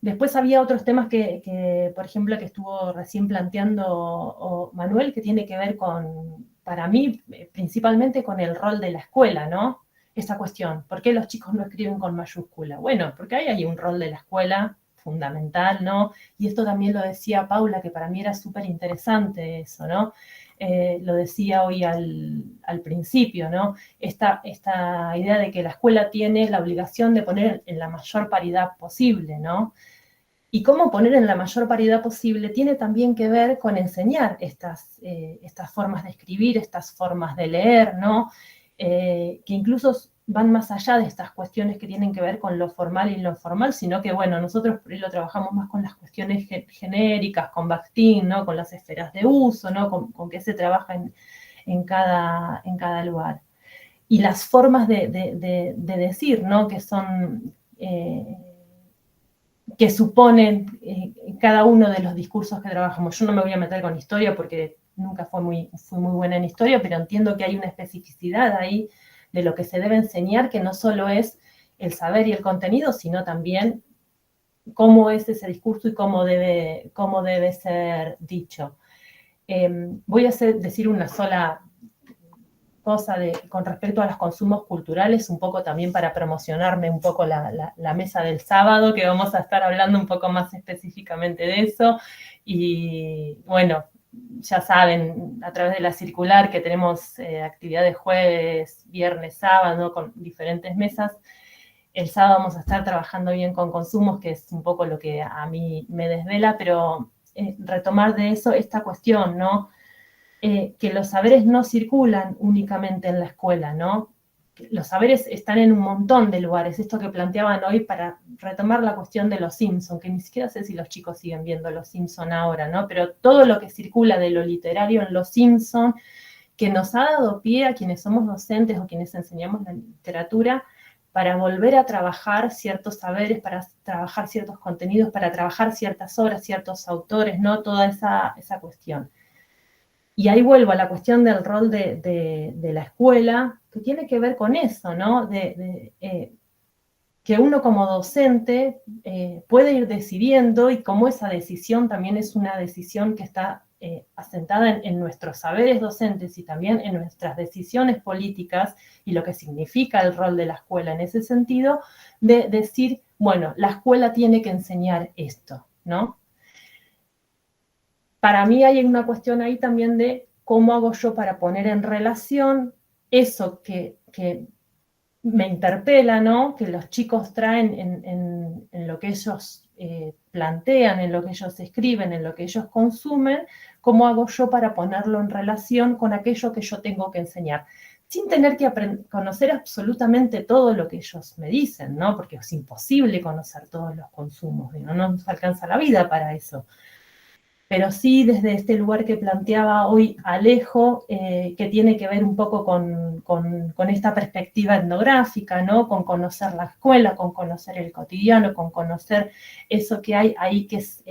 Después había otros temas que, por ejemplo, que estuvo recién planteando Manuel, que tiene que ver con, para mí, principalmente con el rol de la escuela, ¿no? Esa cuestión, ¿por qué los chicos no escriben con mayúscula? Bueno, porque ahí hay un rol de la escuela fundamental, ¿no? Y esto también lo decía Paula, que para mí era súper interesante eso, ¿no? Lo decía hoy al principio, ¿no? Esta idea de que la escuela tiene la obligación de poner en la mayor paridad posible, ¿no? Y cómo poner en la mayor paridad posible tiene también que ver con enseñar estas formas de escribir, estas formas de leer, ¿no? Que incluso van más allá de estas cuestiones que tienen que ver con lo formal y lo informal, sino que, bueno, nosotros lo trabajamos más con las cuestiones genéricas, con Bakhtin, ¿no? Con las esferas de uso, ¿no? Con qué se trabaja en cada lugar. Y las formas de decir, ¿no? Que son... que suponen cada uno de los discursos que trabajamos. Yo no me voy a meter con historia porque nunca fui muy buena en historia, pero entiendo que hay una especificidad ahí de lo que se debe enseñar, que no solo es el saber y el contenido, sino también cómo es ese discurso y cómo debe ser dicho. Voy a decir una sola cosa con respecto a los consumos culturales, un poco también para promocionarme un poco la mesa del sábado, que vamos a estar hablando un poco más específicamente de eso. Y bueno, ya saben, a través de la circular que tenemos actividades jueves, viernes, sábado, ¿no? Con diferentes mesas. El sábado vamos a estar trabajando bien con consumos, que es un poco lo que a mí me desvela, pero retomar de eso esta cuestión, ¿no? Que los saberes no circulan únicamente en la escuela, ¿no? Los saberes están en un montón de lugares. Esto que planteaban hoy para retomar la cuestión de los Simpson, que ni siquiera sé si los chicos siguen viendo los Simpson ahora, ¿no? Pero todo lo que circula de lo literario en los Simpson, que nos ha dado pie a quienes somos docentes o quienes enseñamos la literatura, para volver a trabajar ciertos saberes, para trabajar ciertos contenidos, para trabajar ciertas obras, ciertos autores, ¿no? Toda esa cuestión. Y ahí vuelvo a la cuestión del rol de la escuela, que tiene que ver con eso, ¿no? Que uno como docente puede ir decidiendo, y como esa decisión también es una decisión que está asentada en nuestros saberes docentes y también en nuestras decisiones políticas y lo que significa el rol de la escuela en ese sentido, de decir, bueno, la escuela tiene que enseñar esto, ¿no? Para mí hay una cuestión ahí también de cómo hago yo para poner en relación eso que me interpela, ¿no? Que los chicos traen en lo que ellos plantean, en lo que ellos escriben, en lo que ellos consumen, cómo hago yo para ponerlo en relación con aquello que yo tengo que enseñar, sin tener que conocer absolutamente todo lo que ellos me dicen, ¿no? Porque es imposible conocer todos los consumos, no nos alcanza la vida para eso. Pero sí desde este lugar que planteaba hoy Alejo, que tiene que ver un poco con esta perspectiva etnográfica, ¿no? Con conocer la escuela, con conocer el cotidiano, con conocer eso que hay ahí, que es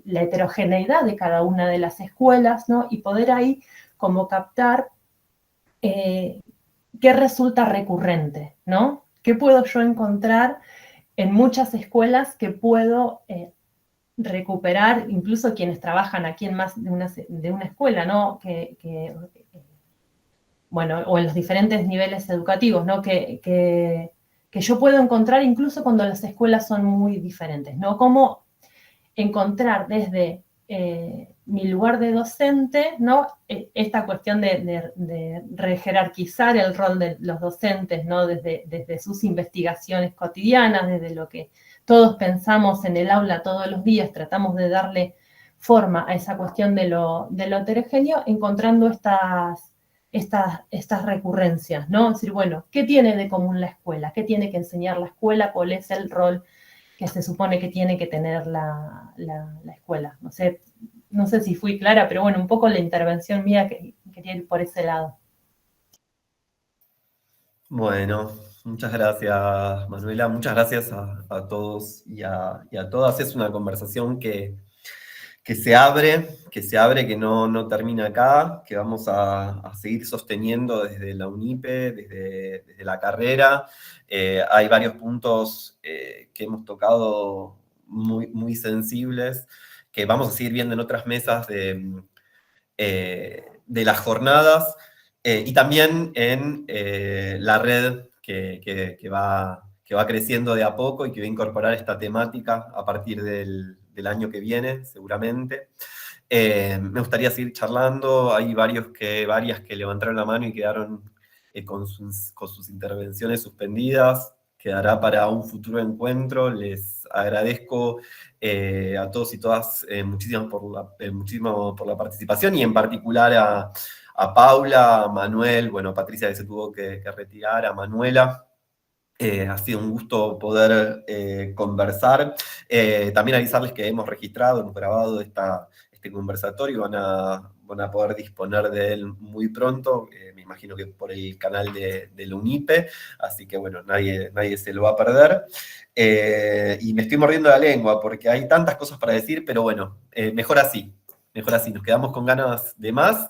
la heterogeneidad de cada una de las escuelas, ¿no? Y poder ahí como captar qué resulta recurrente, ¿no? ¿Qué puedo yo encontrar en muchas escuelas que puedo recuperar, incluso quienes trabajan aquí en más de una escuela, ¿no? Bueno, o en los diferentes niveles educativos, ¿no? Que yo puedo encontrar incluso cuando las escuelas son muy diferentes, ¿no? Cómo encontrar desde mi lugar de docente, ¿no? Esta cuestión de rejerarquizar el rol de los docentes, ¿no? Desde sus investigaciones cotidianas, desde lo que todos pensamos en el aula todos los días, tratamos de darle forma a esa cuestión de lo heterogéneo, encontrando estas recurrencias, ¿no? Es decir, bueno, ¿qué tiene de común la escuela? ¿Qué tiene que enseñar la escuela? ¿Cuál es el rol que se supone que tiene que tener la escuela? No sé si fui clara, pero bueno, un poco la intervención mía que quería ir por ese lado. Bueno, muchas gracias, Manuela. Muchas gracias a todos y a todas. Es una conversación que se abre, que no termina acá, que vamos a seguir sosteniendo desde la UNIPE, desde la carrera. Hay varios puntos que hemos tocado muy, muy sensibles, que vamos a seguir viendo en otras mesas de las jornadas, y también en la red que va creciendo de a poco y que va a incorporar esta temática a partir del año que viene, seguramente. Me gustaría seguir charlando. Hay varias que levantaron la mano y quedaron con sus intervenciones suspendidas. Quedará para un futuro encuentro. Les agradezco a todos y todas muchísimo por la participación, y en particular a Paula, a Manuel, bueno, a Patricia, que se tuvo que retirar, a Manuela. Ha sido un gusto poder conversar. También avisarles que hemos grabado este conversatorio, van a poder disponer de él muy pronto, me imagino que por el canal de la UNIPE, así que bueno, nadie se lo va a perder. Y me estoy mordiendo la lengua porque hay tantas cosas para decir, pero bueno, mejor así, nos quedamos con ganas de más.